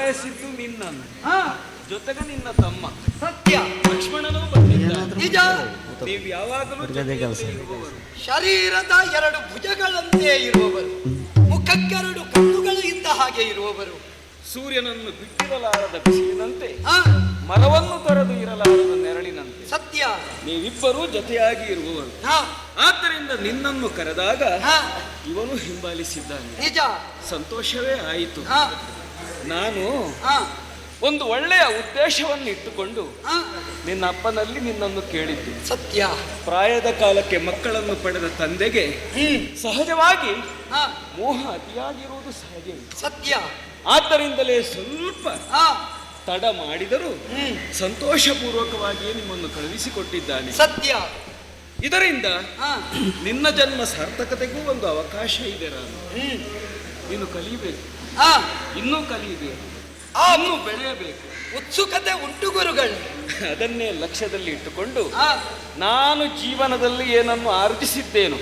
ಬಯಸಿದ್ದು ನಿನ್ನನ್ನು, ಜೊತೆಗೆ ನಿನ್ನ ತಮ್ಮ ಸತ್ಯ. ಲಕ್ಷ್ಮಣನೂ ಬಂದಿದ್ದಾನೆ. ನಿಜ. ನೀವು ಯಾವಾಗಲೂ ಇರುವವರು. ಶರೀರದ 2 ಭುಜಗಳಂತೆ ಇರುವವರು, ಮುಖಕ್ಕೆರಡು ಕಣ್ಣುಗಳು ಇದ್ದ ಹಾಗೆ ಇರುವವರು, ಸೂರ್ಯನನ್ನು ಬಿಟ್ಟಿರಲಾರದ ಬಿಸಿಲಿನಂತೆ, ಮರವನ್ನು ತೊರೆದು ಇರಲಾರದ ನೆರಳಿನಂತೆ. ಸತ್ಯ. ನೀವಿಬ್ಬರೂ ಜೊತೆಯಾಗಿ ಇರುವವರು. ಆದ್ದರಿಂದ ನಿನ್ನನ್ನು ಕರೆದಾಗ ಇವನು ಹಿಂಬಾಲಿಸಿದ್ದಾನೆ. ನಿಜ. ಸಂತೋಷವೇ ಆಯಿತು. ನಾನು ಒಂದು ಒಳ್ಳೆಯ ಉದ್ದೇಶವನ್ನು ಇಟ್ಟುಕೊಂಡು ನಿನ್ನ ಅಪ್ಪನಲ್ಲಿ ನಿನ್ನನ್ನು ಕೇಳಿದ್ದು. ಸತ್ಯ. ಪ್ರಾಯದ ಕಾಲಕ್ಕೆ ಮಕ್ಕಳನ್ನು ಪಡೆದ ತಂದೆಗೆ ಸಹಜವಾಗಿ ಮೋಹ ಅತಿಯಾಗಿರುವುದು ಸಹಜ. ಸತ್ಯ. ಆದ್ದರಿಂದಲೇ ಸ್ವಲ್ಪ ತಡ ಮಾಡಿದರೂ ಸಂತೋಷಪೂರ್ವಕವಾಗಿಯೇ ನಿಮ್ಮನ್ನು ಕಳುಹಿಸಿಕೊಟ್ಟಿದ್ದಾನೆ. ಸತ್ಯ. ಇದರಿಂದ ನಿನ್ನ ಜನ್ಮ ಸಾರ್ಥಕತೆಗೂ ಒಂದು ಅವಕಾಶ ಇದೆ. ನೀನು ಕಲಿಯಬೇಕು, ಇನ್ನೂ ಕಲಿಯಬೇಕು, ಇನ್ನೂ ಬೆಳೆಯಬೇಕು. ಉತ್ಸುಕತೆ ಉಂಟು ಗುರುಗಳು. ಅದನ್ನೇ ಲಕ್ಷ್ಯದಲ್ಲಿ ಇಟ್ಟುಕೊಂಡು ನಾನು ಜೀವನದಲ್ಲಿ ಏನನ್ನು ಆರ್ಜಿಸಿದ್ದೇನೋ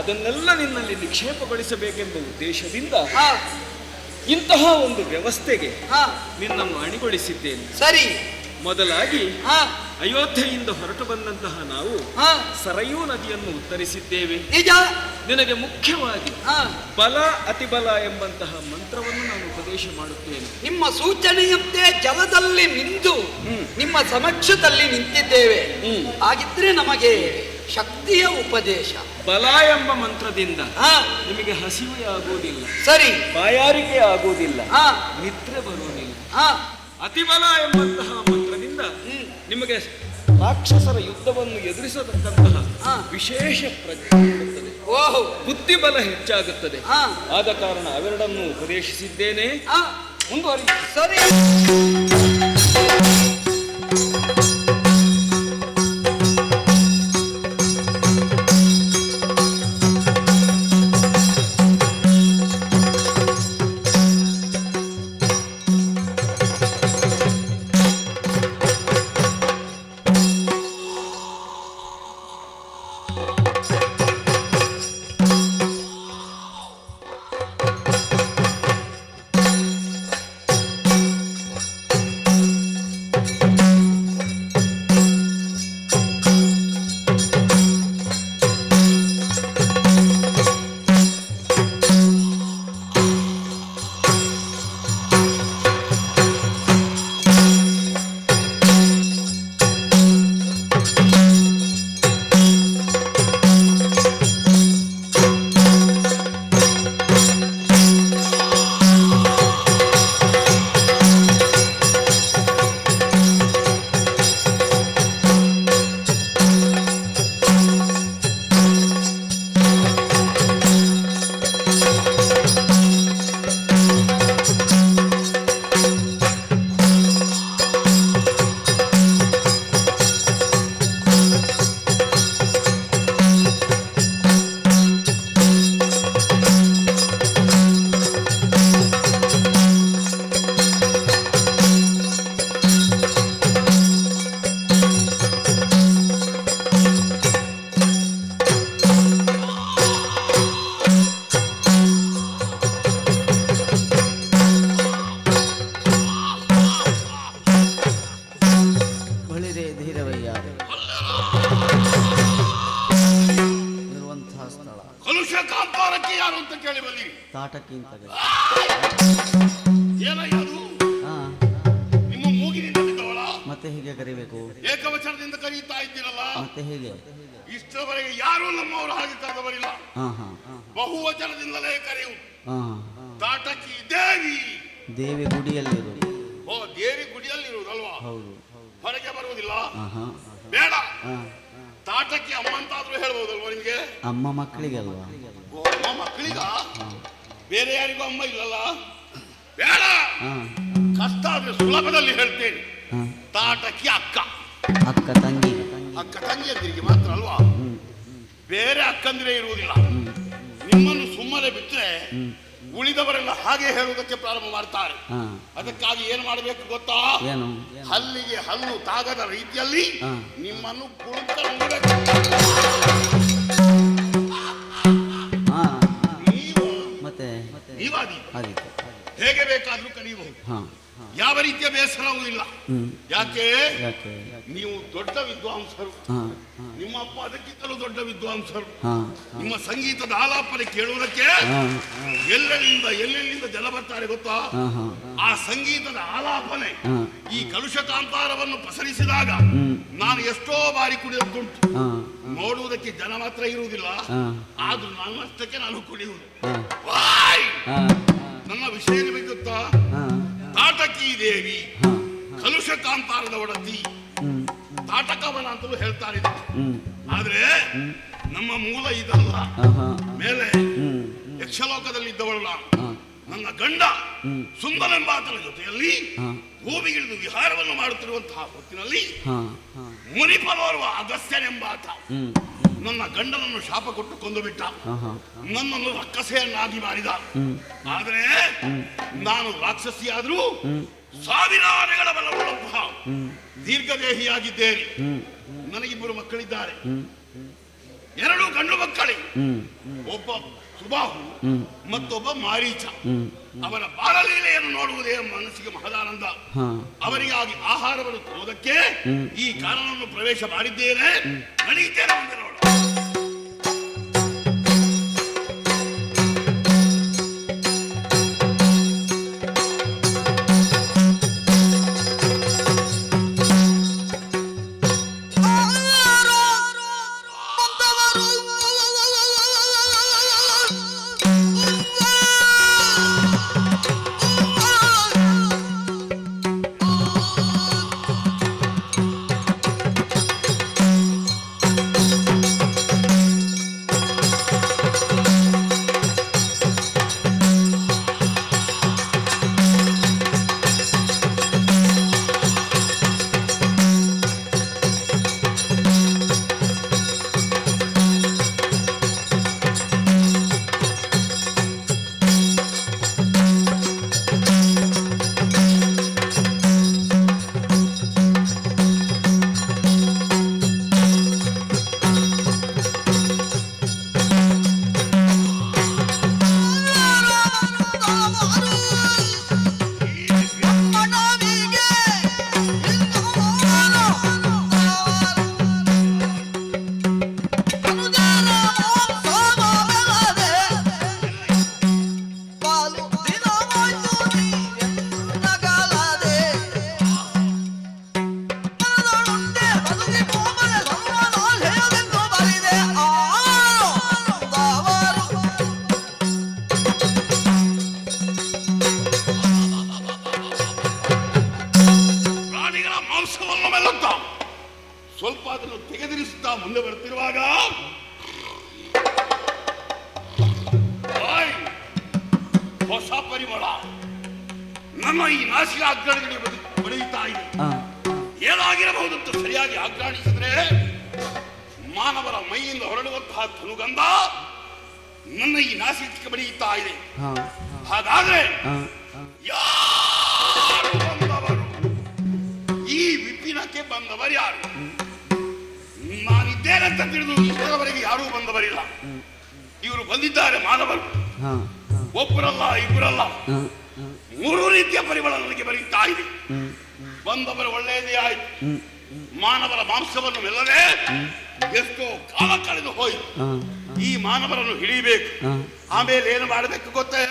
ಅದನ್ನೆಲ್ಲ ನಿನ್ನಲ್ಲಿ ನಿಕ್ಷೇಪಗೊಳಿಸಬೇಕೆಂಬ ಉದ್ದೇಶದಿಂದ ಇಂತಹ ಒಂದು ವ್ಯವಸ್ಥೆಗೆ ನಿನ್ನನ್ನು ಅಣಿಗೊಳಿಸಿದ್ದೇನೆ. ಸರಿ. ಮೊದಲಾಗಿ ಅಯೋಧ್ಯೆಯಿಂದ ಹೊರಟು ಬಂದಂತಹ ನಾವು ಸರಯೂ ನದಿಯನ್ನು ಉತ್ತರಿಸಿದ್ದೇವೆ. ನಿಜ. ನಿನಗೆ ಮುಖ್ಯವಾಗಿ ಬಲ ಅತಿಬಲ ಎಂಬಂತಹ ಮಂತ್ರವನ್ನು ನಾನು ಉಪದೇಶ ಮಾಡುತ್ತೇನೆ. ನಿಮ್ಮ ಸೂಚನೆಯಂತೆ ಜಲದಲ್ಲಿ ಮಿಂದು ನಿಮ್ಮ ಸಮಕ್ಷದಲ್ಲಿ ನಿಂತಿದ್ದೇವೆ. ಹಾಗಿದ್ರೆ ನಮಗೆ ಶಕ್ತಿಯ ಉಪದೇಶ. ಬಲ ಎಂಬ ಮಂತ್ರದಿಂದ ನಿಮಗೆ ಹಸಿವೆ ಆಗುವುದಿಲ್ಲ. ಸರಿ. ಬಾಯಾರಿಕೆ ಆಗುವುದಿಲ್ಲ, ನಿದ್ರೆ ಬರುವುದಿಲ್ಲ. ಅತಿಬಲ ಎಂಬಂತಹ ಮಂತ್ರದಿಂದ ನಿಮಗೆ ರಾಕ್ಷಸರ ಯುದ್ಧವನ್ನು ಎದುರಿಸತಕ್ಕಂತಹ ವಿಶೇಷ ಪ್ರಜ್ಞೆ ಇರುತ್ತದೆ. ಬುದ್ಧಿಬಲ ಹೆಚ್ಚಾಗುತ್ತದೆ. ಆದ ಕಾರಣ ಅವೆರಡನ್ನು ಉಪದೇಶಿಸಿದ್ದೇನೆ. ಮುಂದುವರಿ. ಸರಿ. ಮತ್ತೆ ಹೀಗೆ ಕರಿಬೇಕು. ಏಕವಚನದಿಂದ ಕರೀತಾ ಇದ್ದೀರಲ್ಲ, ಮತ್ತೆ ಹೇಗೆ? ಇಷ್ಟರವರೆಗೆ ಯಾರು ನಮ್ಮವರು ಹಾಗೆ ಕರೆದವರಿಲ್ಲ. ಬಹುವಚನದಿಂದಲೇ ಕರೆಯುವುದು. ತಾಟಕಿ ದೇವಿ. ದೇವಿ ಗುಡಿಯಲ್ಲಿರುವುದು. ಓ, ದೇವಿ ಗುಡಿಯಲ್ಲಿರುವುದಲ್ವಾ? ಹೌದು. ಹೊರಗೆ ಬರುವುದಿಲ್ಲ. ಬೇಡ, ತಾಟಕಿ ಅಮ್ಮ ಅಂತಾದ್ರೂ ಹೇಳ್ಬಹುದಲ್ವಾ ನಿಮ್ಗೆ? ಅಮ್ಮ ಮಕ್ಕಳಿಗೆ ಅಲ್ವಾ? ಓ, ಅಮ್ಮ ಮಕ್ಕಳಿಗ? ಬೇರೆ ಯಾರಿಗೂ ಅಮ್ಮ ಇಲ್ಲಲ್ಲ? ಬೇಡ, ಕಷ್ಟ ಆದ್ರೆ ಸುಲಭದಲ್ಲಿ ಹೇಳ್ತೇನೆ. ತಾಟಕಿ ಅಕ್ಕ. ಅಕ್ಕ ತಂಗಿ. ಅಕ್ಕ ತಂಗಿಯಂದಿರಿಗೆ ಮಾತ್ರ ಅಲ್ವಾ? ಬೇರೆ ಅಕ್ಕಂದಿರೇ ಇರುವುದಿಲ್ಲ. ನಿಮ್ಮನ್ನು ಸುಮ್ಮನೆ ಬಿಟ್ಟರೆ ಉಳಿದವರೆಲ್ಲ ಹಾಗೆ ಹೇಳುವುದಕ್ಕೆ ಪ್ರಾರಂಭ ಮಾಡ್ತಾರೆ. ಅದಕ್ಕಾಗಿ ಏನು ಮಾಡಬೇಕು ಗೊತ್ತಾ? ಹಲ್ಲಿಗೆ ಹಲ್ಲು ತಾಗದ ರೀತಿಯಲ್ಲಿ ನಿಮ್ಮನ್ನು ಕುಳಿತ ನೀವಾದಿ ಹೇಗೆ ಬೇಕಾದ್ರೂ ಕಲಿಯಬಹುದು. ಯಾವ ರೀತಿಯ ಬೇಸರವೂ ಇಲ್ಲ. ಯಾಕೆ? ಯಾಕೆ? ನೀವು ದೊಡ್ಡ ವಿದ್ವಾಂಸರು, ನಿಮ್ಮ ಅಪ್ಪ ಅದಕ್ಕಿಂತಲೂ ದೊಡ್ಡ ವಿದ್ವಾಂಸರು. ನಿಮ್ಮ ಸಂಗೀತದ ಆಲಾಪನೆ ಕೇಳುವುದಕ್ಕೆ ಎಲ್ಲೆಲ್ಲಿಂದ ಜನ ಬರ್ತಾರೆ ಗೊತ್ತಾ? ಆ ಸಂಗೀತದ ಆಲಾಪನೆ ಈ ಕಲುಷಕಾಂತಾರವನ್ನು ಪಸರಿಸಿದಾಗ ನಾನು ಎಷ್ಟೋ ಬಾರಿ ಕುಡಿಯುತ್ತುಂಟು. ನೋಡುವುದಕ್ಕೆ ಜನ ಮಾತ್ರ ಇರುವುದಿಲ್ಲ, ಆದ್ರೂ ನನ್ನಷ್ಟಕ್ಕೆ ನಾನು ಕುಡಿಯುವುದು. ನನ್ನ ವಿಷಯ ನಿಮಗೆ ಗೊತ್ತಾ? ತಾಟಕಿ ದೇವಿ ಕಲುಷಕಾಂತಾರದ ಒಡತಿ, ತಾಟಕವನ ಅಂತಲೂ ಹೇಳ್ತಾರೆ. ಆದ್ರೆ ನಮ್ಮ ಮೂಲ ಇದಲ್ಲ. ಮೇಲೆ ಯಕ್ಷಲೋಕದಲ್ಲಿ ಇದ್ದವಳು ನಾನು. ನನ್ನ ಗಂಡ ಸುಂದರೆಂಬಾತನ ಜೊತೆಯಲ್ಲಿ ಭೂಮಿಗಿಳಿದು ವಿಹಾರವನ್ನು ಮಾಡುತ್ತಿರುವಂತಹ ಹೊತ್ತಿನಲ್ಲಿ ಮುನಿಪಲೋರ್ವ ಅಗಸ್ತ್ಯನೆಂಬಾತ ನನ್ನ ಗಂಡನನ್ನು ಶಾಪ ಕೊಟ್ಟು ಕೊಂದು ಬಿಟ್ಟ, ನನ್ನನ್ನು ರಕ್ಕಸೆಯನ್ನಾಗಿ ಮಾಡಿದ. ಆದರೆ ನಾನು ರಾಕ್ಷಸಿಯಾದರೂ ಸಾವಿರ ಆನೆಗಳ ಬಲವುಳ್ಳಂತಹ ದೀರ್ಘದೇಹಿಯಾಗಿದ್ದೇನೆ. ನನಗಿಬ್ಬರು ಮಕ್ಕಳಿದ್ದಾರೆ, 2 ಗಂಡು ಮಕ್ಕಳೇ. ಒಬ್ಬ ಸುಬಾಹು ಮತ್ತೊಬ್ಬ ಮಾರೀಚ. ಅವರ ಬಾಲಲೀಲೆಯನ್ನು ನೋಡುವುದೇ ಮನಸ್ಸಿಗೆ ಮಹದಾನಂದ. ಅವರಿಗಾಗಿ ಆಹಾರವನ್ನು ತರುವುದಕ್ಕೆ ಈ ಕಾರಣವನ್ನು ಪ್ರವೇಶ ಮಾಡಿದ್ದೇನೆ. ನಡೆಯುತ್ತೇನೆ ಮುಂದೆ ನೋಡು. ಸ್ವಲ್ಪ ಅದನ್ನು ತೆಗೆದಿರಿಸುತ್ತಾ ಮುಂದೆ ಬರ್ತಿರುವಾಗ ಹೊಸ ಪರಿಮಳ ನನ್ನ ಈ ನಾಸಿಕ ಅಗ್ರಗಳಿಗೆ ಬಡಿಯುತ್ತಾ ಇದೆ. ಏನಾಗಿರಬಹುದಂತ ಸರಿಯಾಗಿ ಆಘ್ರಾಣಿಸಿದ್ರೆ ಮಾನವರ ಮೈಯಿಂದ ಹೊರಡುವಂತಹ ತನುಗಂಧ ನನ್ನ ಈ ನಾಸಿಕಕ್ಕೆ ಬಡಿಯುತ್ತಾ ಇದೆ. ಹಾಗಾದ್ರೆ ಯಾರು ಬಂದವರು? ಈ ವಿಪಿನಕ್ಕೆ ಬಂದವರು ಯಾರು? ನಾನಿದ್ದೇನಂತ ತಿಳಿದು ಇಷ್ಟರವರೆಗೆ ಯಾರೂ ಬಂದವರಿಲ್ಲ. ಇವರು ಬಂದಿದ್ದಾರೆ ಮಾನವರು, ಒಬ್ಬರಲ್ಲ ಇಬ್ಬರಲ್ಲ, 3 ರೀತಿಯ ಪರಿಮಳ ನನಗೆ ಬರೀತಾ ಇದೆ. ಬಂದವರು ಒಳ್ಳೆಯದೇ ಆಯ್ತು. ಮಾನವರ ಮಾಂಸವನ್ನು ಮೆಲ್ಲದೆ ಎಷ್ಟೋ ಕಾಲ ಕಳೆದು ಹೋಯಿತು. ಈ ಮಾನವರನ್ನು ಹಿಡಿಯಬೇಕು. ಆಮೇಲೆ ಏನು ಮಾಡಬೇಕು ಗೊತ್ತೇ?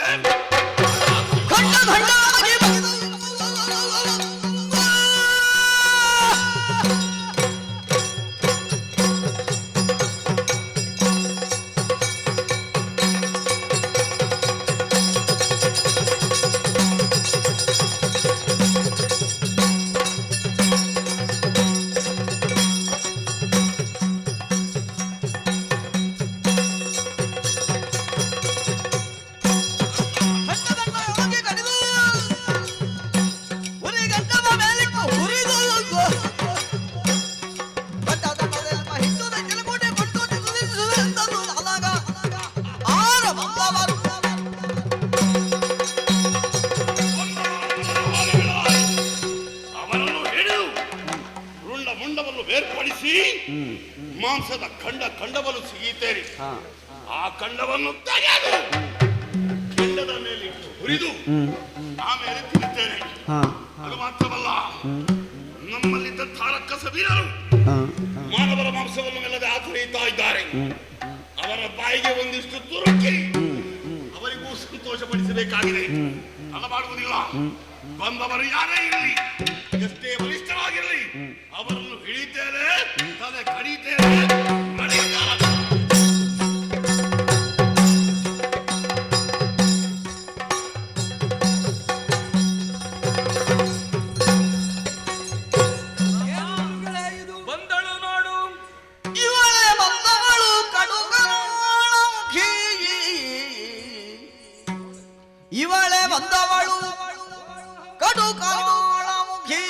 ಬೇರ್ಪಡಿಸಿ ಮಾಂಸದ ಖಂಡವನ್ನು ಸಿಗೀತೇರಿ. ಆ ಖಂಡವನ್ನು ತೆಗೆದು ಕೆಂಡದ ಮೇಲೆ ಹುರಿದು ಆಮೇಲೆ ತಿನ್ನುತ್ತೇನೆ. ಹಾ ಅದು ಮಾತ್ರವಲ್ಲ, ನಮ್ಮಲ್ಲಿದ್ದ ತಾರಕಸ ವೀರರು ಹಾ ಮಾನವರ ಮಾಂಸವನ್ನು ಮೆಲ್ಲದೆ ಆತುರಿಯುತ್ತಾ ಇದ್ದಾರೆ. ಅವರ ಬಾಯಿಗೆ ಒಂದಿಷ್ಟು ತುರುಕಿ ಅವರಿಗೂ ಸಂತೋಷಪಡಿಸಬೇಕಾಗಿದೆ. ಅಲ್ಲ ಮಾಡುವುದಿಲ್ಲ. ಬಂದವರು ಯಾರೇ ಇರಲಿ, ಎಷ್ಟೇ ಬಲಿಷ್ಠರಾಗಿರಲಿ, ಅವರನ್ನು ಹಿಡಿತೇನೆ, ತಲೆ ಕಡಿತೇನೆ, ನಡೆಯುತ್ತಾರೆ. ಬಂದಳು ನೋಡು, ಇವಳೇ ಬಂದವಳು ಕಡುಗರುಖಿ, ಇವಳೇ ಬಂದವಳು ಕಡುಕರಾಳಮುಖಿ,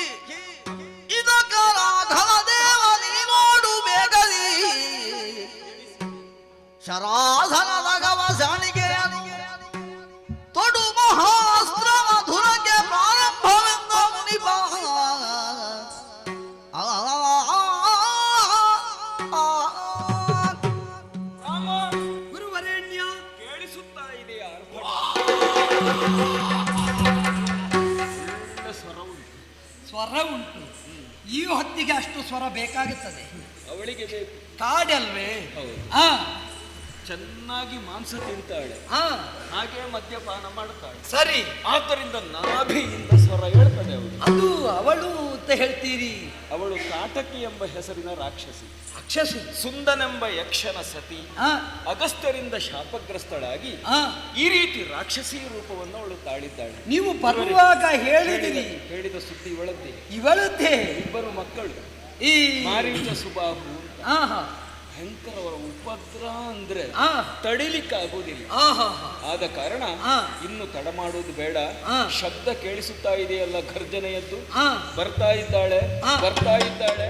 ಇದಕ್ಕರ ಧನದೇವ ನೀನೋಡು ಬೇಗಲಿ, ಶರಾಧನದ ಗವಸಣಿಗೆಯನು ತೊಡು ಮಹಾಸ್ತ್ರ ಮಧುರಕ್ಕೆ ಪ್ರಾರಂಭವೆಂದ ಮುನಿಪ. ಗುರುವರೇಣ್ಯ ಕೇಳಿಸುತ್ತಾ ಇದೆಯಾ? ಸ್ವರ ಉಂಟು. ಈ ಹೊತ್ತಿಗೆ ಅಷ್ಟು ಸ್ವರ ಬೇಕಾಗುತ್ತದೆ. ಅವಳಿಗೆ ಬೇಕು. ಕಾಡಲ್ವೇ? ಹೌದು. ಹಾ ಚೆನ್ನಾಗಿ ಮಾಂಸ ತಿಂತಾಳೆ, ಹಾ ಹಾಗೆ ಮದ್ಯಪಾನ ಮಾಡ್ತಾಳೆ. ಸರಿ. ಆದ್ದರಿಂದ ನಾಭಿಯಿಂದ ಸ್ವರ ಹೇಳ್ತದೆ ಅವಳು. ಅದು ಅವಳು ಅಂತ ಹೇಳ್ತೀರಿ? ಅವಳು ಕಾಟಕಿ ಎಂಬ ಹೆಸರಿನ ರಾಕ್ಷಸಿ, ರಾಕ್ಷಸಿ. ಸುಂದನೆಂಬ ಯಕ್ಷನ ಸತಿ, ಹಾ ಅಗಸ್ತ್ಯರಿಂದ ಶಾಪಗ್ರಸ್ತಳಾಗಿ ಹಾ ಈ ರೀತಿ ರಾಕ್ಷಸಿ ರೂಪವನ್ನು ಅವಳು ತಾಳಿದ್ದಾಳೆ. ನೀವು ಬರುವಾಗ ಹೇಳಿದಿರಿ. ಹೇಳಿದ ಸುದ್ದಿ ಇವಳದ್ದೇ. ಇವಳದ್ದೇ. ಇಬ್ಬರು ಮಕ್ಕಳು, ಈ ಮಾರೀಚ ಸುಬಾಹು. ಹಾ ಹಾ ಭಯಂಕರವರ ಉಪದ್ರ ಅಂದ್ರೆ ಹಾ ತಡಿಲಿಕ್ಕಾಗುವುದಿಲ್ಲ. ಹಾ ಹಾ ಆದ ಕಾರಣ ಹಾ ಇನ್ನು ತಡ ಮಾಡುವುದು ಬೇಡ. ಹಾ. ಶಬ್ದ ಕೇಳಿಸುತ್ತಾ ಇದೆಯಲ್ಲ, ಗರ್ಜನೆಯದ್ದು. ಹಾ ಬರ್ತಾ ಇದ್ದಾಳೆ, ಹಾ. ಬರ್ತಾ ಇದ್ದಾಳೆ.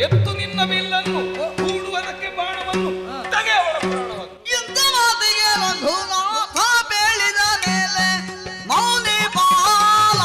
ಎತ್ತು ನಿನ್ನ ಬಿಲ್ಲನ್ನು, ಕೂಡುವುದಕ್ಕೆ ಬಾಣವನ್ನು, ತಗೆ ಅವಳ ಪ್ರಾಣವನ್ನು. ಎಂತ ಮಾತಿಗೆ ರಘುನಾಥ ಬೇಳಿದ ಮೇಲೆ ಮೌನಿ ಬಾಲ.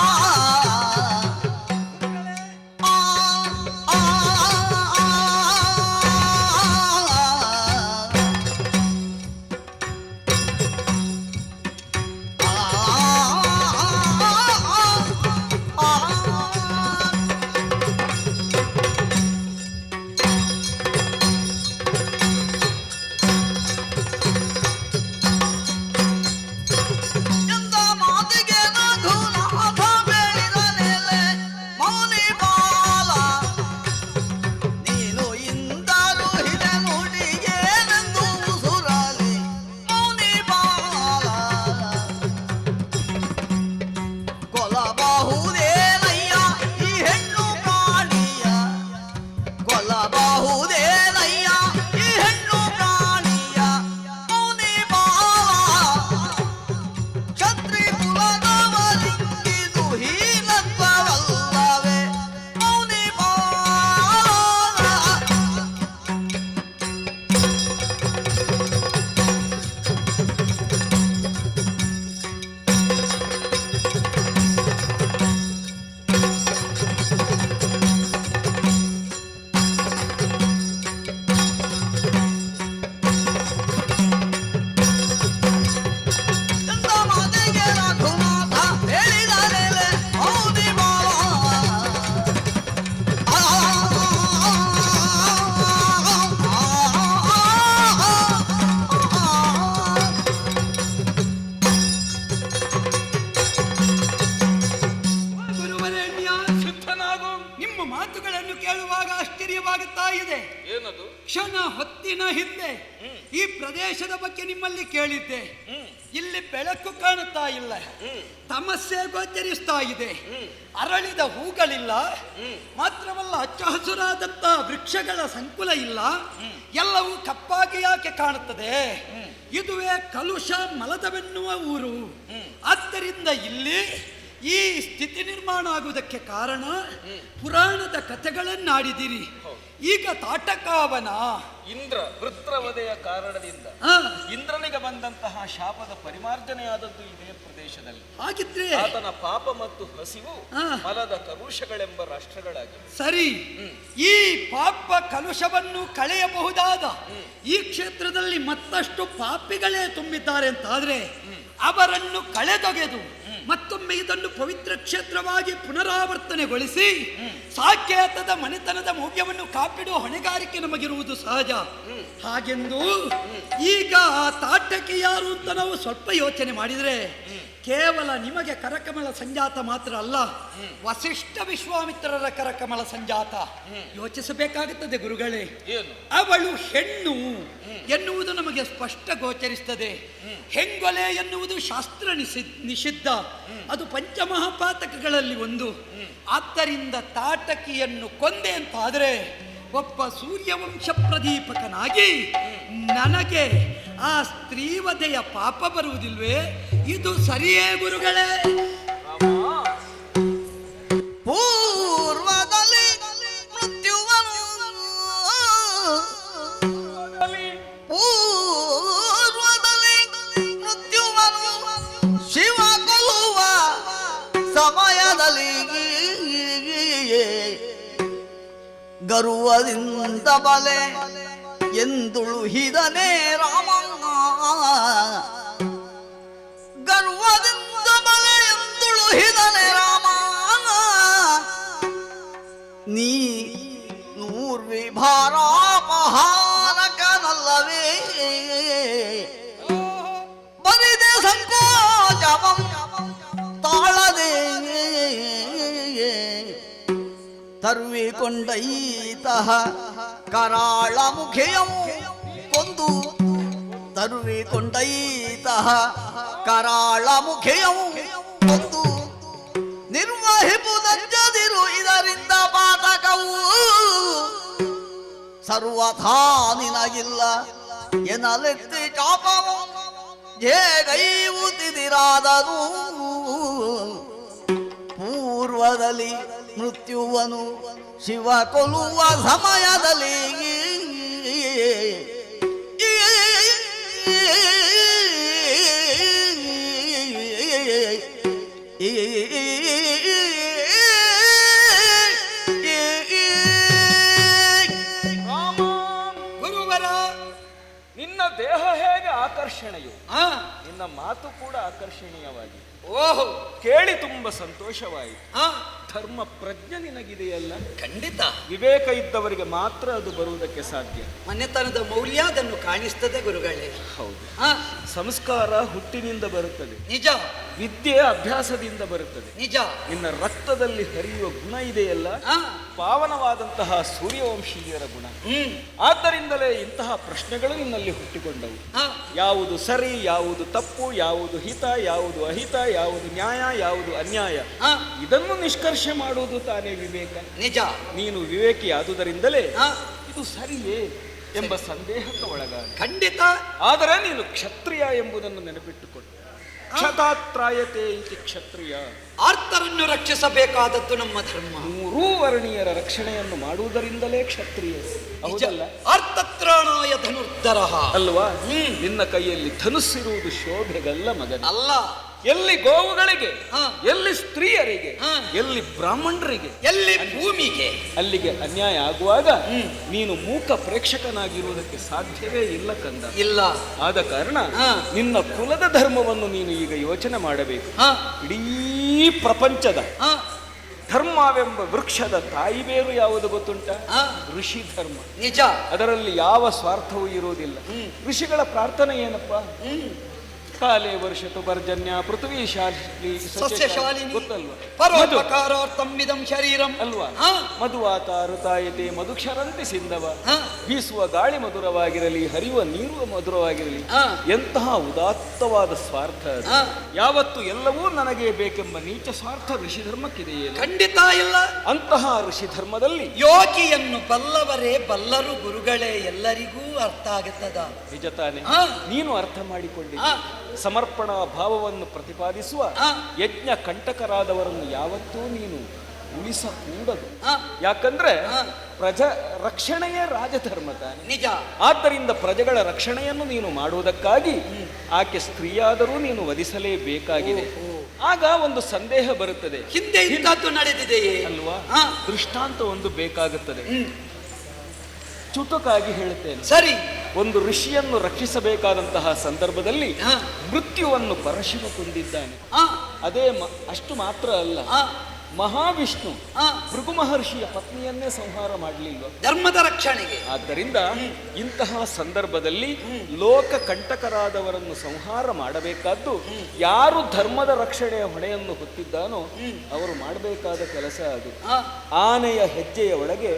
ಕ್ಷಣ ಹೊತ್ತಿನ ಹಿಂದೆ ಈ ಪ್ರದೇಶದ ಬಗ್ಗೆ ನಿಮ್ಮಲ್ಲಿ ಕೇಳಿದ್ದೆ. ಇಲ್ಲಿ ಬೆಳಕು ಕಾಣುತ್ತಾ ಇಲ್ಲ, ತಮಸ್ಸೆ ಗೋಚರಿಸ್ತಾ ಇದೆ, ಅರಳಿದ ಹೂಗಳಿಲ್ಲ, ಮಾತ್ರವಲ್ಲ ಹಚ್ಚ ಹಸುರಾದಂತಹ ವೃಕ್ಷಗಳ ಸಂಕುಲ ಇಲ್ಲ, ಎಲ್ಲವೂ ಕಪ್ಪಾಗಿ ಯಾಕೆ ಕಾಣುತ್ತದೆ? ಇದುವೇ ಕಲುಷ ಮಲದವೆನ್ನುವ ಊರು. ಆದ್ದರಿಂದ ಇಲ್ಲಿ ಈ ಸ್ಥಿತಿ ನಿರ್ಮಾಣ ಆಗುವುದಕ್ಕೆ ಕಾರಣ ಪುರಾಣದ ಕಥೆಗಳನ್ನಾಡಿದಿರಿ. ಈಗ ತಾಟಕಾವನ ಇಂದ್ರ ವೃತ್ರವಧೆಯ ಕಾರಣದಿಂದ ಇಂದ್ರನಿಗೆ ಬಂದಂತಹ ಶಾಪದ ಪರಿಮಾರ್ಜನೆಯಾದದ್ದು ಇದೇ ಪ್ರದೇಶದಲ್ಲಿ. ಹಾಗಿದ್ರೆ ಆತನ ಪಾಪ ಮತ್ತು ಹಸಿವು ಮಲದ ಕಲುಷಗಳೆಂಬ ರಾಷ್ಟ್ರಗಳಾಗಿವೆ. ಸರಿ, ಈ ಪಾಪ ಕಲುಷವನ್ನು ಕಳೆಯಬಹುದಾದ ಈ ಕ್ಷೇತ್ರದಲ್ಲಿ ಮತ್ತಷ್ಟು ಪಾಪಿಗಳೇ ತುಂಬಿದ್ದಾರೆ ಅಂತಾದ್ರೆ ಅವರನ್ನು ಕಳೆದೊಗೆದು ಮತ್ತೊಮ್ಮೆ ಇದನ್ನು ಪವಿತ್ರ ಕ್ಷೇತ್ರವಾಗಿ ಪುನರಾವರ್ತನೆಗೊಳಿಸಿ ಸಾಕೇತದ ಮನೆತನದ ಮೌಲ್ಯವನ್ನು ಕಾಪಿಡುವ ಹೊಣೆಗಾರಿಕೆ ನಮಗಿರುವುದು ಸಹಜ. ಹಾಗೆಂದು ಈಗ ತಾಟಕಿ ಯಾರು ಅಂತ ನಾವು ಸ್ವಲ್ಪ ಯೋಚನೆ ಮಾಡಿದರೆ ಕೇವಲ ನಿಮಗೆ ಕರಕಮಲ ಸಂಜಾತ ಮಾತ್ರ ಅಲ್ಲ, ವಸಿಷ್ಠ ವಿಶ್ವಾಮಿತ್ರರ ಕರಕಮಲ ಸಂಜಾತ. ಯೋಚಿಸಬೇಕಾಗುತ್ತದೆ ಗುರುಗಳೇ. ಅವಳು ಹೆಣ್ಣು ಎನ್ನುವುದು ನಮಗೆ ಸ್ಪಷ್ಟ ಗೋಚರಿಸುತ್ತದೆ. ಹೆಂಗೊಲೆ ಎನ್ನುವುದು ಶಾಸ್ತ್ರ ನಿಷಿದ್ಧ, ಅದು ಪಂಚಮಹಾಪಾತಕಗಳಲ್ಲಿ ಒಂದು. ಆದ್ದರಿಂದ ತಾಟಕಿಯನ್ನು ಕೊಂದೆ ಅಂತಾದರೆ ಒಬ್ಬ ಸೂರ್ಯವಂಶ ಪ್ರದೀಪಕನಾಗಿ ನನಗೆ ಆ ಸ್ತ್ರೀವಧೆಯ ಪಾಪ ಬರುವುದಿಲ್ವೇ? ಇದು ಸರಿಯೇ ಗುರುಗಳೇ? ಪೂರ್ವದಲ್ಲಿ ಮೃತ್ಯುವನ್ನು ಶಿವ ಕೊಲ್ಲುವ ಸಮಯದಲ್ಲಿ ಗರ್ವದಿಂದ ಬಲೆ ಎಂದುಳುಹಿದನೇ ರಾಮ. ಗರ್ವದಿಂದ ಬಲೆ ಎಂದುಳುಹಿದನೇ ರಾಮ. ನೀ ನೂರ್ವಿಭಾರಾಪಹಾರಕನಲ್ಲವೇ? ಬರಿದೆ ಸಂಕೋಚವಂ ತಾಳದೆ ತರ್ವಿಕೊಂಡೈತಃ ಕರಾಳ ಮುಖೆಯಂ ಕೊಂದು. ತರ್ವಿಕೊಂಡೈತಃ ಕರಾಳ ಮುಖೆಯಂ ಕೊಂದು. ನಿರ್ವಹಿಪುದಂಜದಿರು ಇದರಿಂದ ಪಾತಕವು ಸರ್ವಥಾ ನಿನಗಿಲ್ಲ ಎನ್ನಲೆತ್ತಿ ಚಾಪವು ಹೇಗೈವುತಿದಿರಾದನು. ಪೂರ್ವದಲ್ಲಿ ಮೃತ್ಯುವನು ಶಿವ ಕೊಲ್ಲುವ ಸಮಯದಲ್ಲಿ ಗುರುವರ, ನಿನ್ನ ದೇಹ ಹೇಗೆ ಆಕರ್ಷಣೆಯು, ನಿನ್ನ ಮಾತು ಕೂಡ ಆಕರ್ಷಣೀಯವಾಗಿ. ಓಹೋ, ಕೇಳಿ ತುಂಬ ಸಂತೋಷವಾಯಿತು. ಆ ಧರ್ಮ ಪ್ರಜ್ಞೆ ನಿನಗಿದೆಯಲ್ಲ? ಖಂಡಿತ. ವಿವೇಕ ಇದ್ದವರಿಗೆ ಮಾತ್ರ ಅದು ಬರುವುದಕ್ಕೆ ಸಾಧ್ಯ. ಮನೆತನದ ಮೌಲ್ಯ ಅದನ್ನು ಕಾಣಿಸ್ತದೆ ಗುರುಗಳೇ. ಹೌದು. ಆ ಸಂಸ್ಕಾರ ಹುಟ್ಟಿನಿಂದ ಬರುತ್ತದೆ, ನಿಜ. ವಿದ್ಯೆ ಅಭ್ಯಾಸದಿಂದ ಬರುತ್ತದೆ. ನಿಜ. ನಿನ್ನ ರಕ್ತದಲ್ಲಿ ಹರಿಯುವ ಗುಣ ಇದೆಯಲ್ಲ, ಪಾವನವಾದಂತಹ ಸೂರ್ಯವಂಶೀಯರ ಗುಣ. ಆದ್ದರಿಂದಲೇ ಇಂತಹ ಪ್ರಶ್ನೆಗಳು ನಿನ್ನಲ್ಲಿ ಹುಟ್ಟಿಕೊಂಡವು. ಯಾವುದು ಸರಿ, ಯಾವುದು ತಪ್ಪು, ಯಾವುದು ಹಿತ, ಯಾವುದು ಅಹಿತ, ಯಾವುದು ನ್ಯಾಯ, ಯಾವುದು ಅನ್ಯಾಯ, ಇದನ್ನು ನಿಷ್ಕರ್ಷೆ ಮಾಡುವುದು ತಾನೇ ವಿವೇಕ. ನಿಜ. ನೀನು ವಿವೇಕಿ ಆದುದರಿಂದಲೇ ಇದು ಸರಿಯೇ ಎಂಬ ಸಂದೇಹಕ್ಕೆ ಒಳಗಾದ. ಖಂಡಿತ. ಆದರೆ ನೀನು ಕ್ಷತ್ರಿಯ ಎಂಬುದನ್ನು ನೆನಪಿಟ್ಟುಕೊಂಡು, ಕ್ಷತಾತ್ರಾಯತೆ ಇತಿ ಕ್ಷತ್ರಿಯ, ಆರ್ತರನ್ನು ರಕ್ಷಿಸಬೇಕಾದದ್ದು ನಮ್ಮ ಧರ್ಮ. ಮೂರೂ ವರ್ಣೀಯರ ರಕ್ಷಣೆಯನ್ನು ಮಾಡುವುದರಿಂದಲೇ ಕ್ಷತ್ರಿಯ. ಹೌದಲ್ಲ? ಅರ್ಥತ್ರಾಣಾಯ ಧನುರ್ಧರ ಅಲ್ವಾ? ನಿನ್ನ ಕೈಯಲ್ಲಿ ಧನುಸ್ಸಿರುವುದು ಶೋಭೆಗಲ್ಲ ಮಗನ. ಅಲ್ಲ. ಎಲ್ಲಿ ಗೋವುಗಳಿಗೆ, ಎಲ್ಲಿ ಸ್ತ್ರೀಯರಿಗೆ, ಎಲ್ಲಿ ಬ್ರಾಹ್ಮಣರಿಗೆ, ಎಲ್ಲಿ ಭೂಮಿಗೆ, ಅಲ್ಲಿಗೆ ಅನ್ಯಾಯ ಆಗುವಾಗ ನೀನು ಮೂಕ ಪ್ರೇಕ್ಷಕನಾಗಿರುವುದಕ್ಕೆ ಸಾಧ್ಯವೇ ಇಲ್ಲ ಕಂದ. ಇಲ್ಲ. ಆದ ಕಾರಣ ನಿನ್ನ ಕುಲದ ಧರ್ಮವನ್ನು ನೀನು ಈಗ ಯೋಚನೆ ಮಾಡಬೇಕು. ಇಡೀ ಪ್ರಪಂಚದ ಧರ್ಮವೆಂಬ ವೃಕ್ಷದ ತಾಯಿ ಬೇರು ಯಾವುದು ಗೊತ್ತುಂಟ? ಋಷಿ ಧರ್ಮ. ನಿಜ. ಅದರಲ್ಲಿ ಯಾವ ಸ್ವಾರ್ಥವೂ ಇರುವುದಿಲ್ಲ. ಋಷಿಗಳ ಪ್ರಾರ್ಥನೆ ಏನಪ್ಪ? ಕಾಲೇ ವರ್ಷತು ಪರ್ಜನ್ಯ ಪೃಥ್ವಿ ಸಸ್ಯಶಾಲಿನಿ ಗೊತ್ತಲ್ವಾ? ಪರೋಪಕಾರಾರ್ಥಮಿದಂ ಶರೀರಂ ಅಲ್ವಾ? ಮಧುವಾತ ಋತಾಯತೆ ಮಧುಕ್ಷರಂತಿ ಸಿಂಧವ. ಬೀಸುವ ಗಾಳಿ ಮಧುರವಾಗಿರಲಿ, ಹರಿಯುವ ನೀರು ಮಧುರವಾಗಿರಲಿ. ಎಂತಹ ಉದಾತ್ತವಾದ ಸ್ವಾರ್ಥ ಅದು. ಯಾವತ್ತು ಎಲ್ಲವೂ ನನಗೆ ಬೇಕೆಂಬ ನೀಚ ಸ್ವಾರ್ಥ ಋಷಿ ಧರ್ಮಕ್ಕಿದೆಯೇ? ಖಂಡಿತ ಇಲ್ಲ. ಅಂತಹ ಋಷಿ ಧರ್ಮದಲ್ಲಿ ಯೋಗಿಯನ್ನು ಬಲ್ಲವರೇ ಬಲ್ಲರು ಗುರುಗಳೇ, ಎಲ್ಲರಿಗೂ ಅರ್ಥ ಆಗುತ್ತದ. ನಿಜ ತಾನೆ? ನೀನು ಅರ್ಥ ಮಾಡಿಕೊಳ್ಳಿ. ಸಮರ್ಪಣಾ ಭಾವವನ್ನು ಪ್ರತಿಪಾದಿಸುವ ಯಜ್ಞ ಕಂಟಕರಾದವರನ್ನು ಯಾವತ್ತೂ ನೀನು ಉಳಿಸಕೂಡದು. ಯಾಕಂದ್ರೆ ರಕ್ಷಣೆಯೇ ರಾಜಧರ್ಮ ತಾನೆ. ನಿಜ. ಆದ್ದರಿಂದ ಪ್ರಜೆಗಳ ರಕ್ಷಣೆಯನ್ನು ನೀನು ಮಾಡುವುದಕ್ಕಾಗಿ ಆಕೆ ಸ್ತ್ರೀಯಾದರೂ ನೀನು ವಧಿಸಲೇಬೇಕಾಗಿದೆ. ಆಗ ಒಂದು ಸಂದೇಹ ಬರುತ್ತದೆ, ಹಿಂದೆ ಇಂಥದ್ದು ನಡೆದಿದೆಯೇ ಅಲ್ವಾ? ದೃಷ್ಟಾಂತ ಒಂದು ಬೇಕಾಗುತ್ತದೆ. ಚುಟುಕಾಗಿ ಹೇಳುತ್ತೇನೆ. ಸರಿ. ಒಂದು ಋಷಿಯನ್ನು ರಕ್ಷಿಸಬೇಕಾದಂತಹ ಸಂದರ್ಭದಲ್ಲಿ ಮೃತ್ಯುವನ್ನು ಪರಶಿವ ಕೊಂದಿದ್ದಾನೆ. ಅದೇ ಅಷ್ಟು ಮಾತ್ರ ಅಲ್ಲ, ಮಹಾವಿಷ್ಣು ಭೃಗು ಮಹರ್ಷಿಯ ಪತ್ನಿಯನ್ನೇ ಸಂಹಾರ ಮಾಡಲಿಲ್ಲ ಧರ್ಮದ ರಕ್ಷಣೆಗೆ. ಆದ್ದರಿಂದ ಇಂತಹ ಸಂದರ್ಭದಲ್ಲಿ ಲೋಕ ಕಂಟಕರಾದವರನ್ನು ಸಂಹಾರ ಮಾಡಬೇಕಾದ್ದು ಯಾರು ಧರ್ಮದ ರಕ್ಷಣೆಯ ಹೊಣೆಯನ್ನು ಹೊತ್ತಿದ್ದಾನೋ ಅವರು ಮಾಡಬೇಕಾದ ಕೆಲಸ ಅದು. ಆನೆಯ ಹೆಜ್ಜೆಯ ಒಳಗೆ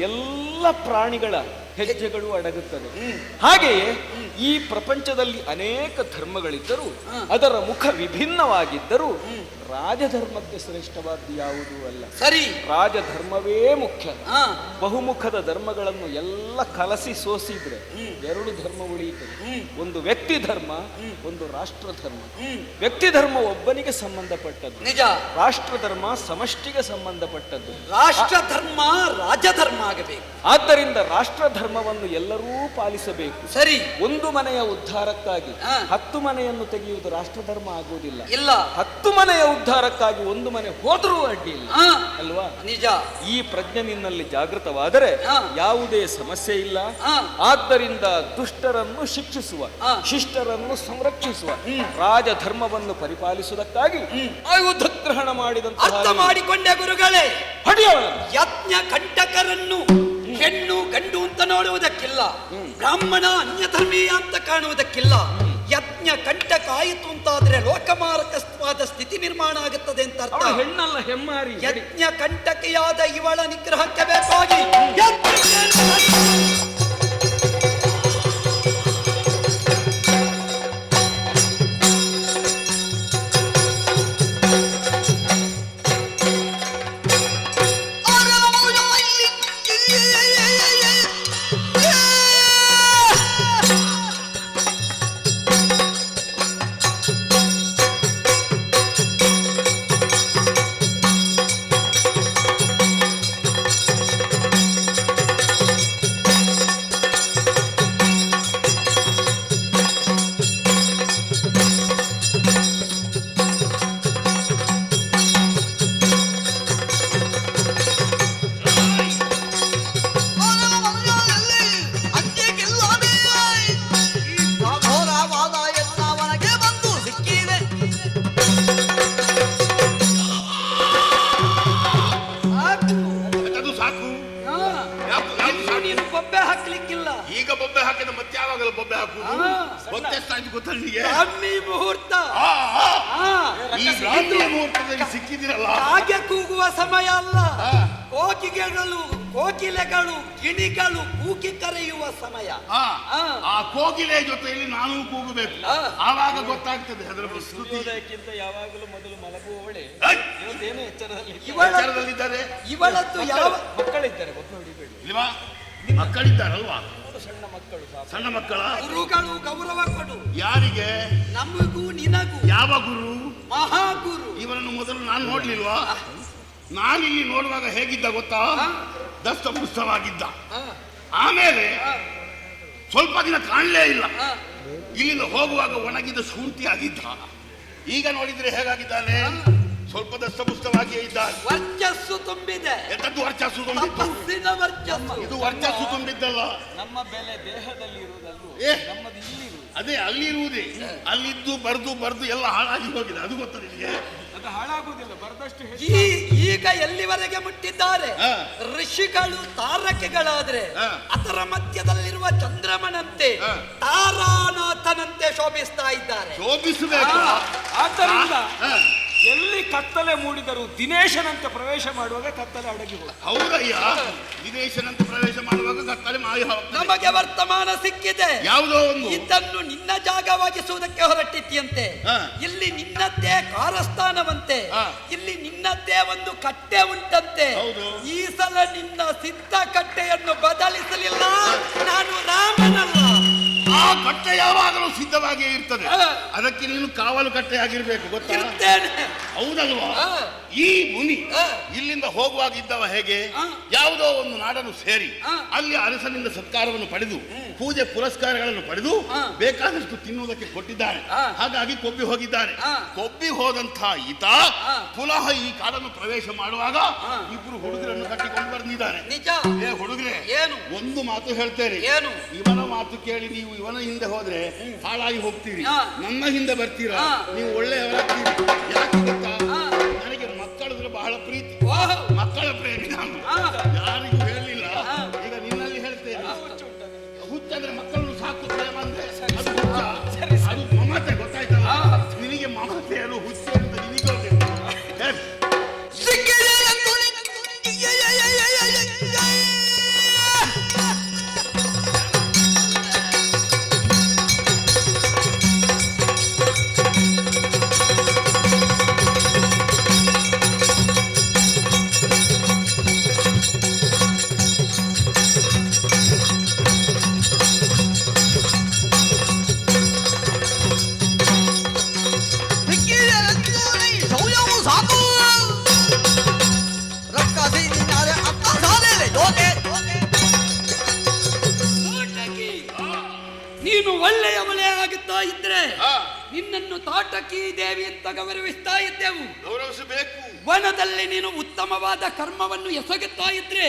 ಎಲ್ಲ ಪ್ರಾಣಿಗಳ ಹೆಜ್ಜೆಗಳು ಅಡಗುತ್ತದೆ. ಹಾಗೆಯೇ ಈ ಪ್ರಪಂಚದಲ್ಲಿ ಅನೇಕ ಧರ್ಮಗಳಿದ್ದರೂ ಅದರ ಮುಖ ವಿಭಿನ್ನವಾಗಿದ್ದರೂ ರಾಜಧರ್ಮಕ್ಕೆ ಶ್ರೇಷ್ಠವಾದ್ದು ಯಾವುದೂ ಅಲ್ಲ. ಸರಿ, ರಾಜಧರ್ಮವೇ ಮುಖ್ಯ. ಬಹುಮುಖದ ಧರ್ಮಗಳನ್ನು ಎಲ್ಲ ಕಲಸಿ ಸೋಸಿದ್ರೆ ಎರಡು ಧರ್ಮ ಉಳಿಯುತ್ತದೆ. ಒಂದು ವ್ಯಕ್ತಿ ಧರ್ಮ, ಒಂದು ರಾಷ್ಟ್ರ ಧರ್ಮ. ವ್ಯಕ್ತಿ ಧರ್ಮ ಒಬ್ಬನಿಗೆ ಸಂಬಂಧಪಟ್ಟದ್ದು, ನಿಜ. ರಾಷ್ಟ್ರ ಧರ್ಮ ಸಮಷ್ಟಿಗೆ ಸಂಬಂಧಪಟ್ಟದ್ದು. ರಾಷ್ಟ್ರ ಧರ್ಮ ರಾಜಧರ್ಮ ಆಗಬೇಕು. ಆದ್ದರಿಂದ ರಾಷ್ಟ್ರ ಧರ್ಮವನ್ನು ಎಲ್ಲರೂ ಪಾಲಿಸಬೇಕು. ಸರಿ, ಒಂದು ಮನೆಯ ಉದ್ಧಾರಕ್ಕಾಗಿ 10 ಮನೆಯನ್ನು ತೆಗೆಯುವುದು ರಾಷ್ಟ್ರ ಧರ್ಮ ಆಗುವುದಿಲ್ಲ. ಇಲ್ಲ, 10 ಮನೆಯ ಉದ್ಧಾರಕ್ಕಾಗಿ ಒಂದು ಮನೆ ಹೋದರೂ ಅಡ್ಡಿ ಇಲ್ಲ ಅಲ್ವಾ? ನಿಜ. ಈ ಪ್ರಜ್ಞೆ ನಿನ್ನಲ್ಲಿ ಜಾಗೃತವಾದರೆ ಯಾವುದೇ ಸಮಸ್ಯೆ ಇಲ್ಲ. ಆದ್ದರಿಂದ ದುಷ್ಟರನ್ನು ಶಿಕ್ಷಿಸುವ, ಶಿಷ್ಟರನ್ನು ಸಂರಕ್ಷಿಸುವ, ರಾಜಧರ್ಮವನ್ನು ಪರಿಪಾಲಿಸುವುದಕ್ಕಾಗಿ ಆಯುಧ ಗ್ರಹಣ ಮಾಡಿದಂತಹ ಅರ್ಥ ಮಾಡಿಕೊಂಡೆ ಗುರುಗಳೇ. ಯಜ್ಞ ಕಂಟಕರನ್ನು ಹೆಣ್ಣು ಗಂಡು ಅಂತ ನೋಡುವುದಕ್ಕಿಲ್ಲ, ಬ್ರಾಹ್ಮಣ ಅನ್ಯಧರ್ಮೀಯ ಅಂತ ಕಾಣುವುದಕ್ಕಿಲ್ಲ. ಯಜ್ಞ ಕಂಟಕ ಆಯಿತು ಅಂತಾದ್ರೆ ಲೋಕಮಾರಕವಾದ ಸ್ಥಿತಿ ನಿರ್ಮಾಣ ಆಗುತ್ತದೆ ಅಂತ ಅರ್ಥ. ಹೆಣ್ಣಲ್ಲ, ಹೆಮ್ಮಾರಿ. ಯಜ್ಞ ಕಂಟಕಿಯಾದ ಇವಳ ನಿಗ್ರಹಕ್ಕೆ ಬೇಕಾಗಿ ಬೊಬ್ಬೆ ಹಾಕ್ಲಿಕ್ಕಿಲ್ಲ. ಈಗ ಬೊಬ್ಬೆ ಹಾಕಿದ ಮತ್ತೆ ಯಾವಾಗಲೂ ಬೊಬ್ಬೆ ಹಾಕುವುದು ಗೊತ್ತೆಷ್ಟಾಯ್ತು ಗೊತ್ತಾ ನಿಮಗೆ? ಬ್ರಾಹ್ಮಿ ಮುಹೂರ್ತ. ಈ ಬ್ರಾಹ್ಮಿ ಮುಹೂರ್ತದಲ್ಲಿ ಸಿಕ್ಕಿದಿರಲ್ಲ, ಹಾಗೆ ಕೂಗುವ ಸಮಯ ಅಲ್ಲ. ಕೋಗಿಲೆಗಳು ಗಿಣಿಗಳು ಕೂಗಿ ಕರೆಯುವ ಸಮಯ. ಆ ಕೋಗಿಲೆ ಜೊತೆಯಲ್ಲಿ ನಾನು ಕೂಗಬೇಕು, ಆವಾಗ ಗೊತ್ತಾಗ್ತದೆ ಅದರ ಸೂರ್ಯೋದಯಕ್ಕಿಂತ ಯಾವಾಗಲೂ ಮೊದಲು ಮಲಗುವವಳೆ ಇವತ್ತೇನು ಎಚ್ಚರದಲ್ಲಿದ್ದಾರೆ. ಇವಳದ್ದು ಯಾವ ಮಕ್ಕಳಿದ್ದಾರೆ, ಇಲ್ವಾ? ಮಕ್ಕಳಿದ್ದಾರಲ್ವಾ? ಸಣ್ಣ ಮಕ್ಕಳು, ಸಣ್ಣ ಮಕ್ಕಳ. ಗುರುಗಳು ಗೌರವ ಕೊಡು. ಯಾರಿಗೆ? ನಮಗೂ ನಿನಗೂ. ಯಾವ ಗುರು? ಮಹಾಗುರು. ಇವರನ್ನು ಮೊದಲು ನಾನು ನೋಡ್ಲಿಲ್ವಾ? ನಾನಿಲ್ಲಿ ನೋಡುವಾಗ ಹೇಗಿದ್ದ ಗೊತ್ತಾ? ದಸ್ತಪುಸ್ತವಾಗಿದ್ದ. ಆಮೇಲೆ ಸ್ವಲ್ಪ ದಿನ ಕಾಣಲೇ ಇಲ್ಲ. ಇಲ್ಲಿಂದ ಹೋಗುವಾಗ ಒಣಗಿದ ಶುಂಠಿ ಆಗಿದ್ದ. ಈಗ ನೋಡಿದ್ರೆ ಹೇಗಾಗಿದ್ದಾನೆ? ಸ್ವಲ್ಪ ದಸ್ತಪುಸ್ತವಾಗಿಯೇ ಇದ್ದಾನೆ. ವರ್ಚಸ್ಸು ತುಂಬಿದೆ. ಎಂತದ್ದು ವರ್ಚಸ್ಸು ತುಂಬಿತ್ತು? ವರ್ಚಸ್ಸು. ಇದು ವರ್ಚಸ್ಸು ತುಂಬಿದ್ದಲ್ಲ. ನಮ್ಮ ಬೆಲೆ ದೇಹದಲ್ಲಿ ಇರುವುದಲ್ಲೂ, ನಮ್ಮದು ಇಲ್ಲಿ ಇರುವುದು. ಅದೇ ಅಲ್ಲಿ ಇರುವುದೇ. ಅಲ್ಲಿದ್ದು ಬರ್ದು ಎಲ್ಲ ಹಾಳಾಗಿ ಹೋಗಿದೆ. ಅದು ಗೊತ್ತ ನಿಮಗೆ? ಅದು ಹಾಳಾಗುವುದಿಲ್ಲ, ಬರದಷ್ಟು. ಈಗ ಎಲ್ಲಿವರೆಗೆ ಮುಟ್ಟಿದ್ದಾರೆ? ಋಷಿಗಳು ತಾರಕೆಗಳಾದ್ರೆ ಅದರ ಮಧ್ಯದಲ್ಲಿರುವ ಚಂದ್ರಮನಂತೆ ತಾರಾನಾಥನಂತೆ ಶೋಭಿಸ್ತಾ ಇದ್ದಾರೆ. ಶೋಭಿಸಬೇಕು. ಆದ್ದರಿಂದ ಎಲ್ಲಿ ಕತ್ತಲೆ ಮೂಡಿದರೂ ದಿನೇಶನಂತೆ ಪ್ರವೇಶ ಮಾಡುವಾಗ ಕತ್ತಲೆ ಅಡಗಿ ಹೋಗ. ಹೌದಯ್ಯ, ದಿನೇಶನಂತೆ ಪ್ರವೇಶ ಮಾಡುವಾಗ ಕತ್ತಲೆ ಮಾಯ. ನಮಗೆ ವರ್ತಮಾನ ಸಿಕ್ಕಿದೆ. ಯಾವುದೋ ಒಂದು ಇದನ್ನು ನಿನ್ನ ಜಾಗವಾಗಿಸುವುದಕ್ಕೆ ಹೊರಟಿದ್ಯಂತೆ. ಇಲ್ಲಿ ನಿನ್ನದ್ದೇ ಕಾರಸ್ಥಾನವಂತೆ. ಇಲ್ಲಿ ನಿನ್ನದ್ದೇ ಒಂದು ಕಟ್ಟೆ ಉಂಟಂತೆ. ಈ ಸಲ ನಿನ್ನ ಸಿದ್ಧ ಕಟ್ಟೆಯನ್ನು ಬದಲಿಸಲಿಲ್ಲ. ನಾನು ರಾಮನಲ್ಲ. ಆ ಕಟ್ಟೆ ಯಾವಾಗಲೂ ಸಿದ್ಧವಾಗಿಯೇ ಇರ್ತದೆ. ಅದಕ್ಕೆ ನೀನು ಕಾವಲು ಕಟ್ಟೆ ಆಗಿರ್ಬೇಕು, ಗೊತ್ತಾ? ಹೌದಲ್ವಾ? ಈ ಮುನಿ ಇಲ್ಲಿಂದ ಹೋಗುವಾಗ ಇದ್ದವ ಹೇಗೆ? ಯಾವುದೋ ಒಂದು ನಾಡನ್ನು ಸೇರಿ ಅಲ್ಲಿ ಅರಸನಿಂದ ಸತ್ಕಾರವನ್ನು ಪಡೆದು ಪೂಜೆ ಪುರಸ್ಕಾರಗಳನ್ನು ಪಡೆದು ಬೇಕಾದಷ್ಟು ತಿನ್ನುವುದಕ್ಕೆ ಕೊಟ್ಟಿದ್ದಾನೆ. ಹಾಗಾಗಿ ಕೊಬ್ಬಿ ಹೋಗಿದ್ದಾನೆ. ಕೊಬ್ಬಿ ಹೋದಂತಹ ಈತ ಪುನಃ ಈ ಕಾಡನ್ನು ಪ್ರವೇಶ ಮಾಡುವಾಗ ಇಬ್ರು ಹುಡುಗರನ್ನು ಕಟ್ಟಿಕೊಂಡು ಬಂದಿದ್ದಾನೆ. ಏ ಹುಡುಗರೇ, ಏನು ಒಂದು ಮಾತು ಹೇಳ್ತೇನೆ, ಏನು ಇವನ ಮಾತು ಕೇಳಿ ನೀವು ಇವನ ಹಿಂದೆ ಹೋದ್ರೆ ಹಾಳಾಗಿ ಹೋಗ್ತೀರಿ, ನನ್ನ ಹಿಂದೆ ಬರ್ತೀರಾ, ನೀವು ಒಳ್ಳೆಯವರಾಗ್ತೀರಿ. ಯಾಕೆ ಗೊತ್ತಾ, ನನಗೆ ಮಕ್ಕಳಿದ್ರೆ ಬಹಳ ಪ್ರೀತಿ, ಮಕ್ಕಳ ಪ್ರೇಮಿ ನಾನು, ಯಾರಿಗೂ ಹೇಳಲಿಲ್ಲ. ಈಗ ನಿನ್ನಲ್ಲಿ ಹೇಳ್ತೇನೆ, ಹುಚ್ಚಂದ್ರೆ ಮಕ್ಕಳನ್ನು ಸಾಕು ಪ್ರೇಮ ಅಂದ್ರೆ ಅದು ಹುಚ್ಚ, ಅದು ಮಮತೆ, ಗೊತ್ತಾಯ್ತಲ್ಲ? ನಿನಗೆ ಮಮತೆ ಅದು ಹುಚ್ಚ ಅಂತ ನಿನಗೆ ಗೊತ್ತಿಲ್ಲ. ನೀನು ಒಳ್ಳೆಯ ಮಳೆ ಆಗುತ್ತಾ ಇದ್ರೆ ನಿನ್ನನ್ನು ತಾಟಕಿ ದೇವಿ ಅಂತ ಗೌರವಿಸ್ತಾ ಇದ್ದೆವು. ಗೌರವಿಸಬೇಕು. ವನದಲ್ಲಿ ನೀನು ಉತ್ತಮವಾದ ಕರ್ಮವನ್ನು ಎಸಗುತ್ತಾ ಇದ್ರೆ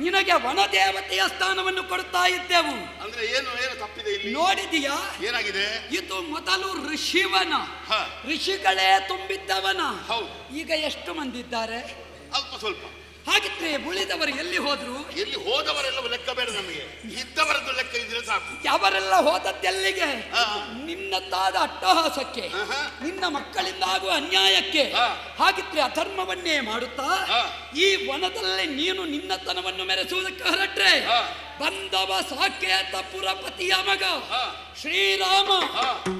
ನಿನಗೆ ವನದೇವತೆಯ ಸ್ಥಾನವನ್ನು ಕೊಡ್ತಾ ಇದ್ದೆವು. ಅಂದ್ರೆ ಏನು ಏನು ತಪ್ಪಿದೆ ಇಲ್ಲಿ? ನೋಡಿದೀಯಾ ಏನಾಗಿದೆ? ಇದು ಮೊದಲು ಋಷಿವನ, ಋಷಿಗಳೇ ತುಂಬಿದ್ದವನ. ಈಗ ಎಷ್ಟು ಮಂದಿ ಇದ್ದಾರೆ? ಅಲ್ಪ ಸ್ವಲ್ಪ. ಹಾಗಿದ್ರೆ ಉಳಿದವರು ಎಲ್ಲಿ ಹೋದ್ರು? ಎಲ್ಲಿ ಹೋದವರೆಲ್ಲ ಲೆಕ್ಕ ಬೇಡ ನಮಗೆ, ಇದ್ದವರದ್ದು ಲೆಕ್ಕ ಇದ್ರೆ ಸಾಕು. ಅವರೆಲ್ಲ ಹೋದದ್ದೆಲ್ಲಿಗೆ? ನಿನ್ನದ್ದಾದ ಅಟ್ಟಹಾಸಕ್ಕೆ, ನಿನ್ನ ಮಕ್ಕಳಿಂದ ಆಗುವ ಅನ್ಯಾಯಕ್ಕೆ. ಹಾಗಿದ್ರೆ ಅಧರ್ಮವನ್ನೇ ಮಾಡುತ್ತಾ ಈ ವನದಲ್ಲಿ ನೀನು ನಿನ್ನತನವನ್ನು ಮೆರೆಸುವುದಕ್ಕೆ ಹೊರಟ್ರೆ ಬಂದವ ಸಾಕೇತ ಪುರಪತಿಯ ಮಗ ಶ್ರೀರಾಮ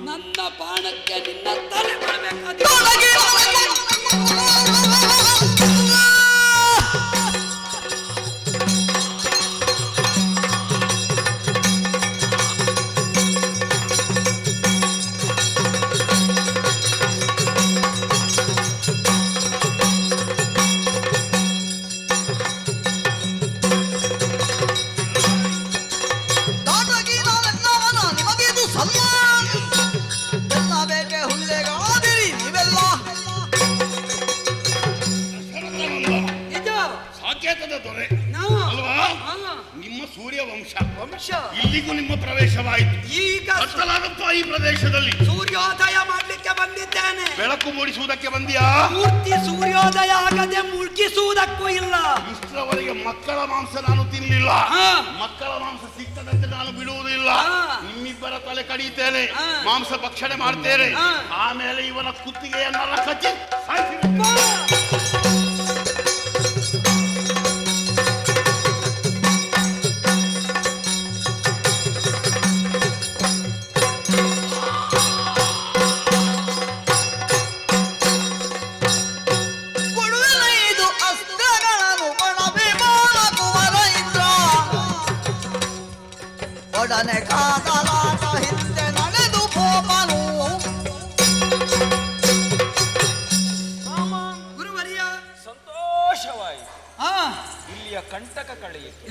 ನನ್ನ ಬಾಣಕ್ಕೆ ನಿನ್ನ ತಲೆ ಬರಬೇಕಾದ. ಇಲ್ಲಿಗೂ ನಿಮ್ಮ ಪ್ರವೇಶವಾಯಿತು. ಈಗ ಈ ಪ್ರದೇಶದಲ್ಲಿ ಸೂರ್ಯೋದಯ ಮಾಡ್ಲಿಕ್ಕೆ ಬಂದಿದ್ದೇನೆ. ಬೆಳಕು ಮೂಡಿಸುವುದಕ್ಕೆ ಬಂದಿಯಾ? ಪೂರ್ತಿ ಸೂರ್ಯೋದಯ ಆಗದೆ ಮುಳುಗಿಸುವುದಕ್ಕೂ ಇಲ್ಲ. ಇಷ್ಟರವರೆಗೆ ಮಕ್ಕಳ ಮಾಂಸ ನಾನು ತಿನ್ನಲಿಲ್ಲ, ಮಕ್ಕಳ ಮಾಂಸ ಸಿಕ್ಕದಂತೆ ನಾನು ಬಿಡುವುದಿಲ್ಲ. ನಿಮ್ಮಿಬ್ಬರ ತಲೆ ಕಡಿಯುತ್ತೇನೆ, ಮಾಂಸ ಭಕ್ಷಣೆ ಮಾಡ್ತೇನೆ, ಆಮೇಲೆ ಇವನ ಕುತ್ತಿಗೆಯನ್ನೆಲ್ಲ ಕಚ್ಚಿ ಒಡನೆ ಕಾದಲಾಟ ಹಿಂದೆ ನಡೆದು ಹೋಮನು. ಗುರುವರಿಯ ಸಂತೋಷವಾಯಿತು. ಇಲ್ಲಿಯ ಕಂಟಕ ಕಳೆಯಿತು.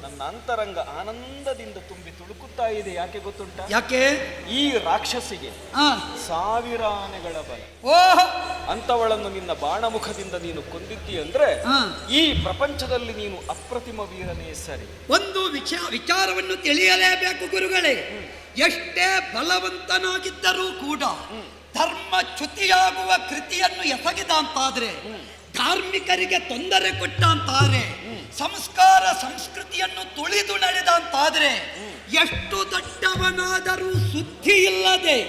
ನನ್ನ ಅಂತರಂಗ ಆನಂದದಿಂದ ತುಂಬಿ ತುಳುಕುತ್ತಾ ಇದೆ. ಯಾಕೆ ಗೊತ್ತುಂಟ? ಯಾಕೆ? ಈ ರಾಕ್ಷಸಿಗೆ 1000 ಆನೆಗಳ ಬಲ. ಅಂತವಳನ್ನು ನಿನ್ನ ಬಾಣಮುಖದಿಂದ ನೀನು ಕೊಂದಿದ್ದಿ ಅಂದ್ರೆ ಈ ಪ್ರಪಂಚದಲ್ಲಿ ನೀನು ಅಪ್ರತಿಮ ವೀರನೇ ಸರಿ. ಒಂದು ವಿಚಾರವನ್ನು ತಿಳಿಯಲೇಬೇಕು ಗುರುಗಳೇ. ಎಷ್ಟೇ ಬಲವಂತನಾಗಿದ್ದರೂ ಕೂಡ ಧರ್ಮ ಚ್ಯುತಿಯಾಗುವ ಕೃತಿಯನ್ನು ಎಸಗಿದ ಅಂತಾದ್ರೆ, ಧಾರ್ಮಿಕರಿಗೆ ತೊಂದರೆ ಕೊಟ್ಟ ಅಂತಾದ್ರೆ, ಸಂಸ್ಕಾರ ಸಂಸ್ಕೃತಿಯನ್ನು ತುಳಿದು ನಡೆದ ಅಂತಾದ್ರೆ, ಎಷ್ಟು ದೊಡ್ಡವನಾದರೂ ಸುದ್ದಿ ಇಲ್ಲದೆ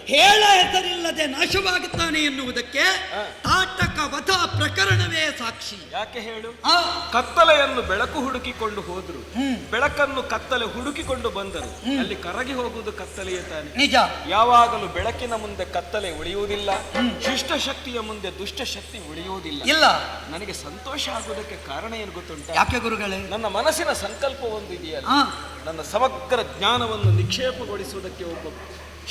ಹೇಳ ಹೆಸರಿಲ್ಲದೆ ನಾಶವಾಗುತ್ತಾನೆ ಎನ್ನುವುದಕ್ಕೆ ತಾಟಕ ವಧ ಪ್ರಕರಣವೇ ಸಾಕ್ಷಿ. ಯಾಕೆ ಹೇಳು? ಕತ್ತಲೆಯನ್ನು ಬೆಳಕು ಹುಡುಕಿಕೊಂಡು ಹೋದ್ರು, ಬೆಳಕನ್ನು ಕತ್ತಲೆ ಹುಡುಕಿಕೊಂಡು ಬಂದರು, ಅಲ್ಲಿ ಕರಗಿ ಹೋಗುವುದು ಕತ್ತಲೆಯೇ ತಾನೆ. ನಿಜ. ಯಾವಾಗಲೂ ಬೆಳಕಿನ ಮುಂದೆ ಕತ್ತಲೆ ಉಳಿಯುವುದಿಲ್ಲ, ಶಿಷ್ಟ ಶಕ್ತಿಯ ಮುಂದೆ ದುಷ್ಟ ಶಕ್ತಿ ಉಳಿಯುವುದಿಲ್ಲ. ಇಲ್ಲ. ನನಗೆ ಸಂತೋಷ ಆಗುವುದಕ್ಕೆ ಕಾರಣ ಏನು ಗೊತ್ತುಂಟ? ಯಾಕೆ ಗುರುಗಳೇ? ನನ್ನ ಮನಸ್ಸಿನ ಸಂಕಲ್ಪ ಒಂದು ಇದೆಯಲ್ಲ, ನನ್ನ ಸಮಗ್ರ ಜ್ಞಾನವನ್ನು ನಿಕ್ಷೇಪಗೊಳಿಸುವುದಕ್ಕೆ ಒಬ್ಬ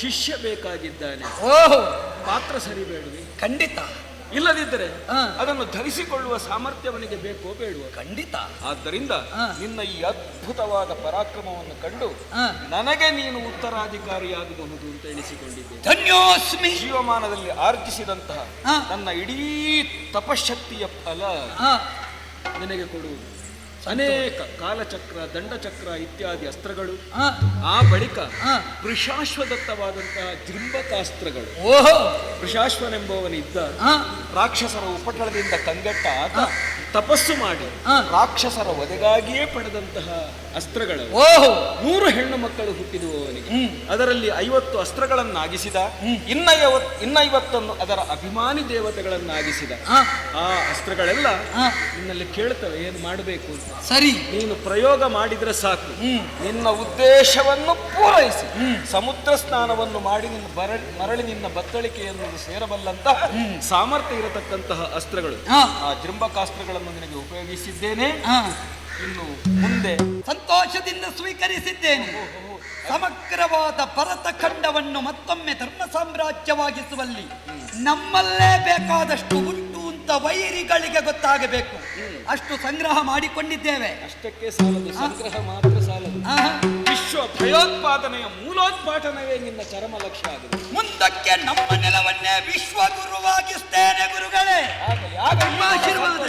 ಶಿಷ್ಯ ಬೇಕಾಗಿದ್ದಾನೆ. ಓಹೋ, ಪಾತ್ರ ಸರಿಬೇಡುವೆ? ಖಂಡಿತ. ಇಲ್ಲದಿದ್ದರೆ ಅದನ್ನು ಧರಿಸಿಕೊಳ್ಳುವ ಸಾಮರ್ಥ್ಯ ಅವನಿಗೆ ಬೇಕೋ ಬೇಡುವ. ಖಂಡಿತ. ಆದ್ದರಿಂದ ನಿನ್ನ ಈ ಅದ್ಭುತವಾದ ಪರಾಕ್ರಮವನ್ನು ಕಂಡು ನನಗೆ ನೀನು ಉತ್ತರಾಧಿಕಾರಿಯಾಗಬಹುದು ಅಂತ ಎಣಿಸಿಕೊಂಡಿದ್ದೆ. ಧನ್ಯೋಸ್ಮಿ. ಜೀವಮಾನದಲ್ಲಿ ಆರ್ಜಿಸಿದಂತಹ ನನ್ನ ಇಡೀ ತಪಶಕ್ತಿಯ ಫಲ ನಿನಗೆ ಕೊಡುವುದು. ಅನೇಕ ಕಾಲಚಕ್ರ, ದಂಡಚಕ್ರ ಇತ್ಯಾದಿ ಅಸ್ತ್ರಗಳು, ಆ ಬಳಿಕ ವೃಷಾಶ್ವದತ್ತವಾದಂತಹ ಜೃಂಬಕಾಸ್ತ್ರಗಳು. ವೃಷಾಶ್ವನೆಂಬವನಿದ್ದ ರಾಕ್ಷಸರ ಉಪಟಳದಿಂದ ಕಂಗೆಟ್ಟ ಆತ ತಪಸ್ಸು ಮಾಡಿ ರಾಕ್ಷಸರ ವಧೆಗಾಗಿಯೇ ಪಡೆದಂತಹ ಅಸ್ತ್ರಗಳು. 100 ಹೆಣ್ಣು ಮಕ್ಕಳು ಹುಟ್ಟಿದುವವನಿಗೆ ಅದರಲ್ಲಿ 50 ಅಸ್ತ್ರಗಳನ್ನಾಗಿಸಿದ, ಇನ್ನ 50 ಅದರ ಅಭಿಮಾನಿ ದೇವತೆಗಳನ್ನಾಗಿಸಿದ. ಆ ಅಸ್ತ್ರಗಳೆಲ್ಲ ನಿನ್ನಲ್ಲಿ ಕೇಳ್ತವೆ ಏನು ಮಾಡಬೇಕು ಅಂತ. ಸರಿ, ನೀನು ಪ್ರಯೋಗ ಮಾಡಿದ್ರೆ ಸಾಕು. ನಿನ್ನ ಉದ್ದೇಶವನ್ನು ಪೂರೈಸಿ ಸಮುದ್ರ ಸ್ನಾನವನ್ನು ಮಾಡಿ ಮರಳಿ ನಿನ್ನ ಬತ್ತಳಿಕೆಯನ್ನು ಸೇರಬಲ್ಲಂತಹ ಸಾಮರ್ಥ್ಯ ಇರತಕ್ಕಂತಹ ಅಸ್ತ್ರಗಳು. ಆ ಜೃಂಬಕಾಸ್ತ್ರಗಳನ್ನು ನಿನಗೆ ಉಪಯೋಗಿಸಿದ್ದೇನೆ. ಇನ್ನು ಮುಂದೆ ಸಂತೋಷದಿಂದ ಸ್ವೀಕರಿಸಿದ್ದೇನೆ. ಸಮಗ್ರವಾದ ಭರತ ಖಂಡವನ್ನು ಮತ್ತೊಮ್ಮೆ ಧರ್ಮ ಸಾಮ್ರಾಜ್ಯವಾಗಿಸುವಲ್ಲಿ ನಮ್ಮಲ್ಲೇ ಬೇಕಾದಷ್ಟು ಉಂಟು ಅಂತ ವೈರಿಗಳಿಗೆ ಗೊತ್ತಾಗಬೇಕು. ಅಷ್ಟು ಸಂಗ್ರಹ ಮಾಡಿಕೊಂಡಿದ್ದೇವೆ. ಅಷ್ಟಕ್ಕೆ ಸಾಲದು, ಸಂಗ್ರಹ ಮಾತ್ರ ಸಾಲದು. ವಿಶ್ವ ಭಯೋತ್ಪಾದನೆಯ ಮೂಲೋತ್ಪಾಟನವೇ ನಿನ್ನ ಚರಮ ಲಕ್ಷ್ಯ ಆಗಿದೆ. ಮುಂದಕ್ಕೆ ನಮ್ಮ ನೆಲವನ್ನೇ ವಿಶ್ವ ಗುರುವಾಗಿಸ್ತೇನೆ ಗುರುಗಳೇ. ಆಶೀರ್ವಾದ.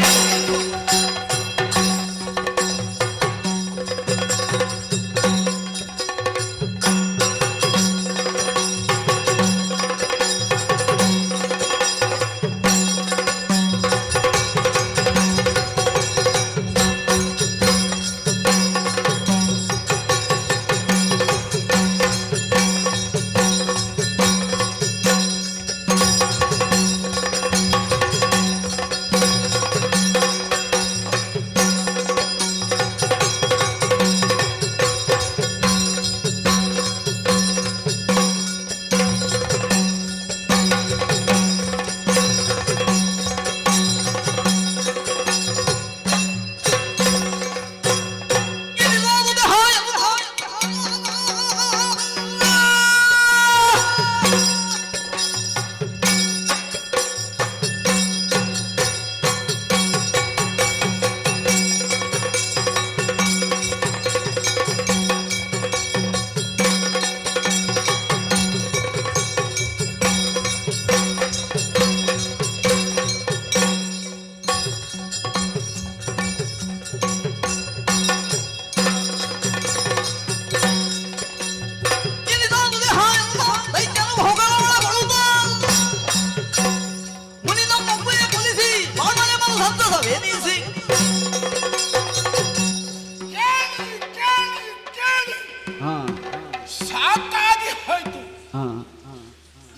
ಸಾಕಾಗಿ ಹೋಯ್ತು.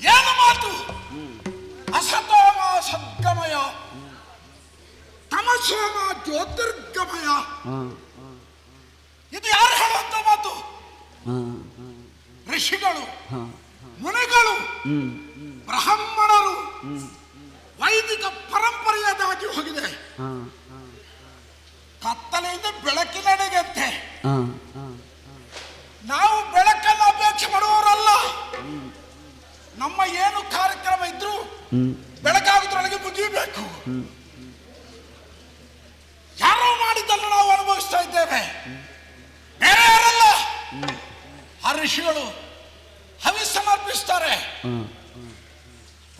ಏನು ಮಾತು? ಅಸತೋಮ ಸದ್ಗಮಯ, ತಮಸೋಮ ಜ್ಯೋತಿರ್ಗಮಯ. ಇದು ಯಾರು ಹೇಳುವಂತ ಮಾತು? ಋಷಿಗಳು, ಮುನಿಗಳು, ಬ್ರಾಹ್ಮಣರು, ವೈದಿಕ ಪರಂಪರೆಯದಾಗಿ ಹೋಗಿದೆ. ಕತ್ತಲೆಯಿಂದ ಬೆಳಕಿನೆಡೆಗಂತೆ. ನಾವು ಬೆಳಕನ್ನು ಅಪೇಕ್ಷೆ ಮಾಡುವವರಲ್ಲ. ನಮ್ಮ ಏನು ಕಾರ್ಯಕ್ರಮ ಇದ್ರು ಬೆಳಕಾಗುದ್ರೊಳಗೆ ಮುಗಿಯಬೇಕು. ಯಾರೋ ಮಾಡಿದ್ದನ್ನು ನಾವು ಅನುಭವಿಸ್ತಾ ಇದ್ದೇವೆ, ಬೇರೆ ಯಾರಲ್ಲ. ಆ ಋಷಿಗಳು ಹವಿಸ್ಸನ್ನು ಅರ್ಪಿಸ್ತಾರೆ.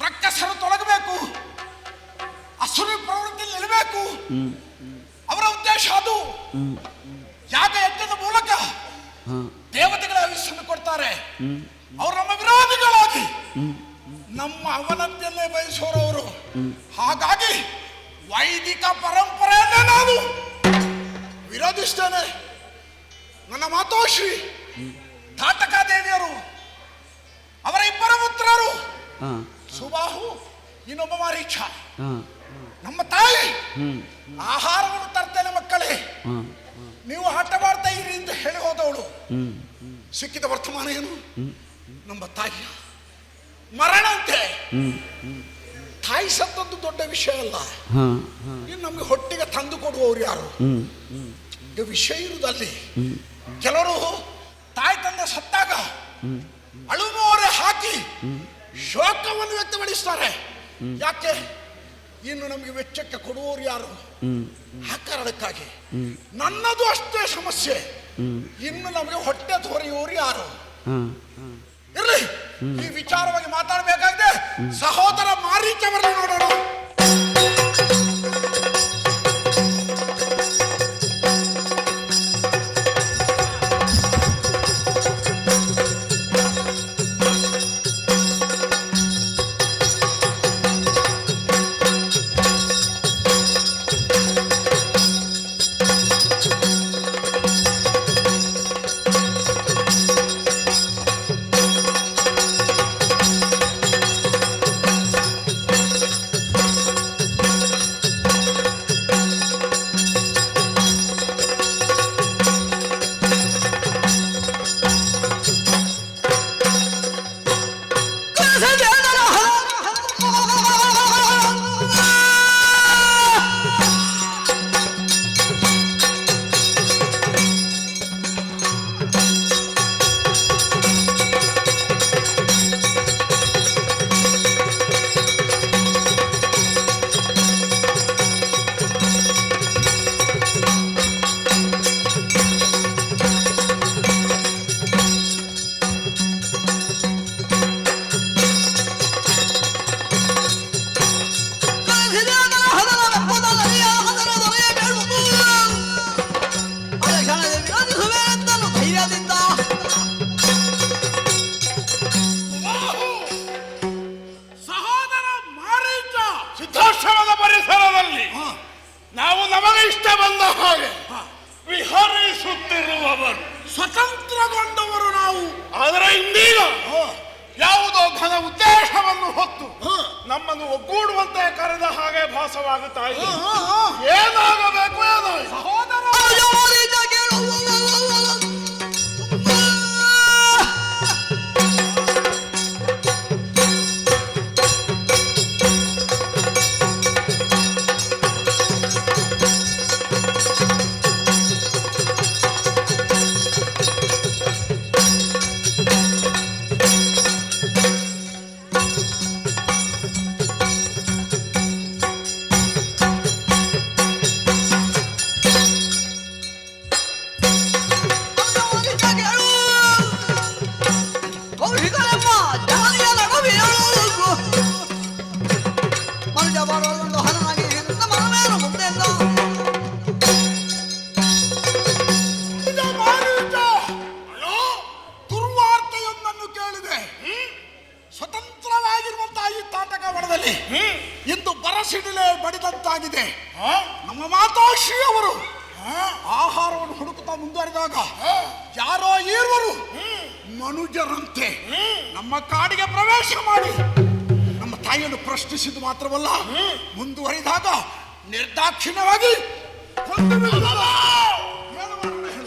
ರಕ್ಕಸರು ತೊಲಗಬೇಕು, ಅಸುರಿ ಪ್ರವೃತ್ತಿ ನಿಲ್ಲಬೇಕು. ಅವರ ಉದ್ದೇಶ ಅದು. ಯಾಗ ಯಜ್ಞದ ಮೂಲಕ ದೇವತೆಗಳ ಹವಿಸ್ಸನ್ನು ಕೊಡ್ತಾರೆ. ಅವರು ನಮ್ಮ ವಿರೋಧಿಗಳಾಗಿ ನಮ್ಮ ಅವನತಿಯನ್ನೇ ಬಯಸುವವರು. ಹಾಗಾಗಿ ವೈದಿಕ ಪರಂಪರೆಯನ್ನೇ ನಾನು ವಿರೋಧಿಸ್ತೇನೆ. ನನ್ನ ಮಾತೋಶ್ರೀ ತಾಟಕಾದೇವಿಯರು, ಅವರ ಇಬ್ಬರು ಪುತ್ರರು, ಸುಬಾಹು, ಇನ್ನೊಬ್ಬ ಮಾರೀಚ, ನಮ್ಮ ತಾಯಿ ಆಹಾರವನ್ನು ತರ್ತೇನೆ ಮಕ್ಕಳೇ, ನೀವು ಆಟ ಮಾಡ್ತಾ ಇರಿ ಅಂತ ಹೇಳಿ ಹೋದವಳು. ಸಿಕ್ಕಿದ ವರ್ತಮಾನ ಏನು? ನಮ್ಮ ತಾಯಿಯ ಮರಣ ಅಂತೆ. ತಾಯಿ ಸತ್ತದ್ದು ದೊಡ್ಡ ವಿಷಯ ಅಲ್ಲ. ಇನ್ನು ನಮ್ಗೆ ಹೊಟ್ಟಿಗೆ ತಂದು ಕೊಡುವವರು ಯಾರು? ಈಗ ವಿಷಯ ಇರುವುದಲ್ಲಿ ಕೆಲವರು ತಾಯಿ ತಂದೆ ಸತ್ತಾಗ ಅಳುಮೋರೆ ಹಾಕಿ ಶೋಕವನ್ನು ವ್ಯಕ್ತಪಡಿಸ್ತಾರೆ. ಯಾಕೆ? ಇನ್ನು ನಮಗೆ ವೆಚ್ಚಕ್ಕೆ ಕೊಡುವವರು ಯಾರು? ಹ್ಮ್ ಆ ಕಾರಣಕ್ಕಾಗಿ ಹ್ಮ್ ನನ್ನದು ಅಷ್ಟೇ ಸಮಸ್ಯೆ. ಹ್ಮ್ ಇನ್ನು ನಮಗೆ ಹೊಟ್ಟೆ ತೋರಿಯುವವರು ಯಾರು? ಹ್ಮ್ ಇರ್ಲಿ, ಈ ವಿಚಾರವಾಗಿ ಮಾತಾಡಬೇಕಾಗಿದೆ. ಸಹೋದರ ಮಾರೀಚವರನ್ನು ನೋಡೋಣ. ಸಹೋದರ ಮಾರೀಚ, ಸಿದ್ಧಾಶ್ರಮದ ಪರಿಸರದಲ್ಲಿ ನಾವು ನಮಗೆ ಇಷ್ಟ ಬಂದ ಹಾಗೆ ವಿಹರಿಸುತ್ತಿರುವವರು, ಸ್ವತಂತ್ರಗೊಂಡವರು ನಾವು. ಆದರೆ ಇಂದೀಗ ಯಾವುದೋ ಘನ ಉದ್ದೇಶವನ್ನು ಹೊತ್ತು ನಮ್ಮನ್ನು ಒಗ್ಗೂಡುವಂತೆ ಕರೆದ ಹಾಗೆ ಭಾಸವಾಗುತ್ತಾ ಇದೆ. ಏನಾಗಬೇಕು ಏನೋ. ಸಹೋದರ ದುರ್ವಾರ್ತೆಯೊಂದನ್ನು ಕೇಳಿದೆ. ಸ್ವತಂತ್ರವಾಗಿರುವಂತಹ ಈ ತಾಟಕವನದಲ್ಲಿ ಇಂದು ಬರಸಿಡಿಲೆ ಬಡಿದಂತಾಗಿದೆ. ನಮ್ಮ ಮಾತಾಶ್ರೀಯವರು ಆಹಾರವನ್ನು ಹುಡುಕುತ್ತಾ ಮುಂದುವರೆದಾಗ ಯಾರೋ ಈರ್ವರು ಮನುಜರಂತೆ ನಮ್ಮ ಕಾಡಿಗೆ ಪ್ರವೇಶ ಮಾಡಿ ನಮ್ಮ ತಾಯಿಯನ್ನು ಪ್ರಶ್ನಿಸಿದ್ದು ಮಾತ್ರವಲ್ಲ, ಮುಂದುವರಿದಾಗ ನಿರ್ದಾಕ್ಷಿಣ್ಯವಾಗಿ ಕೊಂದು ಬಿಡುವುದು. ಏನು ಮಾಡೋಣ ಹೇಳು?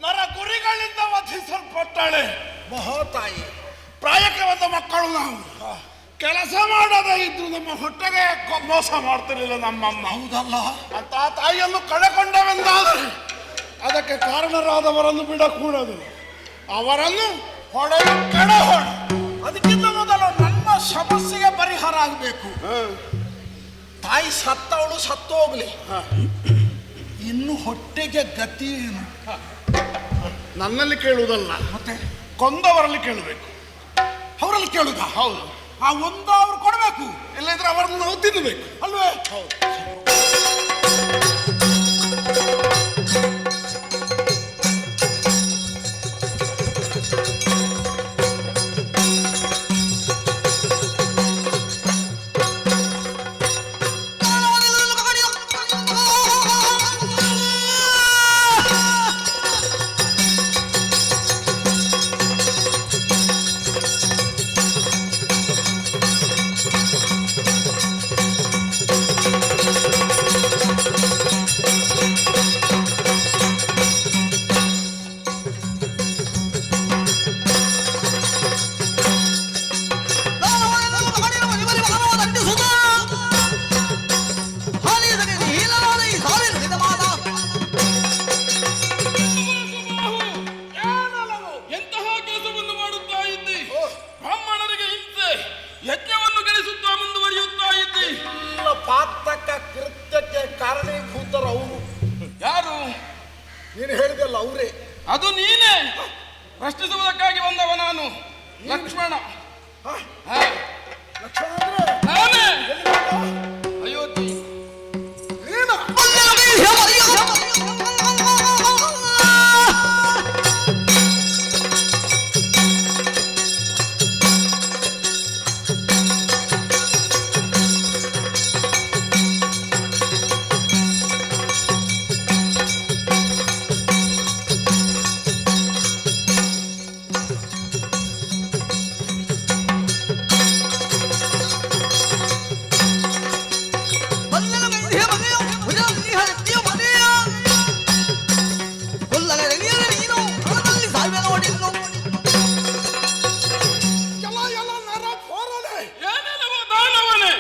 ನರ ಗುರಿಗಳಿಂದ ವಧಿಸಲ್ಪಟ್ಟಾಳೆ. ಮಹಾತಾಯಿ, ಪ್ರಾಯಕ್ಕೆ ಬಂದ ಮಕ್ಕಳು ನಾವು. ಕೆಲಸ ಮಾಡದೇ ಇದ್ದು ನಮ್ಮ ಹೊಟ್ಟೆಗೆ ಮೋಸ ಮಾಡ್ತಿರ್ಲಿಲ್ಲ ನಮ್ಮಮ್ಮ. ಹೌದಲ್ಲ? ಅಂತ ತಾಯಿಯನ್ನು ಕಳೆಕೊಂಡವೆಂದಾದರೆ ಅದಕ್ಕೆ ಕಾರಣರಾದವರನ್ನು ಬಿಡಕೂಡದು, ಅವರನ್ನು ಹೊಡೆಯ ಕೆಡಹೋಣ. ಅದಕ್ಕಿಂತ ಮೊದಲು ನನ್ನ ಸಮಸ್ಯೆಗೆ ಪರಿಹಾರ ಆಗಬೇಕು. ತಾಯಿ ಸತ್ತವಳು ಸತ್ತು ಹೋಗ್ಲಿ, ಇನ್ನು ಹೊಟ್ಟೆಗೆ ಗತಿ ಏನು? ನನ್ನಲ್ಲಿ ಕೇಳುವುದಲ್ಲ, ಮತ್ತೆ ಕೊಂದವರಲ್ಲಿ ಕೇಳಬೇಕು. ಅವರಲ್ಲಿ ಕೇಳುದ? ಹೌದು. ಆ ಒಂದು ಅವ್ರು ಕೊಡಬೇಕು, ಇಲ್ಲದ್ರೆ ಅವರನ್ನು ನಾವು ತಿನ್ನಬೇಕು ಅಲ್ವೇ? ಹೌದು. ಲಕ್ಷ್ಮಣ. ಲಕ್ಷ್ಮಣ ಅಂದ್ರೆ ನಾನೇ ಎಲ್ಲಿಗೆ? ಅಯೋಧ್ಯೆ. ನೀನು ಏನೇನವ ದಾನವನೇ?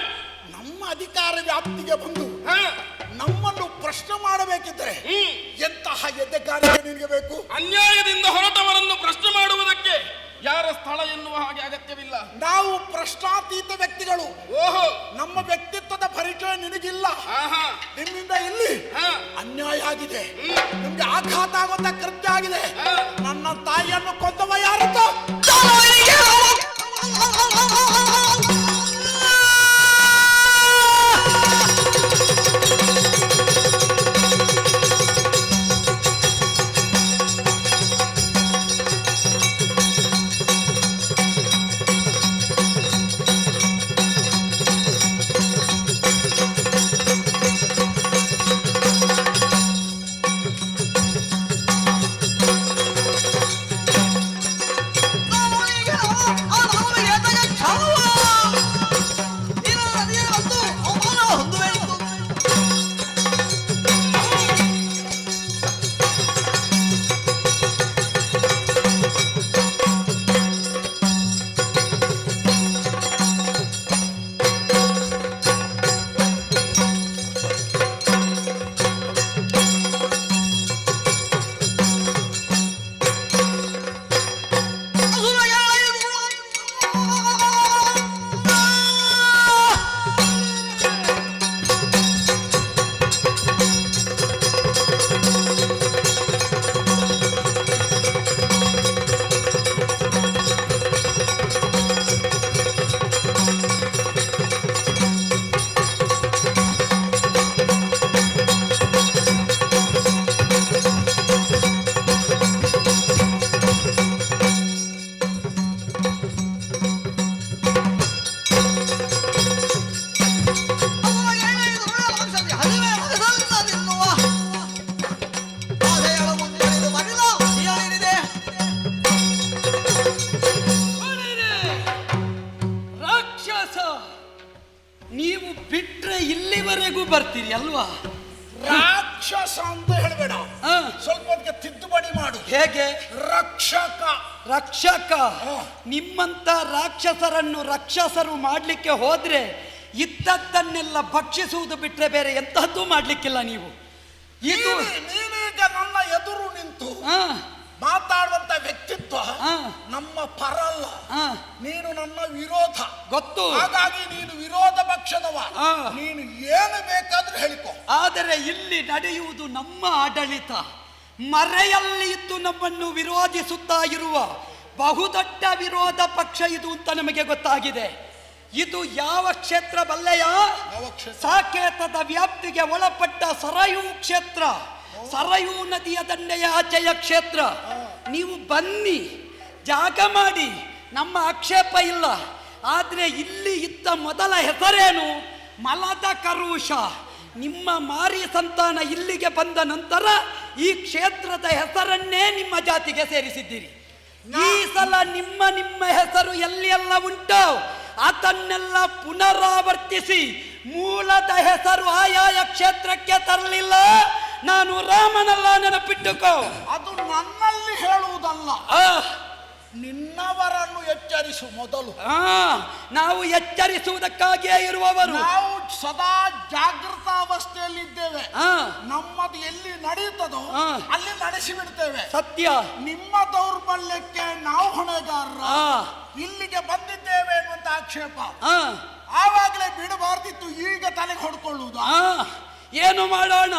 ನಮ್ಮ ಅಧಿಕಾರ ವ್ಯಾಪ್ತಿಗೆ ಬಂದು ನಮ್ಮನ್ನು ಪ್ರಶ್ನೆ ಮಾಡಬೇಕಿದ್ರೆ ಎಂತಹ ಎದ್ದೆಗಾರ ನಿನಗೆ ಬೇಕು? ಅನ್ಯಾಯದಿಂದ ಹೊರಟವರನ್ನು ಪ್ರಶ್ನೆ ಮಾಡುವುದಕ್ಕೆ ಯಾರ ಸ್ಥಳ ಎನ್ನುವ ಹಾಗೆ ಅಗತ್ಯವಿಲ್ಲ. ನಾವು ಪ್ರಶ್ನಾತೀತ ವ್ಯಕ್ತಿಗಳು. ಓಹೋ, ನಮ್ಮ ವ್ಯಕ್ತಿತ್ವದ ಪರಿಚಯ ನಿನಗಿಲ್ಲ. ಆಹಾ, ನಿಮ್ಮಿಂದ ಇಲ್ಲಿ ಹಾ, ಅನ್ಯಾಯ ಆಗಿದೆ, ನಿಮ್ಗೆ ಆಘಾತ ಆಗುವಂತ ಕೃತ್ಯ ಆಗಿದೆ. ಹಾ. ನನ್ನ ತಾಯಿಯನ್ನು ಕೊಂದವ ಯಾರತ್ತ? ನೀವು ಬಿಟ್ರೆ ಇಲ್ಲಿವರೆಗೂ ಬರ್ತೀರಿ ಅಲ್ವಾ? ರಾಕ್ಷಸ ಅಂತ ಹೇಳಬೇಡ, ಆ, ಸ್ವಲ್ಪ ಅದಕ್ಕೆ ತಿದ್ದುಪಡಿ ಮಾಡು. ಹೇಗೆ? ರಕ್ಷಕ. ರಕ್ಷಕ. ನಿಮ್ಮಂತ ರಾಕ್ಷಸರನ್ನು ರಾಕ್ಷಸರು ಮಾಡ್ಲಿಕ್ಕೆ ಹೋದ್ರೆ ಇದ್ದದ್ದನ್ನೆಲ್ಲ ಭಕ್ಷಿಸುವುದು ಬಿಟ್ರೆ ಬೇರೆ ಎಂತಹದ್ದು ಮಾಡ್ಲಿಕ್ಕಿಲ್ಲ ನೀವು. ಇದು ನೀನೀಗ ನನ್ನ ಎದುರು ನಿಂತು ಆ, ಮಾತಾಡುವಂತ ವ್ಯಕ್ತಿತ್ವ ಆ, ನಮ್ಮ ಪರ ಅಲ್ಲ. ಆ, ನೀನು ನನ್ನ ವಿರೋಧ. ಗೊತ್ತು. ಹಾಗಾಗಿ ನೀನು ವಿರೋಧ ಪಕ್ಷದವ. ಆ. ನೀನು ಏನು ಬೇಕಾದ್ರೂ ಹೇಳಿಕೊ. ಆದರೆ ಇಲ್ಲಿ ನಡೆಯುವುದು ನಮ್ಮ ಆಡಳಿತ. ಮರೆಯಲ್ಲಿ ಇದ್ದು ನಮ್ಮನ್ನು ವಿರೋಧಿಸುತ್ತಾ ಇರುವ ಬಹುದೊಡ್ಡ ವಿರೋಧ ಪಕ್ಷ ಇದು ಅಂತ ನಮಗೆ ಗೊತ್ತಾಗಿದೆ. ಇದು ಯಾವ ಕ್ಷೇತ್ರ ಬಲ್ಲೆಯ? ಸಾಕೇತದ ವ್ಯಾಪ್ತಿಗೆ ಒಳಪಟ್ಟ ಸರಯೂ ಕ್ಷೇತ್ರ, ಸರಯೂ ನದಿಯ ದಂಡೆಯ ಆಚೆಯ ಕ್ಷೇತ್ರ. ನೀವು ಬನ್ನಿ, ಜಾಗ ಮಾಡಿ, ನಮ್ಮ ಆಕ್ಷೇಪ ಇಲ್ಲ. ಆದರೆ ಇಲ್ಲಿ ಇದ್ದ ಮೊದಲ ಹೆಸರೇನು? ಮಲದ ಕರುಷ. ನಿಮ್ಮ ಮಾರಿ ಸಂತಾನ ಇಲ್ಲಿಗೆ ಬಂದ ನಂತರ ಈ ಕ್ಷೇತ್ರದ ಹೆಸರನ್ನೇ ನಿಮ್ಮ ಜಾತಿಗೆ ಸೇರಿಸಿದ್ದೀರಿ. ಈ ಸಲ ನಿಮ್ಮ ನಿಮ್ಮ ಹೆಸರು ಎಲ್ಲಿ ಎಲ್ಲ ಉಂಟೋ ಅದನ್ನೆಲ್ಲ ಪುನರಾವರ್ತಿಸಿ ಮೂಲದ ಹೆಸರು ಆಯಾಯ ಕ್ಷೇತ್ರಕ್ಕೆ ತರಲಿಲ್ಲ. ನಾನು ರಾಮನಲ್ಲ, ನೆನಪಿಟ್ಟುಕೋ. ಅದು ನನ್ನಲ್ಲಿ ಹೇಳುವುದಲ್ಲ, ನಿನ್ನವರನ್ನು ಎಚ್ಚರಿಸು ಮೊದಲು. ನಾವು ಎಚ್ಚರಿಸುವುದಕ್ಕಾಗಿಯೇ ಇರುವವರು. ನಾವು ಸದಾ ಜಾಗೃತ ಅವಸ್ಥೆಯಲ್ಲಿದ್ದೇವೆ. ನಮ್ಮದು ಎಲ್ಲಿ ನಡೆಯುತ್ತದೋ ಅಲ್ಲಿ ನಡೆಸಿ ಬಿಡ್ತೇವೆ. ಸತ್ಯ. ನಿಮ್ಮ ದೌರ್ಬಲ್ಯಕ್ಕೆ ನಾವು ಹೊಣೆಗಾರರ. ಇಲ್ಲಿಗೆ ಬಂದಿದ್ದೇವೆ ಎನ್ನುವಂತ ಆಕ್ಷೇಪ ಆವಾಗಲೇ ಬಿಡಬಾರ್ದಿತ್ತು, ಈಗ ತಲೆಗೆ ಹೊಡ್ಕೊಳ್ಳುವುದು. ಏನು ಮಾಡೋಣ?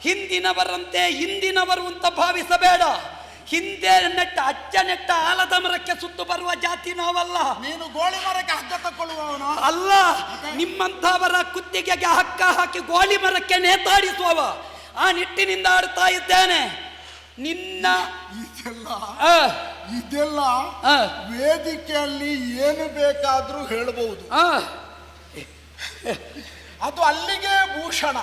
ಹಿಂದಿನವರಂತೆ ಇಂದಿನವರು ಅಂತ ಭಾವಿಸಬೇಡ. ಹಿಂದೆ ನೆಟ್ಟ ಅಜ್ಜ ನೆಟ್ಟ ಆಲದ ಮರಕ್ಕೆ ಸುತ್ತು ಬರುವ ಜಾತಿ ನಾವಲ್ಲ. ನೀನು ಗೋಳಿ ಮರಕ್ಕೆ ಹಗ್ಗ ತಕೊಳ್ಳುವವನು ಅಲ್ಲ, ನಿಮ್ಮಂಥವರ ಕುತ್ತಿಗೆಗೆ ಹಕ್ಕ ಹಾಕಿ ಗೋಳಿ ಮರಕ್ಕೆ ನೇತಾಡಿಸುವವ. ಆ ನಿಟ್ಟಿನಿಂದ ಆಡ್ತಾ ಇದ್ದೇನೆ. ನಿನ್ನ ಇದೆಲ್ಲ ವೇದಿಕೆಯಲ್ಲಿ ಏನು ಬೇಕಾದ್ರೂ ಹೇಳಬಹುದು. ಅದು ಅಲ್ಲಿಗೆ ಭೂಷಣ.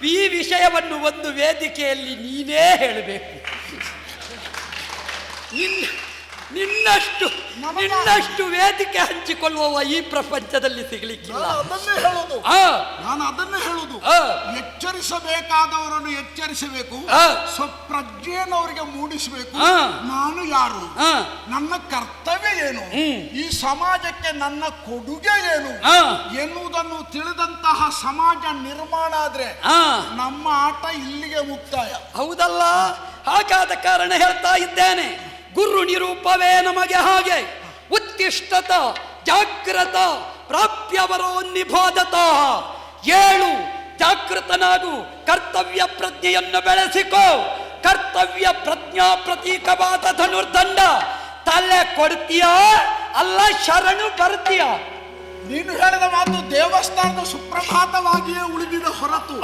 ಈ ವಿಷಯವನ್ನು ಒಂದು ವೇದಿಕೆಯಲ್ಲಿ ನೀನೇ ಹೇಳಬೇಕು. ನಿನ್ನಷ್ಟು ವೇದಿಕೆ ಹಂಚಿಕೊಳ್ಳುವ ಈ ಪ್ರಪಂಚದಲ್ಲಿ ಸಿಗಲಿಕ್ಕಿಲ್ಲ. ನಾನು ಅದನ್ನೇ ಹೇಳುದು. ಎಚ್ಚರಿಸಬೇಕಾದವರನ್ನು ಎಚ್ಚರಿಸಬೇಕು, ಸ್ವಪ್ರಜ್ಞೆಯನ್ನು ಅವರಿಗೆ ಮೂಡಿಸಬೇಕು. ನಾನು ಯಾರು, ನನ್ನ ಕರ್ತವ್ಯ ಏನು, ಈ ಸಮಾಜಕ್ಕೆ ನನ್ನ ಕೊಡುಗೆ ಏನು ಎನ್ನುವುದನ್ನು ತಿಳಿದಂತಹ ಸಮಾಜ ನಿರ್ಮಾಣ ಆದ್ರೆ ನಮ್ಮ ಆಟ ಇಲ್ಲಿಗೆ ಮುಕ್ತಾಯ. ಹೌದಲ್ಲ? ಹಾಗಾದ ಕಾರಣ ಹೇಳ್ತಾ ಇದ್ದೇನೆ, ಗುರು ನಿರೂಪವೇ ನಮಗೆ ಹಾಗೆ. ಉತ್ತಿಷ್ಠತ ಜಾಗೃತ ಪ್ರಾಪ್ಯವರೋ ನಿಬೋಧತ. ಏಳು, ಜಾಗೃತನಾಗು, ಕರ್ತವ್ಯ ಪ್ರಜ್ಞೆಯನ್ನು ಬೆಳೆಸಿಕೋ. ಕರ್ತವ್ಯ ಪ್ರಜ್ಞಾ ಪ್ರತೀಕವಾದ ಧನುರ್ದಂಡ ತಲೆ ಕೊಡ್ತೀಯಾ ಅಲ್ಲ ಶರಣು ಬರ್ತೀಯ? ನೀನು ಹೇಳಿದ ಮಾತು ದೇವಸ್ಥಾನದ ಸುಪ್ರಭಾತವಾಗಿಯೇ ಉಳಿದಿದೆ ಹೊರತು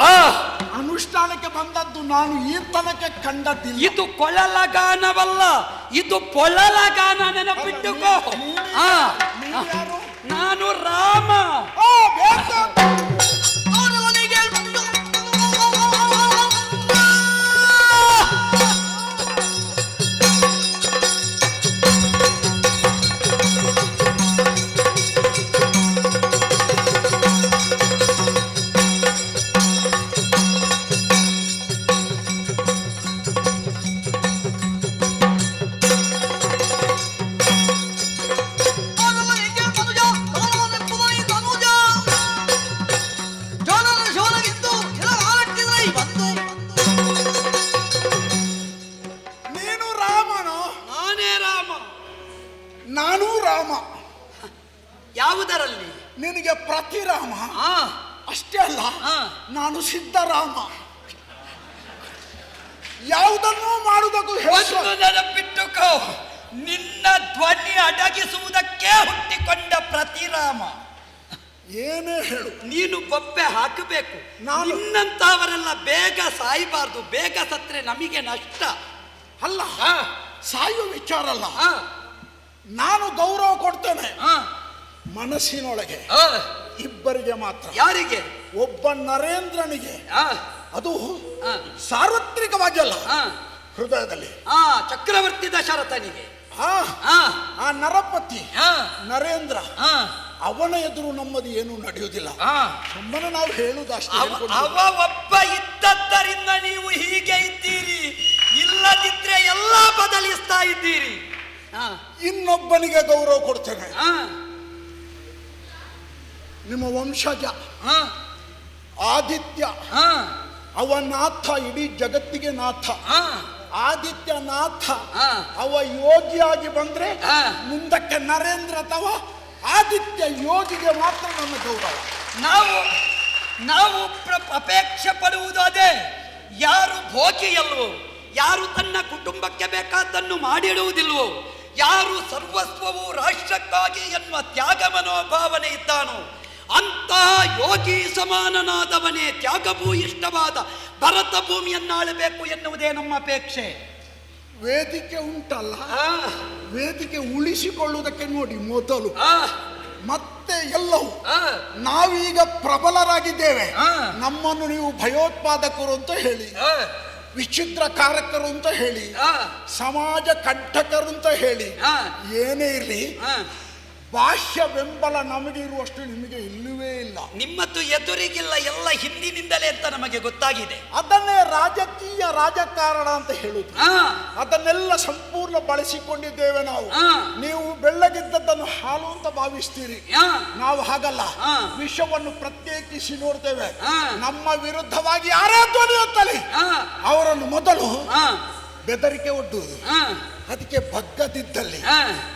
ಅನುಷ್ಠಾನಕ್ಕೆ ಬಂದದ್ದು ನಾನು ಈ ತನಕ ಕಂಡದ್ದಿಲ್ಲ. ಇದು ಕೊಳಲಗಾನವಲ್ಲ, ಇದು ಪೊಳಲಗಾನ. ನೆನಪಿಟ್ಟುಕೋ. ನಾನು ರಾಮ. ನಾನು ರಾಮ. ಯಾವುದರಲ್ಲಿ? ನಿನಗೆ ಪ್ರತಿರಾಮ ಅಷ್ಟೇ ಅಲ್ಲ, ನಾನು ಸಿದ್ಧರಾಮ. ಯಾವುದನ್ನು ಮಾಡುವುದಕ್ಕೂ ನೆನಪಿಟ್ಟುಕೋ, ನಿನ್ನ ಧ್ವನಿ ಅಡಗಿಸುವುದಕ್ಕೆ ಹುಟ್ಟಿಕೊಂಡ ಪ್ರತಿರಾಮ. ಏನೇ ಹೇಳು, ನೀನು ಬೊಬ್ಬೆ ಹಾಕಬೇಕು. ನಿನ್ನಂತವರೆಲ್ಲ ಬೇಗ ಸಾಯಬಾರ್ದು. ಬೇಗ ಸತ್ರೆ ನಮಗೆ ನಷ್ಟ ಅಲ್ಲ. ಸಾಯುವ ವಿಚಾರ ಅಲ್ಲ. ನಾನು ಗೌರವ ಕೊಡ್ತೇನೆ ಮನಸ್ಸಿನೊಳಗೆ ಇಬ್ಬರಿಗೆ ಮಾತ್ರ. ಯಾರಿಗೆ? ಒಬ್ಬ ನರೇಂದ್ರನಿಗೆ. ಅದು ಸಾರ್ವತ್ರಿಕವಾಗಿ ಅಲ್ಲ, ಹೃದಯದಲ್ಲಿ. ಚಕ್ರವರ್ತಿ ದಶರಥನಿಗೆ. ಆ ನರಪತಿ ನರೇಂದ್ರ, ಅವನ ಎದುರು ನಮ್ಮದು ಏನು ನಡೆಯುವುದಿಲ್ಲ. ಸುಮ್ಮನೆ ನಾವು ಹೇಳುವುದಷ್ಟೇ. ಅವ ಒಬ್ಬ ಇದ್ದದ್ದರಿಂದ ನೀವು ಹೀಗೆ ಇದ್ದೀರಿ, ಇಲ್ಲದಿದ್ರೆ ಎಲ್ಲ ಬದಲಿಸ್ತಾ ಇದ್ದೀರಿ. ಇನ್ನೊಬ್ಬನಿಗೆ ಗೌರವ ಕೊಡ್ತೇನೆ. ನಿಮ್ಮ ವಂಶಜ ಆದಿತ್ಯ, ಅವನಾಥ ಇಡೀ ಜಗತ್ತಿಗೆ ನಾಥ. ಆದಿತ್ಯನಾಥ ಅವ ಯೋಗಿಯಾಗಿ ಬಂದ್ರೆ ಮುಂದಕ್ಕೆ ನರೇಂದ್ರ ಅಥವಾ ಆದಿತ್ಯ ಯೋಗಿಗೆ ಮಾತ್ರ ನನ್ನ ಗೌರವ. ನಾವು ಅಪೇಕ್ಷೆ ಪಡುವುದು ಅದೇ. ಯಾರು ಭೋಗಿಯಲ್ವೋ, ಯಾರು ತನ್ನ ಕುಟುಂಬಕ್ಕೆ ಬೇಕಾದ್ದನ್ನು ಮಾಡಿಡುವುದಿಲ್ವೋ, ಯಾರು ಸರ್ವಸ್ವವು ರಾಷ್ಟ್ರಕ್ಕಾಗಿ ಎನ್ನುವ ತ್ಯಾಗ ಮನೋಭಾವನೆ ಇದ್ದಾನೋ ಅಂತಹ ಯೋಗಿ ಸಮಾನನಾದವನೇ ತ್ಯಾಗಭೂ ಇಷ್ಟವಾದ ಭರತ ಭೂಮಿಯನ್ನಾಳಬೇಕು ಎನ್ನುವುದೇ ನಮ್ಮ ಅಪೇಕ್ಷೆ. ವೇದಿಕೆ ಉಂಟಲ್ಲ, ವೇದಿಕೆ ಉಳಿಸಿಕೊಳ್ಳುವುದಕ್ಕೆ ನೋಡಿ ಮೊದಲು, ಮತ್ತೆ ಎಲ್ಲವೂ. ನಾವೀಗ ಪ್ರಬಲರಾಗಿದ್ದೇವೆ. ನಮ್ಮನ್ನು ನೀವು ಭಯೋತ್ಪಾದಕರು ಅಂತ ಹೇಳಿ, ವಿಚಿತ್ರಕಾರಕರು ಅಂತ ಹೇಳಿ, ಸಮಾಜ ಕಂಟಕರು ಅಂತ ಹೇಳಿ, ಏನೇ ಇರಲಿ, ಬಾಹ್ಯ ಬೆಂಬಲ ನಮಗೆ ಇರುವಷ್ಟು ನಿಮಗೆ ಇಲ್ಲವೇ ಇಲ್ಲ. ನಿಮ್ಮದು ಎದುರಿಗಿಲ್ಲ, ಎಲ್ಲ ಹಿಂದಿನಿಂದಲೇ ಅಂತ ನಮಗೆ ಗೊತ್ತಾಗಿದೆ. ಅದನ್ನೇ ರಾಜಕೀಯ ರಾಜಕಾರಣ ಅಂತ ಹೇಳುದು. ಅದನ್ನೆಲ್ಲ ಸಂಪೂರ್ಣ ಬಳಸಿಕೊಂಡಿದ್ದೇವೆ ನಾವು. ನೀವು ಬೆಳ್ಳಗಿದ್ದದ್ದನ್ನು ಹಾಲು ಅಂತ ಭಾವಿಸ್ತೀರಿ, ನಾವು ಹಾಗಲ್ಲ. ವಿಷವನ್ನು ಪ್ರತ್ಯೇಕಿಸಿ ನೋಡ್ತೇವೆ. ನಮ್ಮ ವಿರುದ್ಧವಾಗಿ ಯಾರೇ ಧ್ವನಿ ಎತ್ತಲಿ ಅವರನ್ನು ಮೊದಲು ಬೆದರಿಕೆ ಒಡ್ಡುವುದು, ಅದಕ್ಕೆ ಬಗ್ಗದಿದ್ದಲ್ಲಿ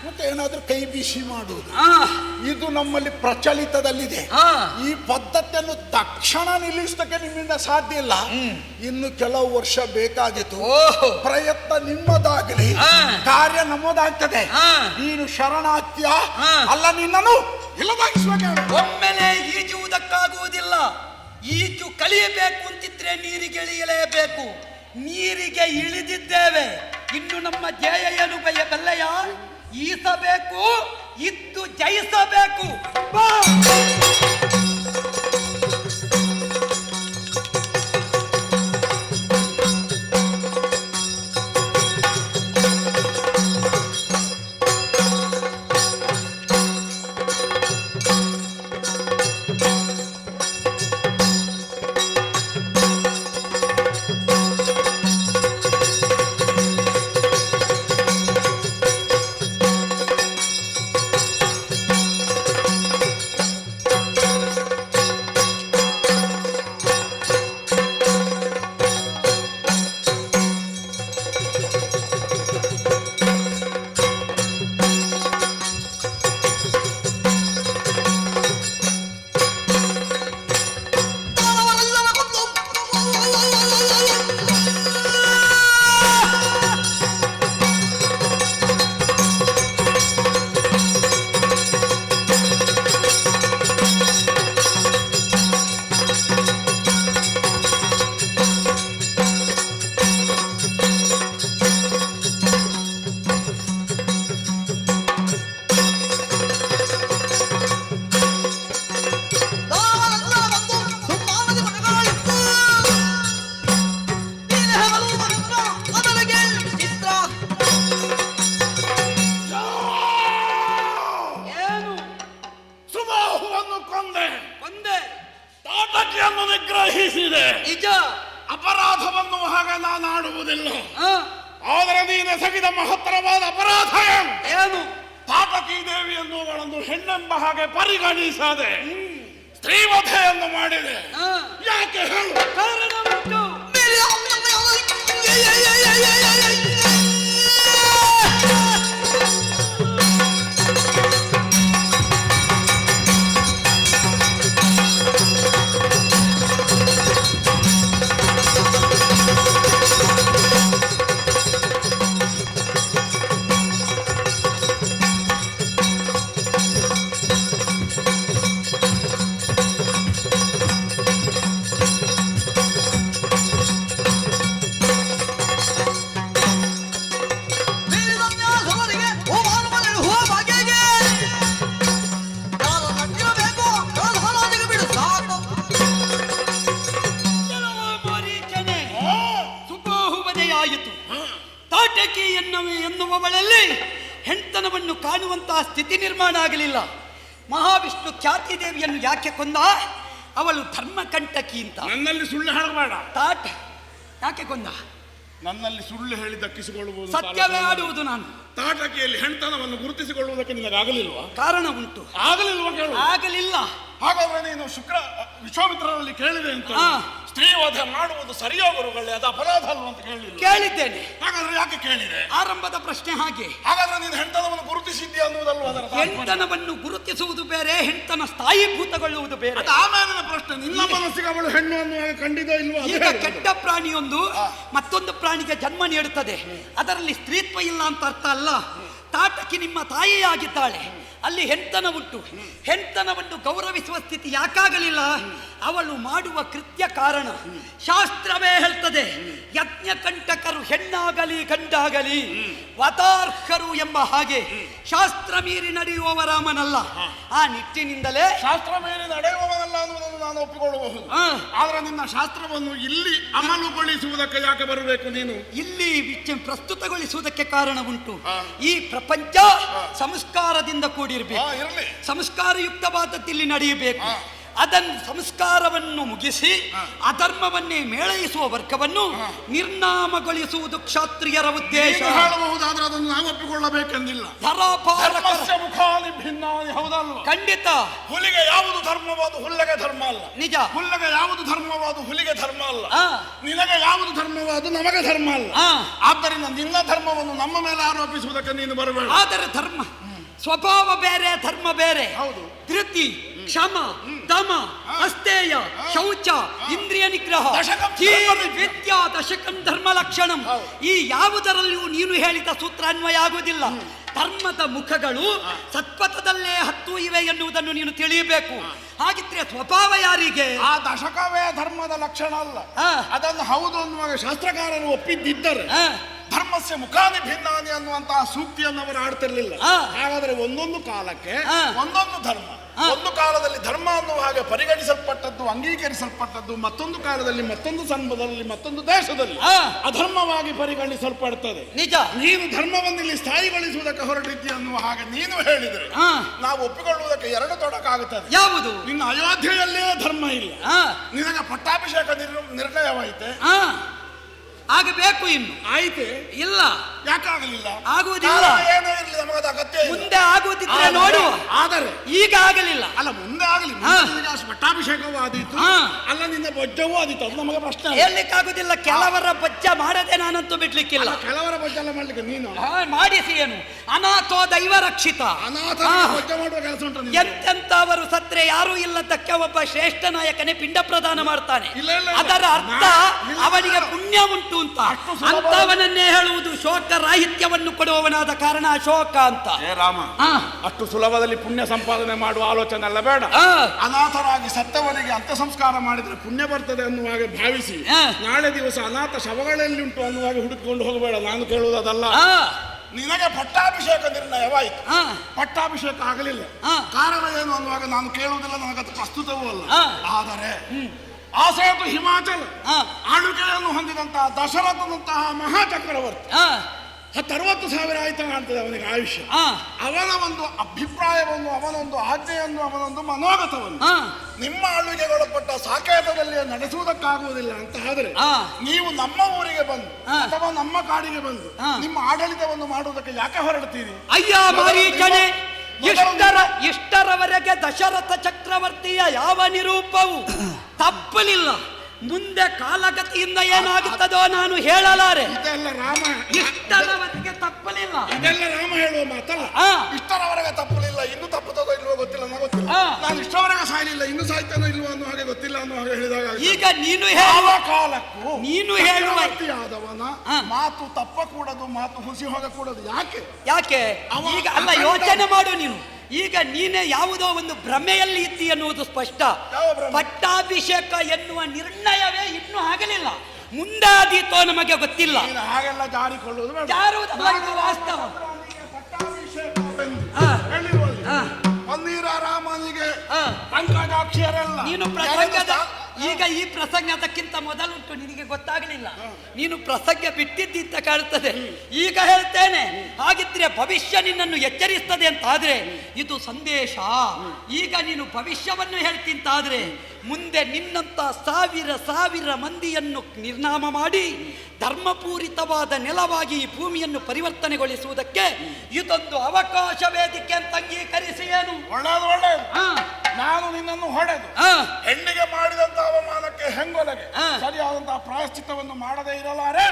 ಮತ್ತೆ ಏನಾದ್ರೂ ಕೈ ಬಿಸಿ ಮಾಡುವುದು ಇದು ನಮ್ಮಲ್ಲಿ ಪ್ರಚಲಿತದಲ್ಲಿದೆ. ಈ ಪದ್ಧತಿಯನ್ನು ತಕ್ಷಣ ನಿಲ್ಲಿಸೋದಕ್ಕೆ ನಿಮ್ಮಿಂದ ಸಾಧ್ಯ ಇಲ್ಲ. ಇನ್ನು ಕೆಲವು ವರ್ಷ ಬೇಕಾಗಿತ್ತು. ಪ್ರಯತ್ನ ನಿಮ್ಮದಾಗಲಿ, ಕಾರ್ಯ ನಮ್ಮದಾಗ್ತದೆ. ನೀನು ಶರಣಾಗ್ತೀಯ ಅಲ್ಲ, ನಿನ್ನನ್ನು ಇಲ್ಲದಾಗಿಸುವಾಗ ಒಮ್ಮೆಲೆ ಈಜುವುದಕ್ಕಾಗುವುದಿಲ್ಲ. ಈಜು ಕಲಿಯಬೇಕು ಅಂತಿದ್ರೆ ನೀರಿಗೆ ಇಳಿಯಲೇಬೇಕು. ನೀರಿಗೆ ಇಳಿದಿದ್ದೇವೆ, ಇನ್ನು ನಮ್ಮ ಜಯ ಏನು ಬಲ್ಲೆಯ? ಈಸಬೇಕು, ಇದ್ದು ಜಯಿಸಬೇಕು. ನಿಗ್ರಹಿಸಿದೆ. ನಿಜ, ಅಪರಾಧವನ್ನು ಹಾಗೆ ನಾನು ಆಡುವುದಿಲ್ಲ. ಆದರೆ ನೀನು ಎಸಗಿದ ಮಹತ್ತರವಾದ ಅಪರಾಧ ಏನು? ತಾಟಕಿ ದೇವಿಯನ್ನು ಹೆಣ್ಣೆಂಬ ಹಾಗೆ ಪರಿಗಣಿಸದೆ ಸ್ತ್ರೀವಧೆಯನ್ನು ಮಾಡಿದೆ. ಯಾಕೆ ಹೇಳು? ಕಾರಣ ಉಂಟು. ಎನ್ನುವವಳಲ್ಲಿ ಹೆಣ್ತನವನ್ನು ಕಾಣುವಂತಹ ಸ್ಥಿತಿ ನಿರ್ಮಾಣ ಆಗಲಿಲ್ಲ. ಮಹಾವಿಷ್ಣು ಖ್ಯಾತಿ ದೇವಿಯನ್ನು ಯಾಕೆ ಕೊಂದ? ಅವಳು ಧರ್ಮಕಂಟಕಿ ಅಂತ. ನನ್ನಲ್ಲಿ ಸುಳ್ಳು ಹೇಳಬೇಡ. ತಾಟ್ ಯಾಕೆ ಕೊಂದ? ನನ್ನಲ್ಲಿ ಸುಳ್ಳು ಹೇಳಿ ದಕ್ಕಿಸಿಕೊಳ್ಳುವುದು ಸತ್ಯವೇ ಆಡುವುದು. ನಾನು ತಾಟಕಿಯಲ್ಲಿ ಹೆಣ್ತನವನ್ನು ಗುರುತಿಸಿಕೊಳ್ಳುವುದಕ್ಕೆ ನಿನಗಾಗಲಿಲ್ವಾ? ಕಾರಣ ಉಂಟು. ಆಗಲಿಲ್ವಾ? ಕೇಳು. ಆಗಲಿಲ್ಲ. ಹಾಗಾದ್ರೆ ನೀನು ವಿಶ್ವಾಮಿತ್ರರಲ್ಲಿ ಕೇಳಿದೆ ಅಂತ ಸ್ತ್ರೀವಧೆ ಮಾಡುವುದು ಸರಿಯೋ ಗುರುಗಳೇ, ಅದು ಅಪರಾಧ ಅಲ್ವ ಅಂತ ಕೇಳಿದ್ದೇನೆ. ಹಾಗಾದ್ರೆ ಯಾಕೆ ಕೇಳಿದೆ? ಆರಂಭದ ಪ್ರಶ್ನೆ ಹಾಗೆ. ಹಾಗಾದ್ರೆ ನೀನು ಹೆಣ್ತನವನ್ನು ಗುರುತಿಸಿದ್ಯಾ ಅನ್ನುವುದಲ್ವ ಅದರ ಹೆಣ್ತನವನ್ನು ಗುರುತಿಸುವುದು ಬೇರೆ, ಹೆಣ್ತನ ಸ್ಥಾಯೀಭೂತಗೊಳ್ಳುವುದು ಬೇರೆ. ಅದು ಆಮೇಲಿನ ಪ್ರಶ್ನೆ. ನಿನ್ನ ಮನಸ್ಸಿಗೆ ಅವಳು ಹೆಣ್ಣು ಅನ್ನುವಾಗ ಖಂಡಿತ ಇಲ್ವಾ? ಈಗ ಕೆಟ್ಟ ಪ್ರಾಣಿಯೊಂದು ಮತ್ತೊಂದು ಪ್ರಾಣಿಗೆ ಜನ್ಮ ನೀಡುತ್ತದೆ, ಅದರಲ್ಲಿ ಸ್ತ್ರೀತ್ವ ಇಲ್ಲ ಅಂತ ಅರ್ಥ ಅಲ್ಲ. ತಾಟಕಿ ನಿಮ್ಮ ತಾಯಿಯಾಗಿದ್ದಾಳೆ, ಅಲ್ಲಿ ಹೆಣ್ತನ ಉಂಟು. ಹೆಣ್ತನವನ್ನು ಗೌರವಿಸುವ ಸ್ಥಿತಿ ಯಾಕಾಗಲಿಲ್ಲ? ಅವಳು ಮಾಡುವ ಕೃತ್ಯ ಕಾರಣ ಶಾಸ್ತ್ರವೇ ಹೇಳ್ತದೆ. ಯಜ್ಞಕಂಟಕರು ಹೆಣ್ಣಾಗಲಿ ಗಂಡಾಗಲಿ ವತಾರ್ಹರು ಎಂಬ ಹಾಗೆ ಶಾಸ್ತ್ರ ಮೀರಿ ನಡೆಯುವವ ರಾಮನಲ್ಲ. ಆ ನಿಟ್ಟಿನಿಂದಲೇ ಶಾಸ್ತ್ರ ಮೀರಿ ನಡೆಯುವವನಲ್ಲ ಅನ್ನುವುದನ್ನು ನಾನು ಒಪ್ಪಿಕೊಳ್ಳಬಹುದು. ಆದ್ರೆ ನಿನ್ನ ಶಾಸ್ತ್ರವನ್ನು ಇಲ್ಲಿ ಅಮಲುಗೊಳಿಸುವುದಕ್ಕೆ ಯಾಕೆ ಬರಬೇಕು ನೀನು? ಇಲ್ಲಿ ಪ್ರಸ್ತುತಗೊಳಿಸುವುದಕ್ಕೆ ಕಾರಣ ಉಂಟು. ಈ ಪ್ರಪಂಚ ಸಂಸ್ಕಾರದಿಂದ ಕೂಡಿರಬೇಕು, ಸಂಸ್ಕಾರಯುಕ್ತವಾದದ್ದು ಇಲ್ಲಿ ನಡೆಯಬೇಕು. ಅದನ್ನು ಸಂಸ್ಕಾರವನ್ನು ಮುಗಿಸಿ ಅಧರ್ಮವನ್ನೇ ಮೇಳೈಸುವ ವರ್ಗವನ್ನು ನಿರ್ನಾಮಗೊಳಿಸುವುದು ಕ್ಷಾತ್ರಿಯರ ಉದ್ದೇಶ. ಹೇಳಬಹುದಾದ್ರೆ ಅದನ್ನು ನಾವು ಒಪ್ಪಿಕೊಳ್ಳಬೇಕೆಂದಿಲ್ಲ. ಧರಾಪಾಲಕರ ಮುಖಾನಿ ಭಿನ್ನಾನಿ, ಹೌದಲ್ವ? ಖಂಡಿತ. ಹುಲಿಗೆ ಯಾವುದು ಧರ್ಮವಾದ ಹುಲ್ಲಗೆ ಧರ್ಮ ಅಲ್ಲ. ನಿಜ. ಹುಲ್ಲಗೆ ಯಾವುದು ಧರ್ಮವಾದ ಹುಲಿಗೆ ಧರ್ಮ ಅಲ್ಲ. ನಿನಗೆ ಯಾವುದು ಧರ್ಮವಾದ ನಮಗೆ ಧರ್ಮ ಅಲ್ಲ. ಆದ್ದರಿಂದ ನಿನ್ನ ಧರ್ಮವನ್ನು ನಮ್ಮ ಮೇಲೆ ಆರೋಪಿಸುವುದಕ್ಕೆ ನೀನು ಬರಬೇಡ. ಆದರೆ ಧರ್ಮ ಸ್ವಭಾವ ಬೇರೆ, ಧರ್ಮ ಬೇರೆ. ಹೌದು. ಧೃತಿ, ಕ್ಷಮ, ದಮ, ಅಸ್ತೇಯ, ಶೌಚ, ಇಂದ್ರಿಯ ನಿಗ್ರಹ, ವಿದ್ಯಾ ದಶಕಂ ಧರ್ಮ ಲಕ್ಷಣಂ. ಈ ಯಾವುದರಲ್ಲಿಯೂ ನೀನು ಹೇಳಿದ ಸೂತ್ರ ಅನ್ವಯ ಆಗುವುದಿಲ್ಲ. ಧರ್ಮದ ಮುಖಗಳು ಸತ್ಪಥದಲ್ಲೇ ಹತ್ತು ಇವೆ ಎನ್ನುವುದನ್ನು ನೀನು ತಿಳಿಯಬೇಕು. ಹಾಗಿದ್ರೆ ಸ್ವಭಾವ ಯಾರಿಗೆ? ಆ ದಶಕವೇ ಧರ್ಮದ ಲಕ್ಷಣ ಅಲ್ಲ. ಅದನ್ನು ಹೌದು ಅನ್ನುವಾಗ ಶಾಸ್ತ್ರಕಾರರು ಒಪ್ಪಿದ್ದಿದ್ದರೆ ಧರ್ಮಸ್ಯ ಮುಖಾನಿ ಭಿನ್ನಾನಿ ಅನ್ನುವಂತಹ ಸೂಕ್ತಿಯನ್ನು ಅವರು ಆಡ್ತಿರ್ಲಿಲ್ಲ. ಹಾಗಾದ್ರೆ ಒಂದೊಂದು ಕಾಲಕ್ಕೆ ಒಂದೊಂದು ಧರ್ಮ, ಒಂದು ಕಾಲದಲ್ಲಿ ಧರ್ಮ ಅನ್ನುವ ಹಾಗೆ ಪರಿಗಣಿಸಲ್ಪಟ್ಟದ್ದು, ಅಂಗೀಕರಿಸಲ್ಪಟ್ಟದ್ದು, ಮತ್ತೊಂದು ಕಾಲದಲ್ಲಿ ಮತ್ತೊಂದು ಸಂದರ್ಭದಲ್ಲಿ ಮತ್ತೊಂದು ದೇಶದಲ್ಲಿ ಅಧರ್ಮವಾಗಿ ಪರಿಗಣಿಸಲ್ಪಡ್ತದೆ. ನಿಜ. ನೀನು ಧರ್ಮವನ್ನು ಇಲ್ಲಿ ಸ್ಥಾಯಿಗೊಳಿಸುವುದಕ್ಕೆ ಹೊರಟಿದ್ದೀಯ ಅನ್ನುವ ಹಾಗೆ ನೀನು ಹೇಳಿದರೆ ನಾವು ಒಪ್ಪಿಕೊಳ್ಳುವುದಕ್ಕೆ ಎರಡು ತೊಡಕಾಗುತ್ತದೆ. ಯಾವುದು? ನಿನ್ನ ಅಯೋಧ್ಯೆಯಲ್ಲೇ ಧರ್ಮ ಇಲ್ಲ, ನಿನಗೆ ಪಟ್ಟಾಭಿಷೇಕ ನಿರ್ಣಯವಾಯಿತೆ, ಆಗಬೇಕು. ಇನ್ನು ಆಯ್ತೆ ಇಲ್ಲ. ಯಾಕಾಗಲಿಲ್ಲ? ಆಗುವುದಿಲ್ಲ. ಏನೋ ಇರಲಿ, ನಮಗದ ಅಗತ್ಯ ಇಲ್ಲ. ಮುಂದೆ ಆಗುವುದಿದ್ರೆ ನೋಡುವ. ಆದರೆ ಈಗ ಆಗಲಿಲ್ಲ. ಅಲ್ಲ, ಮುಂದೆ ಆಗಲಿ. ಪಟ್ಟಾಭಿಷೇಕವೂ ಆದೀತು, ಅಲ್ಲ ನಿನ್ನ ಬೊಜ್ಜವೂ ಆದೀತು. ಅದು ನಮಗೆ ಪ್ರಶ್ನೆ. ಹೇಳಲಿಕ್ಕಾಗುದಿಲ್ಲ. ಕೆಲವರ ಬೊಜ್ಜ ಮಾಡದೆ ನಾನಂತೂ ಬಿಡ್ಲಿಕ್ಕಿಲ್ಲ. ಕೆಲವರ ಬೊಜ್ಜ ಎಲ್ಲ ಮಾಡ್ಲಿಕ್ಕೆ ನೀನು ಮಾಡಿಸಿ ಏನು? ಅನಾಥೋ ದೈವ ರಕ್ಷಿತ. ಅನಾಥ ಬೊಜ್ಜ ಮಾಡುವ ಕೆಲಸ ಉಂಟು. ಎಂತೆಂತವರು ಸತ್ರೆ ಯಾರೂ ಇಲ್ಲದಕ್ಕೆ ಒಬ್ಬ ಶ್ರೇಷ್ಠ ನಾಯಕನೇ ಪಿಂಡ ಪ್ರದಾನ ಮಾಡ್ತಾನೆ. ಅದರ ಅರ್ಥ ಅವನಿಗೆ ಪುಣ್ಯ ಉಂಟು ಅಂತ. ಅಂತವನನ್ನೇ ಹೇಳುವುದು ಶೋಕ ರಾಹಿತ್ಯವನ್ನು ಕೊಡುವವನಾದ ಕಾರಣ ಅಶೋಕ ಅಂತ. ರಾಮ, ಅಷ್ಟು ಸುಲಭದಲ್ಲಿ ಪುಣ್ಯ ಸಂಪಾದನೆ ಮಾಡುವ ಆಲೋಚನೆ ಅಲ್ಲ, ಬೇಡ. ಅನಾಥರಾಗಿ ಸತ್ತವರಿಗೆ ಅಂತ್ಯ ಸಂಸ್ಕಾರ ಮಾಡಿದ್ರೆ ಪುಣ್ಯ ಬರ್ತದೆ ಅನ್ನುವಾಗ ಭಾವಿಸಿ ನಾಳೆ ದಿವಸ ಅನಾಥ ಶವಗಳಲ್ಲಿ ಉಂಟು ಅನ್ನುವಾಗ ಹುಡುಕಿಕೊಂಡು ಹೋಗಬೇಡ. ನಾನು ಕೇಳುವುದಲ್ಲ. ನಿನಗೆ ಪಟ್ಟಾಭಿಷೇಕ ನಿರ್ಣಯವಾಯಿತು, ಪಟ್ಟಾಭಿಷೇಕ ಆಗಲಿಲ್ಲ. ಕಾರಣ ಏನು ಅನ್ನುವಾಗ ನಾನು ಕೇಳುವುದಿಲ್ಲ, ನನಗದು ಪ್ರಸ್ತುತವೂ ಅಲ್ಲ. ಆದರೆ ಆಸೇತು ಹಿಮಾಚಲ ಆಳ್ವಿಕೆಯನ್ನು ಹೊಂದಿದಂತಹ ದಶರಥನಂತಹ ಮಹಾಚಕ್ರವರ್ತಿ 60,000 ಆಯ್ತು ಕಾಣ್ತದೆ ಅವನಿಗೆ ಆಯುಷ್ಯ. ಅವನ ಒಂದು ಅಭಿಪ್ರಾಯವನ್ನು, ಅವನೊಂದು ಆಜ್ಞೆಯನ್ನು, ಅವನೊಂದು ಮನೋಗತವನ್ನು ನಿಮ್ಮ ಆಳ್ವಿಕೆಗೊಳಪಟ್ಟ ಸಾಕೇತದಲ್ಲಿ ನಡೆಸುವುದಕ್ಕಾಗುವುದಿಲ್ಲ ಅಂತ ಆದರೆ ನೀವು ನಮ್ಮ ಊರಿಗೆ ಬಂದು ಅಥವಾ ನಮ್ಮ ಕಾಡಿಗೆ ಬಂದು ನಿಮ್ಮ ಆಡಳಿತವನ್ನು ಮಾಡುವುದಕ್ಕೆ ಯಾಕೆ ಹೊರಡ್ತೀರಿ? ಅಯ್ಯ ಮಾರೀಚನೆ, ಇಷ್ಟರವರೆಗೆ ದಶರಥ ಚಕ್ರವರ್ತಿಯ ಯಾವ ನಿರೂಪವು ತಪ್ಪಲಿಲ್ಲ. ಮುಂದೆ ಕಾಲಗತಿಯಿಂದ ಏನಾಗುತ್ತದೋ ನಾನು ಹೇಳಲಾರೆ. ಇದೆಲ್ಲ ರಾಮ, ಇಷ್ಟರವರೆಗೆ ತಪ್ಪಲಿಲ್ಲ. ಇದೆಲ್ಲ ರಾಮ ಹೇಳುವ ಮಾತಲ್ಲ. ಇಷ್ಟರವರೆಗೆ ತಪ್ಪಲಿಲ್ಲ, ಇನ್ನು ತಪ್ಪುತ್ತದೋ ಇಲ್ವೋ ಗೊತ್ತಿಲ್ಲ, ನನಗೆ ಗೊತ್ತಿಲ್ಲ. ನಾನು ಇಷ್ಟವರೆಗೆ ಸಾಯಲಿಲ್ಲ, ಇನ್ನು ಸಾಯ್ತಾನೋ ಇಲ್ವೋ ಅನ್ನೋ ಹಾಗೆ ಗೊತ್ತಿಲ್ಲ ಅನ್ನೋ ಹಾಗೆ ಹೇಳಿದಾಗ ಈಗ ನೀನು ಹೇಳುವ ಕಾಲಕ್ಕೂ ನೀನು ಹೇಳುವ ಆದವನ ಮಾತು ತಪ್ಪಕೂಡದು, ಮಾತು ಹುಸಿ ಹೋಗಕೂಡದು. ಯಾಕೆ? ಈಗ ಅಲ್ಲ, ಯೋಚನೆ ಮಾಡು ನೀನು. ಈಗ ನೀನೇ ಯಾವುದೋ ಒಂದು ಭ್ರಮೆಯಲ್ಲಿ ಇದ್ದಿ ಎನ್ನುವುದು ಸ್ಪಷ್ಟ. ಪಟ್ಟಾಭಿಷೇಕ ಎನ್ನುವ ನಿರ್ಣಯವೇ ಇನ್ನೂ ಆಗಲಿಲ್ಲ. ಮುಂದೆ ಆದೀತೋ ನಮಗೆ ಗೊತ್ತಿಲ್ಲ. ಹಾಗೆಲ್ಲ ಜಾರಿಕೊಳ್ಳುವುದು ವಾಸ್ತವ. ಪನ್ನೀರ ರಾಮನಿಗೆ ಪಂಕಜಾಕ್ಷಿಯರೆಲ್ಲ ನೀನು ಪ್ರಸಂಗದ ಈಗ ಈ ಪ್ರಸಂಗ ಅದಕ್ಕಿಂತ ಮೊದಲುಂಟು, ನಿನಗೆ ಗೊತ್ತಾಗಲಿಲ್ಲ. ನೀನು ಪ್ರಸಂಗ ಬಿಟ್ಟಿದ್ದಂತ ಕಾಣುತ್ತದೆ. ಈಗ ಹೇಳ್ತೇನೆ. ಹಾಗಿದ್ರೆ ಭವಿಷ್ಯ ನಿನ್ನನ್ನು ಎಚ್ಚರಿಸ್ತದೆ ಅಂತಾದ್ರೆ ಇದು ಸಂದೇಶ. ಈಗ ನೀನು ಭವಿಷ್ಯವನ್ನು ಹೇಳ್ತಿಂತಾದ್ರೆ ಮುಂದೆ ನಿನ್ನಂತ ಸಾವಿರ ಮಂದಿಯನ್ನು ನಿರ್ನಾಮ ಮಾಡಿ ಧರ್ಮಪೂರಿತವಾದ ನೆಲವಾಗಿ ಈ ಭೂಮಿಯನ್ನು ಪರಿವರ್ತನೆಗೊಳಿಸುವುದಕ್ಕೆ ಇದೊಂದು ಅವಕಾಶ ವೇದಿಕೆ ಅಂತ ಅಂಗೀಕರಿಸಿ. ಏನು ಒಳ್ಳೆಯದು. ನಾನು ನಿನ್ನನ್ನು ಹೊಡೆದು ಹೆಣ್ಣಿಗೆ ಮಾಡಿದಂತ ಅವಮಾನಕ್ಕೆ ಹೆಂಗೊಲಗೆ ಸರಿಯಾದಂತಹ ಪ್ರಾಯಶ್ಚಿತ್ತವನ್ನು ಮಾಡದೇ ಇರಲಾರೆ.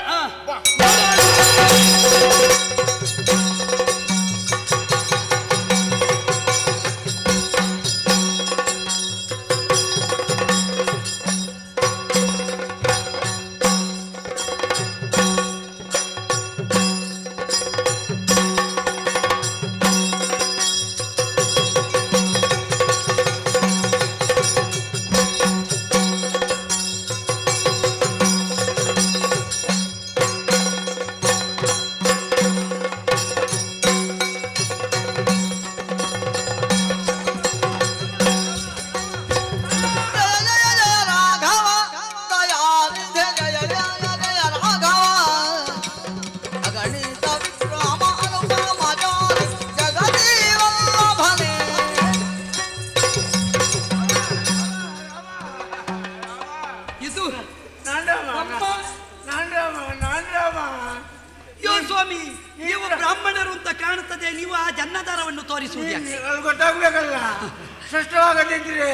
ಸ್ಪಷ್ಟವಾಗದಿದ್ರೆ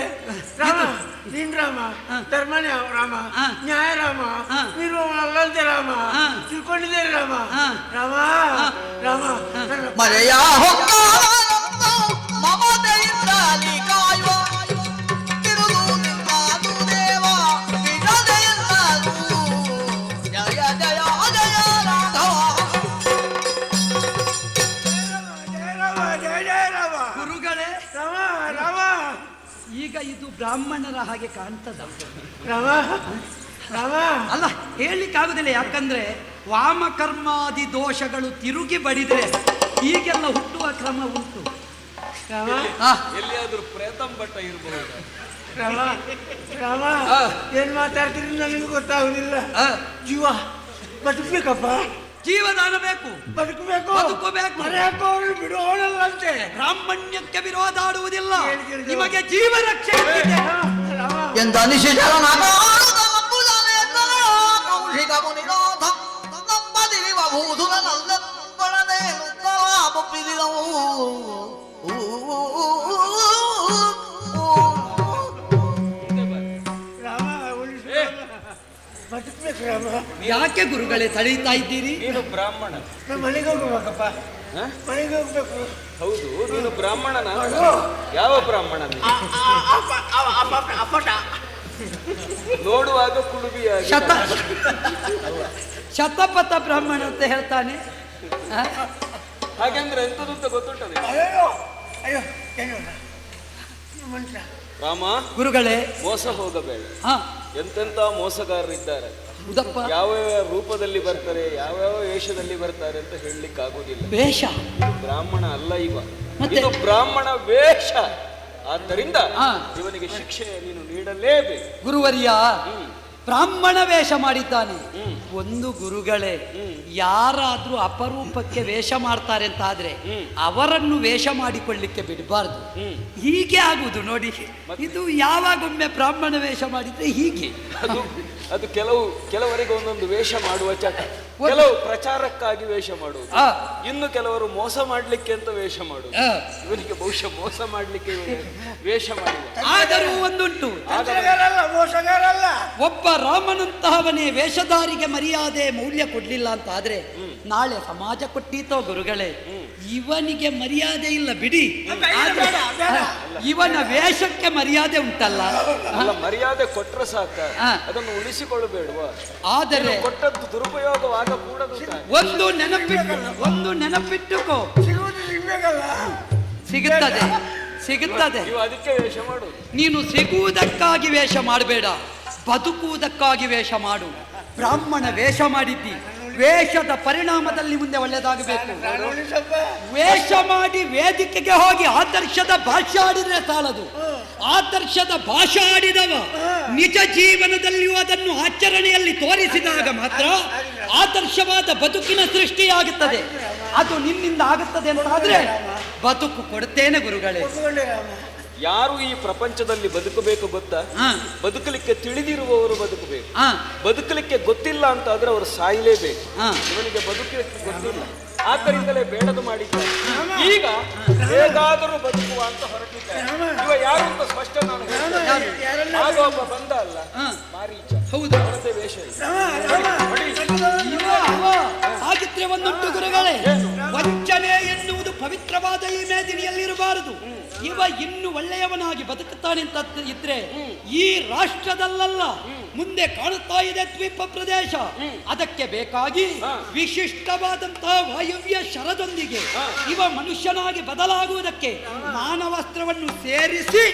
ರಾಮ ನೀನ್ ರಾಮ, ಧರ್ಮನೇ ರಾಮ, ನ್ಯಾಯ ರಾಮ, ನಿರ್ಮಲಂತೆ ರಾಮ, ತಿಳ್ಕೊಂಡಿದ್ದೇನೆ ರಾಮ. ರಾಮ ರಾಮ ಮರೆಯ ಮಮತೆಯಿಂದಲಿ ಕಾಯುವ ತಿರುಳು ನಿನ್ನಾದು ದೇವ ಬಿಡದೆಯಲ್ಲದು. ಜಯ ಜಯ ಜಯ ರಾಘವ. ಜಯ ರಾಮ ಜಯ ಜಯ ರಾಮ. ಗುರುಗಳೇ, ರಾಮ ರಾಮ. ಈಗ ಇದು ಬ್ರಾಹ್ಮಣರ ಹಾಗೆ ಕಾಣ್ತದ? ರಾಮ ರಾಮ ಅಲ್ಲ, ಹೇಳಲಿಕ್ಕಾಗುದಿಲ್ಲ. ಯಾಕಂದ್ರೆ ವಾಮಕರ್ಮಾದಿ ದೋಷಗಳು ತಿರುಗಿ ಬಡಿದ್ರೆ ಹೀಗೆಲ್ಲ ಹುಟ್ಟುವ ಕ್ರಮ ಉಂಟು. ರಾಮ ಎಲ್ಲಿಯಾದ್ರೂ ಪ್ರೇತಂ ಭಟ್ಟ ಇರಬಹುದು. ರಾಮ ರಾಮ ಏನ್ ಮಾತಾಡ್ತೀರಿ ನನಗೆ ಗೊತ್ತಾಗುದಿಲ್ಲ. ಜೀವ ಬದುಕ್ಬೇಕಪ್ಪ, ಜೀವದಾನ ಬೇಕು, ಬದುಕಬೇಕು, ಬದುಕಬೇಕು. ಮರೆಯಕೋರು ಬಿಡೋಣಲ್ಲಂತೆ. ಬ್ರಾಹ್ಮಣ್ಯಕ್ಕೆ ವಿರೋಧ ಆಡುವುದಿಲ್ಲ. ನಿಮಗೆ ಜೀವ ರಕ್ಷೆ ಇದೆ. ಎಂದ ನಿಶಿಚರನಗಾರುದ ನಂಬುದನೆಂದಲ ಕೌಶಿಕ ಮುನಿನಾಥ ನಂಬದಿರುವ ಭೂಧುರನಲ್ಲೊಳನೆ ಮುಪ್ಪಿದಿರವು. ರಾಮ ಬದುಕ್ಬೇಕು ರಾಮ. ಯಾಕೆ ಗುರುಗಳೇ ತಡೀತಾ ಇದ್ದೀರಿ? ನೀನು ಬ್ರಾಹ್ಮಣ. ನಾನು ಮನೆಗೆ ಹೋಗ್ಬೇಕಪ್ಪ, ಮನೆಗೆ ಹೋಗ್ಬೇಕು. ಹೌದು, ನೀನು ಬ್ರಾಹ್ಮಣನ? ಯಾವ ಬ್ರಾಹ್ಮಣ? ಅಪ್ಪಟ ನೋಡುವಾಗ ಕುಡುಬಿಯಾಗಿ ಶತಪಥ ಬ್ರಾಹ್ಮಣ ಅಂತ ಹೇಳ್ತಾನೆ. ಹಾಗೆಂದ್ರೆ ಎಂತದ್ದು ಅಂತ ಗೊತ್ತುಂಟದೆ? ಅಯ್ಯೋ ಅಯ್ಯೋ ಏನು ಮಂತ್ರ. ರಾಮ, ಗುರುಗಳೇ ಮೋಸ ಹೋಗಬೇಡ. ಎಂತೆಂತ ಮೋಸಗಾರರಿದ್ದಾರೆ. ಉದಪ್ಪ ಯಾವ್ಯಾವ ರೂಪದಲ್ಲಿ ಬರ್ತಾರೆ, ಯಾವ್ಯಾವ ವೇಷದಲ್ಲಿ ಬರ್ತಾರೆ ಅಂತ ಹೇಳಲಿಕ್ಕೆ ಆಗೋದಿಲ್ಲ. ವೇಷ ಬ್ರಾಹ್ಮಣ ಅಲ್ಲ ಇವ, ಇದು ಬ್ರಾಹ್ಮಣ ವೇಷ. ಆದ್ದರಿಂದ ಇವನಿಗೆ ಶಿಕ್ಷೆ ನೀನು ನೀಡಲೇಬೇಕು. ಗುರುವರಿಯ ಬ್ರಾಹ್ಮಣ ವೇಷ ಮಾಡಿದ್ದಾನೆ. ಒಂದು ಗುರುಗಳೇ, ಯಾರಾದ್ರೂ ಅಪರೂಪಕ್ಕೆ ವೇಷ ಮಾಡ್ತಾರೆ ಅಂತ ಆದ್ರೆ ಅವರನ್ನು ವೇಷ ಮಾಡಿಕೊಳ್ಳಿಕ್ಕೆ ಬಿಡಬಾರ್ದು. ಹೀಗೆ ಆಗುವುದು ನೋಡಿ. ಇದು ಯಾವಾಗೊಮ್ಮೆ ಬ್ರಾಹ್ಮಣ ವೇಷ ಮಾಡಿದ್ರೆ ಹೀಗೆ. ಅದು ಕೆಲವರಿಗೆ ಒಂದೊಂದು ವೇಷ ಮಾಡುವ ಚಟ. ಕೆಲವು ಪ್ರಚಾರಕ್ಕಾಗಿ ವೇಷ ಮಾಡುವುದು, ಇನ್ನು ಕೆಲವರು ಮೋಸ ಮಾಡ್ಲಿಕ್ಕೆ ಅಂತ ವೇಷ ಮಾಡುವುದು. ಇವನಿಗೆ ಬಹುಶಃ ಮೋಸ ಮಾಡ್ಲಿಕ್ಕೆ ವೇಷ ಮಾಡುವ. ಆದರೂ ಒಂದುಂಟು, ಮೋಸಗಾರಲ್ಲ. ಒಬ್ಬ ರಾಮನಂತಹವನೇ ವೇಷಧಾರಿಗೆ ಮರ್ಯಾದೆ ಮೌಲ್ಯ ಕೊಡ್ಲಿಲ್ಲ ಅಂತ ಆದ್ರೆ ನಾಳೆ ಸಮಾಜ ಕೊಟ್ಟೀತೋ ಗುರುಗಳೇ. ಇವನಿಗೆ ಮರ್ಯಾದೆ ಇಲ್ಲ ಬಿಡಿ, ಇವನ ವೇಷಕ್ಕೆ ಮರ್ಯಾದೆ ಉಂಟಲ್ಲ. ಮರ್ಯಾದೆ ಕೊಟ್ರೆ ಸಾಕ, ಅದನ್ನು ಉಳಿಸಿಕೊಳ್ಳಬೇಡುವ. ಆದರೆ ಕೊಟ್ಟದ್ದು ದುರುಪಯೋಗವಾಗಕೂಡದು. ಒಂದು ನೆನಪಿಟ್ಟುಕೋ, ಸಿಗುತ್ತದೆ. ಅದಕ್ಕೆ ವೇಷ ಮಾಡು. ನೀನು ಸಿಗುವುದಕ್ಕಾಗಿ ವೇಷ ಮಾಡಬೇಡ, ಬದುಕುವುದಕ್ಕಾಗಿ ವೇಷ ಮಾಡು. ಬ್ರಾಹ್ಮಣ ವೇಷ ಮಾಡಿದ್ದಿ, ವೇಷದ ಪರಿಣಾಮದಲ್ಲಿ ಮುಂದೆ ಒಳ್ಳೆಯದಾಗಬೇಕು. ವೇಷ ಮಾಡಿ ವೇದಿಕೆಗೆ ಹೋಗಿ ಆದರ್ಶದ ಭಾಷೆ ಆಡಿದ್ರೆ ಸಾಲದು. ಆದರ್ಶದ ಭಾಷೆ ಆಡಿದವ ನಿಜ ಜೀವನದಲ್ಲಿಯೂ ಅದನ್ನು ಆಚರಣೆಯಲ್ಲಿ ತೋರಿಸಿದಾಗ ಮಾತ್ರ ಆದರ್ಶವಾದ ಬದುಕಿನ ಸೃಷ್ಟಿಯಾಗುತ್ತದೆ. ಅದು ನಿನ್ನಿಂದ ಆಗುತ್ತದೆ ಅಂತಾದ್ರೆ ಬದುಕು ಕೊಡುತ್ತೇನೆ ಗುರುಗಳೇ. ಯಾರು ಈ ಪ್ರಪಂಚದಲ್ಲಿ ಬದುಕಬೇಕು ಗೊತ್ತಾ? ಬದುಕಲಿಕ್ಕೆ ತಿಳಿದಿರುವವರು ಬದುಕಬೇಕು. ಬದುಕಲಿಕ್ಕೆ ಗೊತ್ತಿಲ್ಲ ಅಂತ ಆದ್ರೆ ಅವರು ಸಾಯಲೇಬೇಕು. ಇವನಿಗೆ ಬದುಕಲಿಕ್ಕೆ ಗೊತ್ತಿಲ್ಲ, ಆದ್ದರಿಂದಲೇ ಬೇಡದು ಮಾಡಿದ್ದಾರೆ. ಈಗ ಹೇಗಾದರೂ ಬದುಕುವ ಅಂತ ಹೊರಟಿದ್ದಾರೆ. ಇವ ಯಾರು ಅಂತ ಸ್ಪಷ್ಟ ನಾನು ಆಗ ಒಬ್ಬ ಬಂದ ಅಲ್ಲ, ಮಾರೀಚ. ಹೌದು, ವೇಷ ಹಾಗಿದ್ರೆ ಒಂದುಂಟು ಗುರುಗಳೇ, ವಂಚನೆ ಎನ್ನುವುದು ಪವಿತ್ರವಾದ ಈ ಮೇದಿನಿಯಲ್ಲಿರಬಾರದು. ಇವ ಇನ್ನು ಒಳ್ಳೆಯವನಾಗಿ ಬದುಕುತ್ತಾನೆ ಅಂತ ಇದ್ರೆ ಈ ರಾಷ್ಟ್ರದಲ್ಲ, ಮುಂದೆ ಕಾಣುತ್ತಾ ಇದೆ ದ್ವೀಪ ಪ್ರದೇಶ. ಅದಕ್ಕೆ ಬೇಕಾಗಿ ವಿಶಿಷ್ಟವಾದಂತಹ ವಾಯುವ್ಯ ಶರದೊಂದಿಗೆ ಇವ ಮನುಷ್ಯನಾಗಿ ಬದಲಾಗುವುದಕ್ಕೆ ಮಾನವಾಸ್ತ್ರವನ್ನು ಸೇರಿಸಿ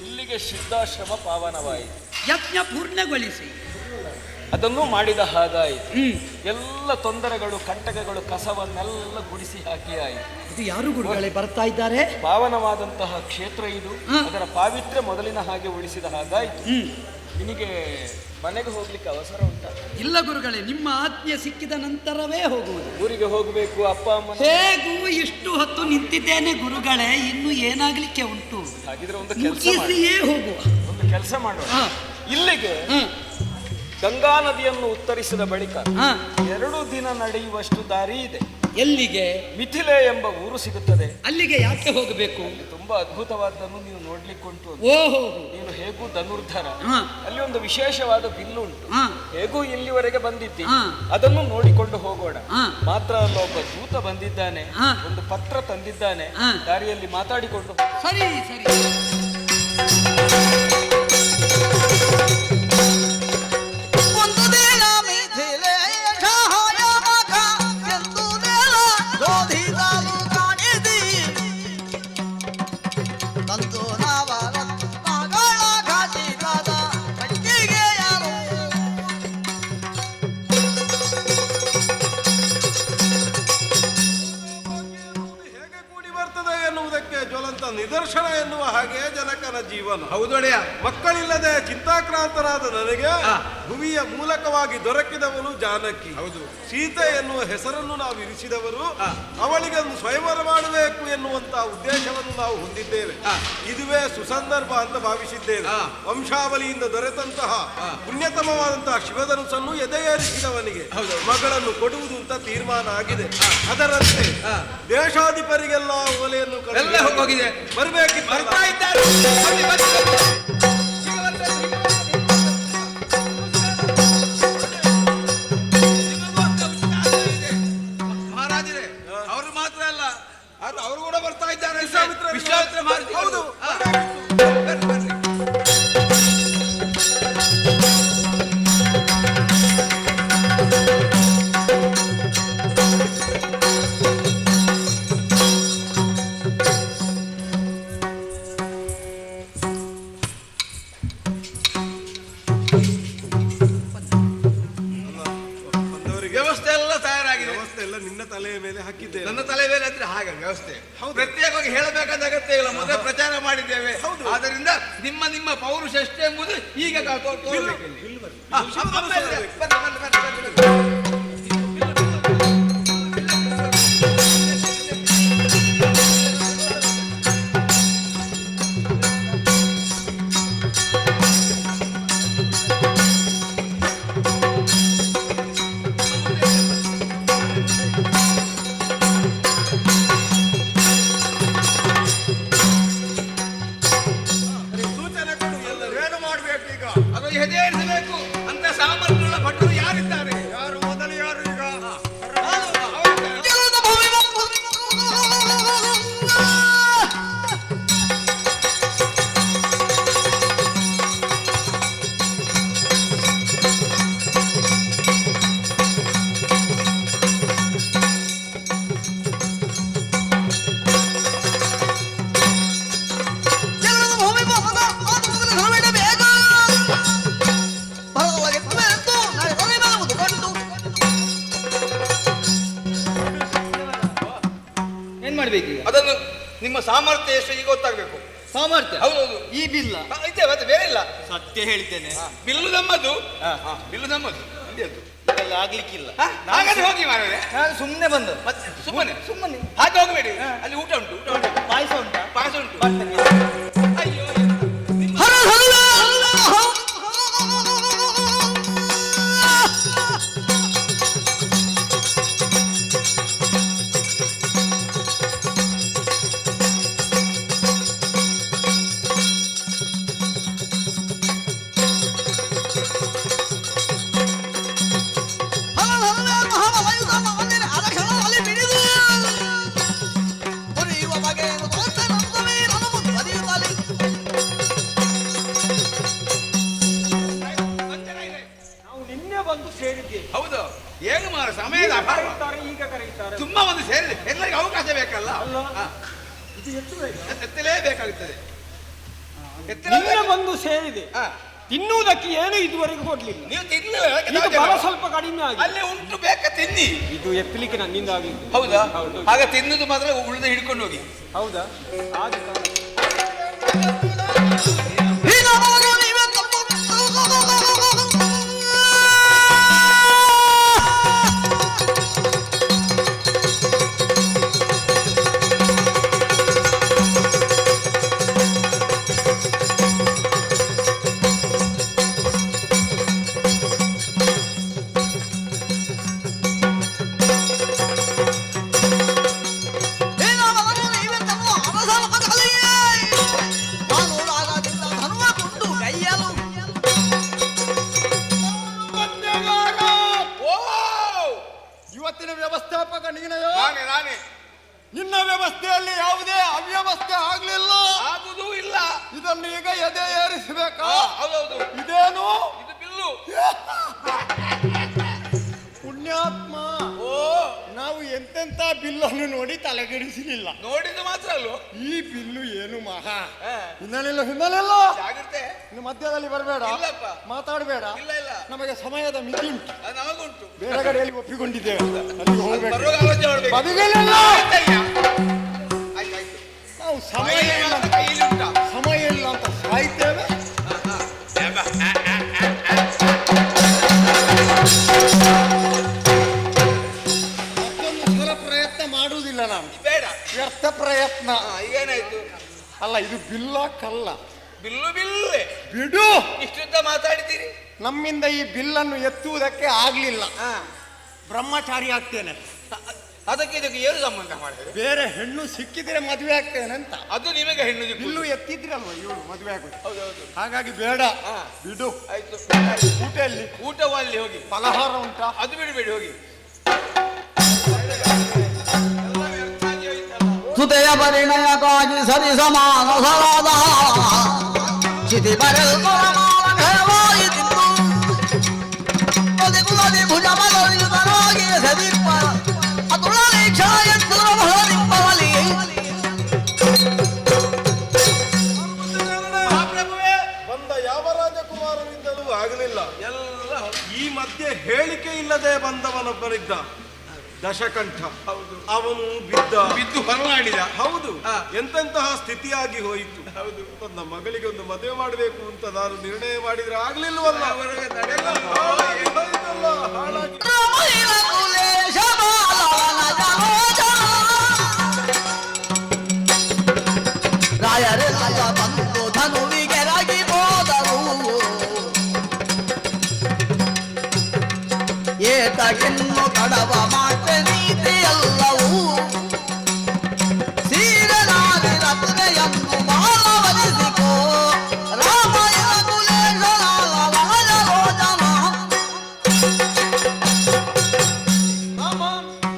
ಇಲ್ಲಿಗೆ ಸಿದ್ಧಾಶ್ರಮ ಪಾವನವಾಯಿತು. ಯಜ್ಞ ಪೂರ್ಣಗೊಳಿಸಿ ಅದನ್ನು ಮಾಡಿದ ಹಾಗಾಯಿತು. ಎಲ್ಲ ತೊಂದರೆಗಳು, ಕಂಟಕಗಳು, ಕಸವನ್ನೆಲ್ಲ ಗುಡಿಸಿ ಹಾಕಿ ಆಯಿತು. ಇದು ಯಾರು ಗುರುಗಳೇ ಬರ್ತಾ ಇದ್ದಾರೆ? ಪಾವನವಾದಂತಹ ಕ್ಷೇತ್ರ ಇದು. ಅದರ ಪಾವಿತ್ರ್ಯ ಮೊದಲಿನ ಹಾಗೆ ಉಳಿಸಿದ ಹಾಗಾಯಿತು. ನಿನಗೆ ಮನೆಗೆ ಹೋಗ್ಲಿಕ್ಕೆ ಅವಸರ ಉಂಟಾ? ಇಲ್ಲ ಗುರುಗಳೇ, ನಿಮ್ಮ ಆಜ್ಞೆ ಸಿಕ್ಕಿದ ನಂತರವೇ ಹೋಗುವುದು. ಊರಿಗೆ ಹೋಗಬೇಕು. ಅಪ್ಪ ಅಮ್ಮ ಹೇಗೂ ಇಷ್ಟು ಹೊತ್ತು ನಿಂತಿದ್ದೇನೆ ಗುರುಗಳೇ, ಇನ್ನು ಏನಾಗ್ಲಿಕ್ಕೆ ಉಂಟು? ಹಾಗಿದ್ರೆ ಒಂದು ಮುಗಿಸಿಯೇ ಹೋಗುವ. ಕೆಲಸ ಮಾಡುವ. ಇಲ್ಲಿಗೆ ಗಂಗಾ ನದಿಯನ್ನು ಉತ್ತರಿಸಿದ ಬಳಿಕ 2 ದಿನ ನಡೆಯುವಷ್ಟು ದಾರಿ ಇದೆ. ಎಲ್ಲಿಗೆ? ಮಿಥಿಲೆ ಎಂಬ ಊರು ಸಿಗುತ್ತದೆ. ಅಲ್ಲಿಗೆ ಯಾಕೆ ಹೋಗಬೇಕು? ತುಂಬಾ ಅದ್ಭುತವಾದನ್ನು ನೀವು ನೋಡ್ಲಿಕ್ಕುಂಟು. ಓಹೋ, ನೀನು ಹೇಗೂ ಧನುರ್ಧರ, ಅಲ್ಲಿ ಒಂದು ವಿಶೇಷವಾದ ಬಿಲ್ಲುಂಟು. ಹೇಗೂ ಇಲ್ಲಿವರೆಗೆ ಬಂದಿದ್ದಿ, ಅದನ್ನು ನೋಡಿಕೊಂಡು ಹೋಗೋಣ. ಮಾತ್ರ ಅಲ್ಲ, ಒಬ್ಬ ದೂತ ಬಂದಿದ್ದಾನೆ, ಒಂದು ಪತ್ರ ತಂದಿದ್ದಾನೆ, ದಾರಿಯಲ್ಲಿ ಮಾತಾಡಿಕೊಂಡು. ಸರಿ ಸರಿ. ನಿದರ್ಶನ ಎನ್ನುವ ಹಾಗೆ ಜನಕನ ಜೀವನ. ಹೌದೊಡೆಯ, ಮಕ್ಕಳಿಲ್ಲದೆ ಚಿಂತಾಕ್ರಾಂತನಾದ ನನಗೆ ಭುವಿಯ ಮೂಲಕವಾಗಿ ದೊರಕಿದವನು ಜಾನಕಿ. ಹೌದು, ಸೀತೆ ಎನ್ನುವ ಹೆಸರನ್ನು ನಾವು ಇರಿಸಿದವರು. ಅವಳಿಗೊಂದು ಸ್ವಯಂವರ ಮಾಡಬೇಕು ಎನ್ನುವಂತ ಉದ್ದೇಶವನ್ನು ನಾವು ಹೊಂದಿದ್ದೇವೆ. ಇದುವೇ ಸುಸಂದರ್ಭ ಅಂತ ಭಾವಿಸಿದ್ದೇವೆ. ವಂಶಾವಳಿಯಿಂದ ದೊರೆತಂತಹ ಪುಣ್ಯತಮವಾದಂತಹ ಶಿವಧನುಸನ್ನು ಎದೆಯೇರಿಸಿದವನಿಗೆ ಮಗಳನ್ನು ಕೊಡುವುದು ಅಂತ ತೀರ್ಮಾನ ಆಗಿದೆ. ಅದರಂತೆ ದೇಶಾಧಿಪರಿಗೆಲ್ಲ ಒಲೆಯನ್ನು ಹೋಗಿದೆ ಬರಬೇಕಿತ್ತು. ಬರ್ತಾ ಇದ್ದಾರೆ. ಮಹಾರಾಜರೇ, ಅವರು ಮಾತ್ರ ಅಲ್ಲ, ಅವರು ಕೂಡ ಬರ್ತಾ ಇದ್ದಾರೆ. ವಿಶ್ವಾಮಿತ್ರ ಮಹರ್ಷಿ. ಹೌದು, ನನ್ನ ತಲೆ ಮೇಲೆ ಅಂದ್ರೆ ಹಾಗೆ ವ್ಯವಸ್ಥೆ ಪ್ರತ್ಯೇಕವಾಗಿ ಹೇಳಬೇಕಂತ ಅಗತ್ಯ ಇಲ್ಲ. ಮೊದಲೇ ಪ್ರಚಾರ ಮಾಡಿದ್ದೇವೆ. ಆದ್ದರಿಂದ ನಿಮ್ಮ ನಿಮ್ಮ ಪೌರುಷ ಎಷ್ಟೇ ಎಂಬುದು ಈಗ ಹೆದರಿಸಬೇಕು ಅಂತ ಸಾಮರ್ಥ್ಯಗಳ ಭಟರು ಯಾರಿದ್ದಾರೆ? ಯಾರು ಮೊದಲು ಯಾರು? ಈಗ ಅದನ್ನು ನಿಮ್ಮ ಸಾಮರ್ಥ್ಯ ಎಷ್ಟು ಈಗ ಗೊತ್ತಾಗಬೇಕು. ಸಾಮರ್ಥ್ಯ? ಹೌದೌದು. ಈ ಬಿಲ್ಲ ಇದೆ, ಮತ್ತೆ ಬೇರೆ ಇಲ್ಲ. ಸತ್ಯ ಹೇಳ್ತೇನೆ, ಬಿಲ್ಲು ನಮ್ಮದು. ಬಿಲ್ಲು ನಮ್ಮದು. ಇದೆಲ್ಲ ಆಗ್ಲಿಕ್ಕಿಲ್ಲ. ಹಾಗಾದ್ರೆ ಹೋಗಿ ಮಾರೇ. ನಾನು ಸುಮ್ಮನೆ ಬಂದು ಮತ್ತೆ ಸುಮ್ಮನೆ ಹಾಗೆ ಹೋಗಬೇಡಿ. ಅಲ್ಲಿ ಊಟ ಉಂಟು. ಪಾಯಸ ಉಂಟಾ? ಪಾಯಸ ಉಂಟು. ಅಯ್ಯೋ, ಹೌದು. ಏನು ಮಾರ ಸಮಯದ ಅಭಾವ. ಈಗ ಕರೀತಾರೆ. ತುಂಬಾ ಒಂದು ಸೇರಿದೆ, ಎಲ್ಲರಿಗೂ ಅವಕಾಶ ಬೇಕಲ್ಲ. ಎತ್ತಲೇಬೇಕಾಗುತ್ತದೆ. ಬಂದು ಸೇರಿದೆ. ತಿನ್ನುವುದಕ್ಕೆ ಏನು ಇದುವರೆಗೂ ಕೊಡ್ಲಿಲ್ಲ. ನೀವು ತಿನ್ನಲಿಲ್ಲ, ಸ್ವಲ್ಪ ಕಡಿಮೆ ಆಗಿದೆ. ಅಲ್ಲಿ ಉಂಟು ಬೇಕಾ ತಿನ್ನಿ. ಇದು ಎತ್ತಲಿಕ್ಕೆ ನನ್ನಿಂದ ಆಗಿದ್ದು. ಹೌದಾ? ಆಗ ತಿನ್ನುದು ಮಾತ್ರ ಉಳಿದ ಹಿಡ್ಕೊಂಡು ಹೋಗಿ. ಹೌದಾ? ಇವತ್ತಿನ ವ್ಯವಸ್ಥಾಪಕ ನೀನೆಯೋ? ನಾನೇ ನಿನ್ನ ವ್ಯವಸ್ಥೆಯಲ್ಲಿ ಯಾವುದೇ ಅವ್ಯವಸ್ಥೆ ಆಗ್ಲಿಲ್ಲ, ಆಗುದೂ ಇಲ್ಲ. ಇದನ್ನು ಈಗ ಎದೆ ಏರಿಸಬೇಕಾ? ಹೌದೌದು. ಇದೇನು ಇದು ಬಿಲ್ಲು. ಪುಣ್ಯಾತ್ಮ, ಓ, ನಾವು ಎಂತೆಂತ ಬಿಲ್ಲನ್ನು ನೋಡಿ ತಲೆಗೆಡಿಸಲಿಲ್ಲ. ನೋಡಿದ್ದು ಮಾತ್ರ ಅಲ್ವ ಈ ಬಿಲ್ಲು ಏನು ಮಹಾ ಹಾ. ಹಿನ್ನೆಲೆಲ್ಲ ಜಾಗ್ರತೆ. ಇನ್ನು ಮಧ್ಯದಲ್ಲಿ ಬರಬೇಡ, ಇಲ್ಲಪ್ಪ. ಮಾತಾಡಬೇಡ. ಇಲ್ಲ ಇಲ್ಲ, ನಮಗೆ ಸಮಯದ ಮಿತಿ ಉಂಟು. ಅದು ನಮಗುಂಟು. ಬೇರೆ ಕಡೆಯಲ್ಲಿ ಒಪ್ಪಿಕೊಂಡಿದ್ದೇವೆ, ಅಲ್ಲಿ ಹೋಗ್ಬೇಕು. ಬರುವಾಗ ಆಲೋಚನೆ ಮಾಡ್ಬೇಕು. ಬದಿಗೆಲ್ಲ ಆಯ್ತಯ್ಯ. ಆಯ್ತಾಯ್ತು. ನಾವು ಸಮಯ ಇಲ್ಲ ಅಂತ ಕೈಯಲ್ಲಿ ಉಂಟಾ? ಸಮಯ ಇಲ್ಲ ಅಂತ ಸಾಯ್ತೇವೆ. ಮತ್ತೊಂದು ಸಲ ಪ್ರಯತ್ನ ಮಾಡುವುದಿಲ್ಲ ನಾನು, ಬೇಡ. ವ್ಯರ್ಥ ಪ್ರಯತ್ನ. ಈಗೇನಾಯ್ತು? ಅಲ್ಲ, ಇದು ಬಿಲ್ಲ ಕಲ್ಲ. ಬಿಲ್ಲು ಬಿಲ್ಲೆ ಬಿಡು. ಇಷ್ಟುದ್ದ ಮಾತಾಡಿದ್ದೀರಿ. ನಮ್ಮಿಂದ ಈ ಬಿಲ್ಲನ್ನು ಎತ್ತುವುದಕ್ಕೆ ಆಗ್ಲಿಲ್ಲ, ಬ್ರಹ್ಮಚಾರಿ ಆಗ್ತೇನೆ. ಅದಕ್ಕೆ ಇದಕ್ಕೆ ಏನು ಸಂಬಂಧ ಮಾಡಿದ್ರೆ? ಬೇರೆ ಹೆಣ್ಣು ಸಿಕ್ಕಿದ್ರೆ ಮದುವೆ ಆಗ್ತೇನೆ ಅಂತ. ಅದು ನಿಮಗೆ ಹೆಣ್ಣು ಬಿಲ್ಲು ಎತ್ತಿದ್ರಲ್ವ ಇವಳು ಮದುವೆ ಆಗೋದು. ಹೌದೌದು. ಹಾಗಾಗಿ ಬೇಡ, ಬಿಡು. ಆಯ್ತು. ಊಟ ಎಲ್ಲಿ? ಊಟವೂ ಅಲ್ಲಿ ಹೋಗಿ. ಫಲಹಾರ ಉಂಟಾ? ಅದು ಬಿಡಬೇಡಿ, ಹೋಗಿ. ಸುತೆಯ ಪರಿಣಯಕ್ಕಾಗಿ ಸರಿ ಸಮಾನ ಸರಾದ ಚಿತಿ ಬರೆದು ಭುಜ ಬಲಯುತನಾಗಿ ಸದಿಪ್ಪ ಅತುಳಲಿ ಕ್ಷಾಯಂತು ಬಹಳಿಂಬಲಿ. ಬಂದ ಯಾವ ರಾಜಕುಮಾರನಿಂದಲೂ ಆಗಲಿಲ್ಲ. ಎಲ್ಲ ಈ ಮಧ್ಯೆ ಹೇಳಿಕೆ ಇಲ್ಲದೆ ಬಂದವನೊಬ್ಬನಿದ್ದ, ದಶಕಂಠ. ಹೌದು, ಅವನು ಬಿದ್ದು ಹೊರನಾಡಿದ. ಹೌದು, ಎಂತೆಂತಹ ಸ್ಥಿತಿಯಾಗಿ ಹೋಯಿತು. ಹೌದು, ನನ್ನ ಮಗಳಿಗೆ ಒಂದು ಮದುವೆ ಮಾಡಬೇಕು ಅಂತ ನಾನು ನಿರ್ಣಯ ಮಾಡಿದ್ರೆ ಆಗ್ಲಿಲ್ವಲ್ಲ. ಹಾಳಾಗಿ ರಾಯರೆಲ್ಲ ಬಂದು ಧನುವಿಗೆ ರಾಗಿ ಹೋದರು. ಏತಗಿನ್ನು ಕಡವ ಮಾತೆ ನೀತಿಯಲ್ಲವೂ ಸೀರನಾಗಿ ರತ್ನೆಯನ್ನು ಮಾಲವರಿಸಿಕೋ ರಾಮಾಯಣ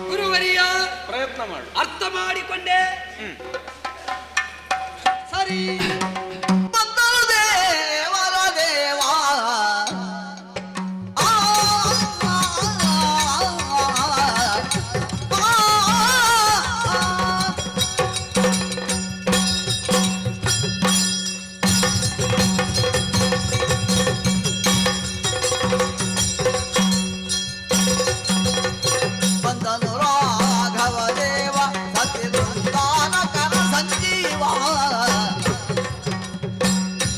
ಗುರುವರಿಯ ಪ್ರಯತ್ನ ಮಾಡು. ಅರ್ಥ ಮಾಡಿಕೊಂಡೆ. ಸರಿ. ಬಂದರು ದೇವರ ದೇವ ಬಂದನು ರಾಘವ ದೇವ ಸತ್ಯ ವೃಂದಾನ ಕರ ಸಂಜೀವ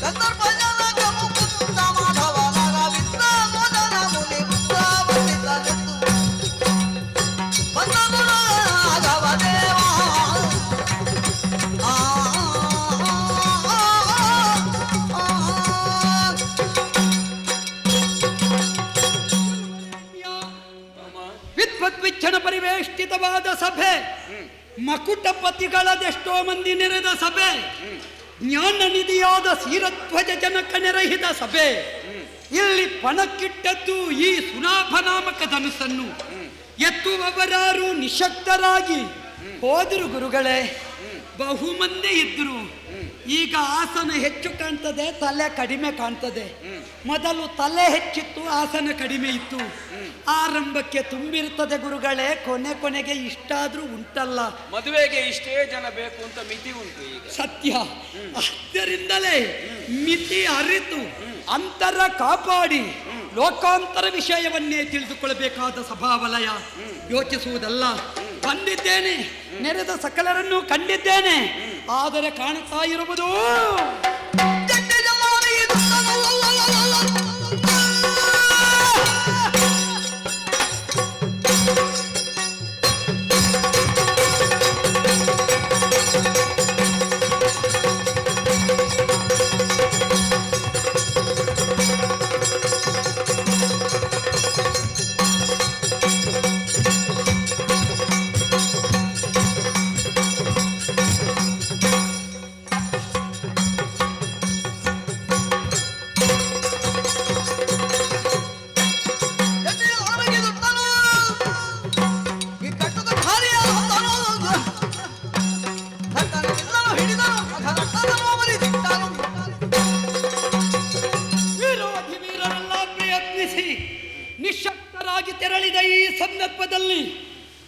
ಗಂಧರ್ವ ಜನಕ ಮುಕುಂದ ಮಾಧವ ನರ ವಿದ್ದ ಮೊದಲ ಮುನಿ ವೃಂದಾವನಿತನೆಂದು ಬಂದನು ರಾಘವ ದೇವ. ವಿದ್ವದ್ವಿಚ್ಛಣ ಪರಿವೇಷ್ಟಿತವಾದ ಸಭೆ, ಮಕುಟಪತಿಗಳದೆಷ್ಟೋ ಮಂದಿ ನೆರೆದ ಸಭೆ, ಜ್ಞಾನ ನಿಧಿಯಾದ ಸೀರಧ್ವಜ ಜನಕ ನೆರಹಿದ ಸಭೆ. ಇಲ್ಲಿ ಪಣಕ್ಕಿಟ್ಟದ್ದು ಈ ಸುನಾಭ ನಾಮಕ ಧನುಸ್ಸನ್ನು ಎತ್ತುವವರಾರು ನಿಶಕ್ತರಾಗಿ ಹೋದರು ಗುರುಗಳೇ. ಬಹುಮಂದಿ ಇದ್ರು. ಈಗ ಆಸನ ಹೆಚ್ಚು ಕಾಣ್ತದೆ, ತಲೆ ಕಡಿಮೆ ಕಾಣ್ತದೆ. ಮೊದಲು ತಲೆ ಹೆಚ್ಚಿತ್ತು, ಆಸನ ಕಡಿಮೆ ಇತ್ತು. ಆರಂಭಕ್ಕೆ ತುಂಬಿರುತ್ತದೆ ಗುರುಗಳೇ, ಕೊನೆಗೆ ಇಷ್ಟಾದ್ರೂ ಉಂಟಲ್ಲ. ಮದುವೆಗೆ ಇಷ್ಟೇ ಜನ ಬೇಕು ಅಂತ ಮಿತಿ ಉಂಟು ಈಗ. ಸತ್ಯ. ಆದ್ದರಿಂದಲೇ ಮಿತಿ ಅರಿತು ಅಂತರ ಕಾಪಾಡಿ ಲೋಕಾಂತರ ವಿಷಯವನ್ನೇ ತಿಳಿದುಕೊಳ್ಳಬೇಕಾದ ಸಭಾವಲಯ. ಯೋಚಿಸುವುದಲ್ಲ. ಬಂದಿದ್ದೇನೆ, ನೆರೆದ ಸಕಲರನ್ನು ಕಂಡಿದ್ದೇನೆ. ಆದರೆ ಕಾಣುತ್ತಾ ಇರುವುದು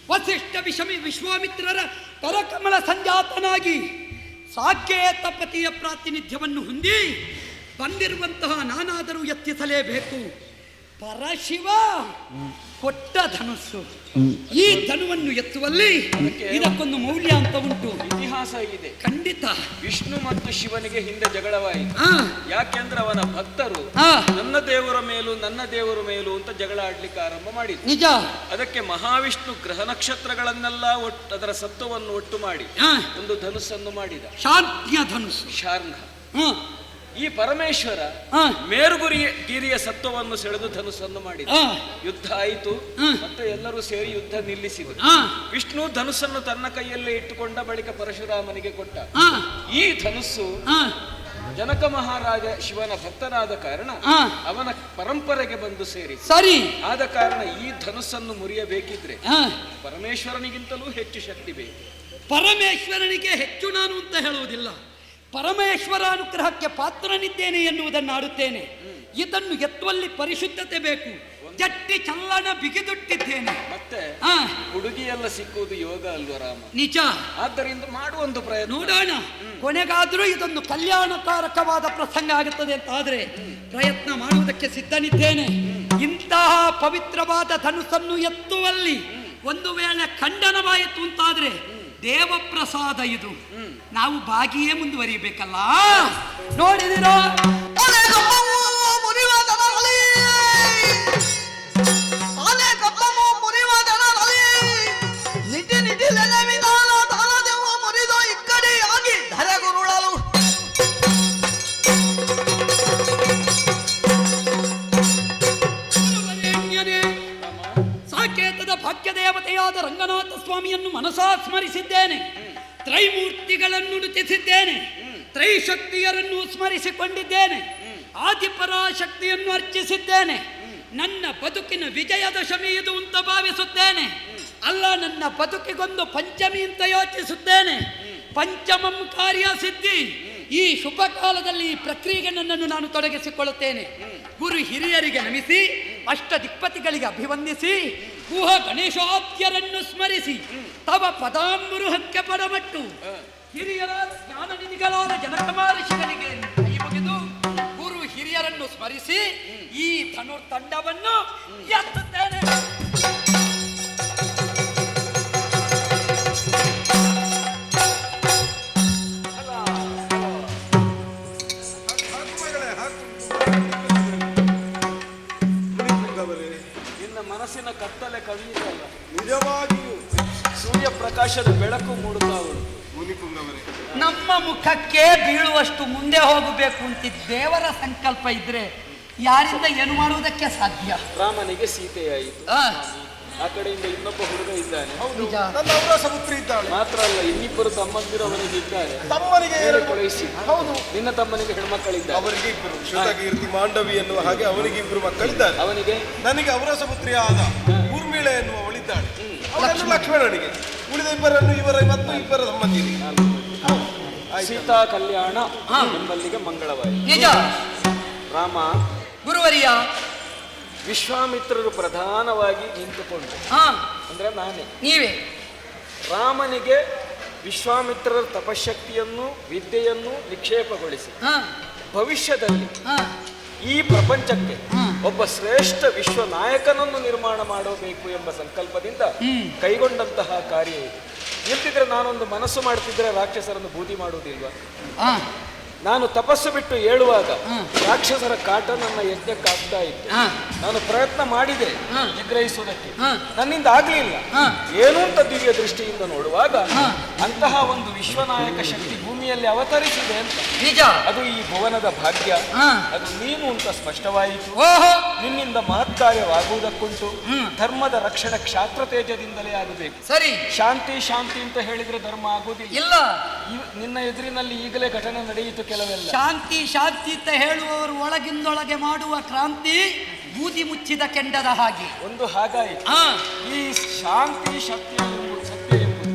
ವಸಿಷ್ಠ ವಿಶ್ವಾಮಿತ್ರರ ಕರಕಮಲ ಸಂಜಾತನಾಗಿ ಸಾಕೇತ ಪತಿಯ ಪ್ರಾತಿನಿಧ್ಯವನ್ನು ಹೊಂದಿ ಬಂದಿರುವಂತಹ ನಾನಾದರೂ ಎತ್ತಿಸಲೇಬೇಕು. ಪರಶಿವ ಕೊಟ್ಟ ಧನುಸ್ಸು. ಈ ಧನುವನ್ನು ಎತ್ತುವಲ್ಲಿ ಇದಕ್ಕೊಂದು ಮೌಲ್ಯ ಅಂತ ಉಂಟು, ಇತಿಹಾಸ ಇದೆ. ಖಂಡಿತ ವಿಷ್ಣು ಮತ್ತು ಶಿವನಿಗೆ ಹಿಂದೆ ಜಗಳವಾಯಿತು. ಯಾಕೆಂದ್ರೆ ಅವನ ಭಕ್ತರು ನನ್ನ ದೇವರ ಮೇಲೂ ಅಂತ ಜಗಳ ಆಡ್ಲಿಕ್ಕೆ ಆರಂಭ ಮಾಡಿದ್ರು. ನಿಜ. ಅದಕ್ಕೆ ಮಹಾವಿಷ್ಣು ಗ್ರಹ ನಕ್ಷತ್ರಗಳನ್ನೆಲ್ಲ ಅದರ ಸತ್ವವನ್ನು ಒಟ್ಟು ಮಾಡಿ ಒಂದು ಧನುಸ್ಸನ್ನು ಮಾಡಿದ, ಶಾರ್ಜ್ಞ ಧನುಸ್ಸು, ಶಾರ್ಂಗ. ಈ ಪರಮೇಶ್ವರ ಮೇರುಗಿರಿಯ ಸತ್ವವನ್ನು ಸೆಳೆದು ಧನುಸ್ಸನ್ನು ಮಾಡಿದ. ಯುದ್ಧ ಆಯಿತು, ಮತ್ತೆ ಎಲ್ಲರೂ ಸೇರಿ ಯುದ್ಧ ನಿಲ್ಲಿಸಿದರು. ವಿಷ್ಣು ಧನುಸ್ಸನ್ನು ತನ್ನ ಕೈಯಲ್ಲೇ ಇಟ್ಟುಕೊಂಡ ಬಳಿಕ ಪರಶುರಾಮನಿಗೆ ಕೊಟ್ಟ. ಈ ಧನುಸ್ಸು ಜನಕ ಮಹಾರಾಜ ಶಿವನ ಭಕ್ತನಾದ ಕಾರಣ ಅವನ ಪರಂಪರೆಗೆ ಬಂದು ಸೇರಿ. ಸರಿ. ಆದ ಕಾರಣ ಈ ಧನುಸ್ಸನ್ನು ಮುರಿಯಬೇಕಿದ್ರೆ ಪರಮೇಶ್ವರನಿಗಿಂತಲೂ ಹೆಚ್ಚು ಶಕ್ತಿ ಬೇಕು. ಪರಮೇಶ್ವರನಿಗೆ ಹೆಚ್ಚು ನಾನು ಅಂತ ಹೇಳುವುದಿಲ್ಲ, ಪರಮೇಶ್ವರ ಅನುಗ್ರಹಕ್ಕೆ ಪಾತ್ರನಿದ್ದೇನೆ ಎನ್ನುವುದನ್ನು ಆಡುತ್ತೇನೆ. ಇದನ್ನು ಎತ್ತುವಲ್ಲಿ ಪರಿಶುದ್ಧತೆ ಬೇಕು. ಜಟ್ಟಿ ಚಲ್ಲಣ ಬಿಗಿದುಟ್ಟಿದ್ದೇನೆ. ಮತ್ತೆ ಹುಡುಗಿಯೆಲ್ಲ ಸಿಕ್ಕುವುದು ಯೋಗ ಅಲ್ವ ರಾಮ? ನಿಜ. ಆದ್ದರಿಂದ ಮಾಡುವಂತ ಪ್ರಯತ್ನ ನೋಡೋಣ. ಕೊನೆಗಾದರೂ ಇದೊಂದು ಕಲ್ಯಾಣಕಾರಕವಾದ ಪ್ರಸಂಗ ಆಗುತ್ತದೆ ಅಂತ ಆದ್ರೆ ಪ್ರಯತ್ನ ಮಾಡುವುದಕ್ಕೆ ಸಿದ್ಧನಿದ್ದೇನೆ. ಇಂತಹ ಪವಿತ್ರವಾದ ಧನುಸ್ಸನ್ನು ಎತ್ತುವಲ್ಲಿ ಒಂದು ವೇಳೆ ಖಂಡನವಾಯಿತು ಅಂತಾದ್ರೆ ದೇವಪ್ರಸಾದ ಇದು. ನಾವು ಬಾಗಿಯೇ ಮುಂದುವರಿಯಬೇಕಲ್ಲ. ನೋಡಿದಿರೋ ಸಾಕೇತದ ಭಾಗ್ಯದೇವತೆಯಾದ ರಂಗನಾಥ ಸ್ವಾಮಿಯನ್ನು ಮನಸಾ ಸ್ಮರಿಸಿದ್ದೇನೆ. ತ್ರೈಮೂರ್ತಿಗಳನ್ನು ನುತಿಸಿದ್ದೇನೆ. ತ್ರೈಶಕ್ತಿಯರನ್ನು ಸ್ಮರಿಸಿಕೊಂಡಿದ್ದೇನೆ. ಆದಿಪರಾಶಕ್ತಿಯನ್ನು ಅರ್ಚಿಸಿದ್ದೇನೆ. ನನ್ನ ಬದುಕಿನ ವಿಜಯದಶಮಿ ಇದು ಅಂತ ಭಾವಿಸುತ್ತೇನೆ. ಅಲ್ಲ, ನನ್ನ ಬದುಕಿಗೊಂದು ಪಂಚಮಿ ಅಂತ ಯೋಚಿಸುತ್ತೇನೆ. ಪಂಚಮಂ ಕಾರ್ಯ ಸಿದ್ಧಿ. ಈ ಶುಭ ಕಾಲದಲ್ಲಿ ಈ ಪ್ರಕ್ರಿಯೆಗೆ ನನ್ನನ್ನು ನಾನು ತೊಡಗಿಸಿಕೊಳ್ಳುತ್ತೇನೆ. ಗುರು ಹಿರಿಯರಿಗೆ ನಮಿಸಿ, ಅಷ್ಟ ದಿಕ್ಪತಿಗಳಿಗೆ ಅಭಿವಂದಿಸಿ, ಗುಹ ಗಣೇಶಾದ್ಯರನ್ನು ಸ್ಮರಿಸಿ, ತವ ಪದಾಂಬುರುಹಕ್ಕೆ ಪಡಮಟ್ಟು ಹಿರಿಯರಾದ ಜ್ಞಾನನಿಧಿಗಳಾದ ಜನಕ ಮಹರ್ಷಿಗಳಿಗೆ ಕೈ ಮುಗಿದು ಗುರು ಹಿರಿಯರನ್ನು ಸ್ಮರಿಸಿ ಈ ಧನುರ್ದಂಡವನ್ನು ಎತ್ತುತ್ತೇನೆ. ಮನಸ್ಸಿನ ಕತ್ತಲೆ ಕವಿಯುತ್ತಲ್ಲ, ನಿಜವಾಗಿಯೂ ಸೂರ್ಯ ಪ್ರಕಾಶದ ಬೆಳಕು ಮೂಡುತ್ತಾ ಉಂಟು. ನಮ್ಮ ಮುಖಕ್ಕೆ ಬೀಳುವಷ್ಟು ಮುಂದೆ ಹೋಗಬೇಕು ಅಂತ ದೇವರ ಸಂಕಲ್ಪ ಇದ್ರೆ ಯಾರಿಂದ ಏನು ಮಾಡುವುದಕ್ಕೆ ಸಾಧ್ಯ? ರಾಮನಿಗೆ ಸೀತೆಯಾಯಿತು. ಆ ಕಡೆಯಿಂದ ಇನ್ನೊಬ್ಬ ಹುಡುಗ ಇದ್ದಾನೆ. ನನ್ನ ಔರಸ ಪುತ್ರಿ ಇದ್ದಾಳೆ. ಮಾತ್ರ ಅಲ್ಲ, ಇನ್ನಿಬ್ಬರು ತಮ್ಮಂದಿರು ಅವನಿಗೆ ಇದ್ದಾರೆ. ತಮ್ಮನಿಗೆ ಕಳುಹಿಸಿ. ಹೌದು, ನಿನ್ನ ತಮ್ಮನಿಗೆ ಹೆಣ್ಮಕ್ಕಳಿದ್ದಾರೆ. ಅವರಿಗೆ ಇಬ್ಬರು, ಶ್ರುತಕೀರ್ತಿ ಮಾಂಡವಿ ಎನ್ನುವ ಹಾಗೆ ಅವನಿಗೆ ಇಬ್ಬರು ಮಕ್ಕಳಿದ್ದಾರೆ. ಅವನಿಗೆ ನನಗೆ ಔರಸ ಪುತ್ರಿಯಾದ ಊರ್ಮಿಳೆ ಎನ್ನುವಳಿದ್ದಾಳೆ. ಅವಳನ್ನು ಲಕ್ಷ್ಮಣನಿಗೆ, ಉಳಿದ ಇಬ್ಬರನ್ನು ಮತ್ತು ಇಬ್ಬರ ತಮ್ಮಂದಿರಿ. ಸೀತಾ ಕಲ್ಯಾಣ ಎಂಬಲ್ಲಿಗೆ ಮಂಗಳವಾಯಿತು. ನಿಜ. ರಾಮ ಗುರುವರಿಯ ವಿಶ್ವಾಮಿತ್ರರು ಪ್ರಧಾನವಾಗಿ ನಿಂತುಕೊಂಡು, ಅಂದ್ರೆ ನಾನೇ, ನೀವೇ ರಾಮನಿಗೆ ವಿಶ್ವಾಮಿತ್ರರ ತಪಶಕ್ತಿಯನ್ನು ವಿದ್ಯೆಯನ್ನು ನಿಕ್ಷೇಪಗೊಳಿಸಿ ಭವಿಷ್ಯದಲ್ಲಿ ಈ ಪ್ರಪಂಚಕ್ಕೆ ಒಬ್ಬ ಶ್ರೇಷ್ಠ ವಿಶ್ವ ನಾಯಕನನ್ನು ನಿರ್ಮಾಣ ಮಾಡಬೇಕು ಎಂಬ ಸಂಕಲ್ಪದಿಂದ ಕೈಗೊಂಡಂತಹ ಕಾರ್ಯ ಇದು. ಇಲ್ದಿದ್ರೆ ನಾನೊಂದು ಮನಸ್ಸು ಮಾಡ್ತಿದ್ರೆ ರಾಕ್ಷಸರನ್ನು ಬೂದಿ ಮಾಡುವುದಿಲ್ವಾ? ನಾನು ತಪಸ್ಸು ಬಿಟ್ಟು ಏಳುವಾಗ ರಾಕ್ಷಸರ ಕಾಟ ನನ್ನ ಯಜ್ಞಕ್ಕಾಗ್ತಾ ಇತ್ತು. ನಾನು ಪ್ರಯತ್ನ ಮಾಡಿದೆ ನಿಗ್ರಹಿಸುವುದಕ್ಕೆ, ನನ್ನಿಂದ ಆಗ್ಲಿಲ್ಲ. ಏನು ಅಂತ ದಿವ್ಯ ದೃಷ್ಟಿಯಿಂದ ನೋಡುವಾಗ ಅಂತಹ ಒಂದು ವಿಶ್ವನಾಯಕ ಶಕ್ತಿ ಭೂಮಿಯಲ್ಲಿ ಅವತರಿಸಿದೆ ಅಂತ. ನಿಜ. ಅದು ಈ ಭುವನದ ಭಾಗ್ಯ. ಅದು ನೀನು ಅಂತ ಸ್ಪಷ್ಟವಾಯಿತು. ನಿನ್ನಿಂದ ಮಹತ್ ಕಾರ್ಯವಾಗುವುದಕ್ಕುಂಟು. ಧರ್ಮದ ರಕ್ಷಣೆ ಕ್ಷಾತ್ರ ತೇಜದಿಂದಲೇ ಆಗಬೇಕು. ಸರಿ. ಶಾಂತಿ ಶಾಂತಿ ಅಂತ ಹೇಳಿದ್ರೆ ಧರ್ಮ ಆಗುವುದಿಲ್ಲ. ಇಲ್ಲ. ನಿನ್ನ ಎದುರಿನಲ್ಲಿ ಈಗಲೇ ಘಟನೆ ನಡೆಯಿತು. ಕೆಲವೆಲ್ಲ ಶಾಂತಿ ಶಾಂತಿ ಅಂತ ಹೇಳುವವರು ಒಳಗಿಂದೊಳಗೆ ಮಾಡುವ ಕ್ರಾಂತಿ ಬೂದಿ ಮುಚ್ಚಿದ ಕೆಂಡದ ಹಾಗೆ ಒಂದು ಹಾಗಾಯಿತು. ಈ ಶಾಂತಿ ಶಕ್ತಿ ಸತ್ಯ ಎಂಬುದು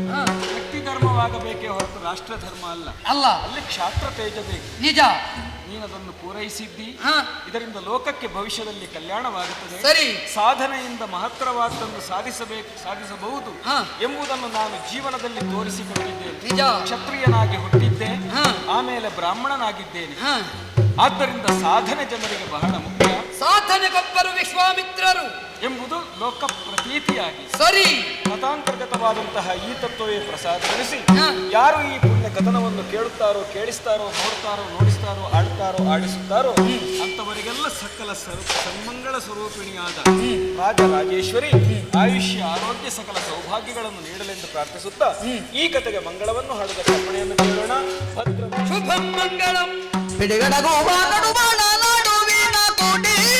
ವ್ಯಕ್ತಿ ಧರ್ಮವಾಗಬೇಕೇ ಹೊರತು ರಾಷ್ಟ್ರ ಧರ್ಮ ಅಲ್ಲ. ಅಲ್ಲ, ಅಲ್ಲಿ ಕ್ಷಾತ್ರ ತೇಜ ಬೇಕು. ನಿಜ. ನೀನದನ್ನು ಪೂರೈಸಿದ್ದಿ. ಹಾ. ಇದರಿಂದ ಲೋಕಕ್ಕೆ ಭವಿಷ್ಯದಲ್ಲಿ ಕಲ್ಯಾಣವಾಗುತ್ತದೆ. ಸರಿ. ಸಾಧನೆಯಿಂದ ಮಹತ್ತರವಾದನ್ನು ಸಾಧಿಸಬಹುದು ಹಾ. ಎಂಬುದನ್ನು ನಾನು ಜೀವನದಲ್ಲಿ ತೋರಿಸಿಕೊಟ್ಟಿದ್ದೇನೆ. ನಿಜ. ಕ್ಷತ್ರಿಯನಾಗಿ ಹುಟ್ಟಿದ್ದೆ, ಹಾ. ಆಮೇಲೆ ಬ್ರಾಹ್ಮಣನಾಗಿದ್ದೇನೆ. ಹಾ. ಆದ್ದರಿಂದ ಸಾಧನೆ ಜನರಿಗೆ ಬಹಳ ಮುಖ್ಯ ಸಾಧನೆಗೊಬ್ಬರು ವಿಶ್ವಾಮಿತ್ರರು ಎಂಬುದು ಲೋಕ ಪ್ರತೀತಿಯಾಗಿ ಸರಿ ಮತಾಂತರ್ಗತವಾದಂತಹ ಈ ತತ್ವವೇ ಪ್ರಸಾದಗೊಳಿಸಿ ಹಾ. ಯಾರು ಈ ಪುಣ್ಯ ಕಥನವನ್ನು ಕೇಳುತ್ತಾರೋ, ಕೇಳಿಸ್ತಾರೋ, ನೋಡ್ತಾರೋ, ನೋಡಿಸ್ತಾರೋ, ಆಡ್ತಾರೋ, ಆಡಿಸುತ್ತಾರೋ ಅಂತವರಿಗೆಲ್ಲ ಸಕಲ ಸನ್ಮಂಗಳ ಸ್ವರೂಪಿಣಿಯಾದ ರಾಜರಾಜೇಶ್ವರಿ ಆಯುಷ್ಯ, ಆರೋಗ್ಯ, ಸಕಲ ಸೌಭಾಗ್ಯಗಳನ್ನು ನೀಡಲೆಂದು ಪ್ರಾರ್ಥಿಸುತ್ತಾ ಈ ಕಥೆಗೆ ಮಂಗಳವನ್ನು ಹಾಡುವ ಕಲ್ಪನೆಯನ್ನು ಕೇಳೋಣ. ಭದ್ರ ಶುಭಂ ಮಂಗಳಂ ಬಿಡುಗಡಗೋ ಬಾಗಡು ಬಾಣ ನಾಡು ವೀಣ ಕೋಟಿ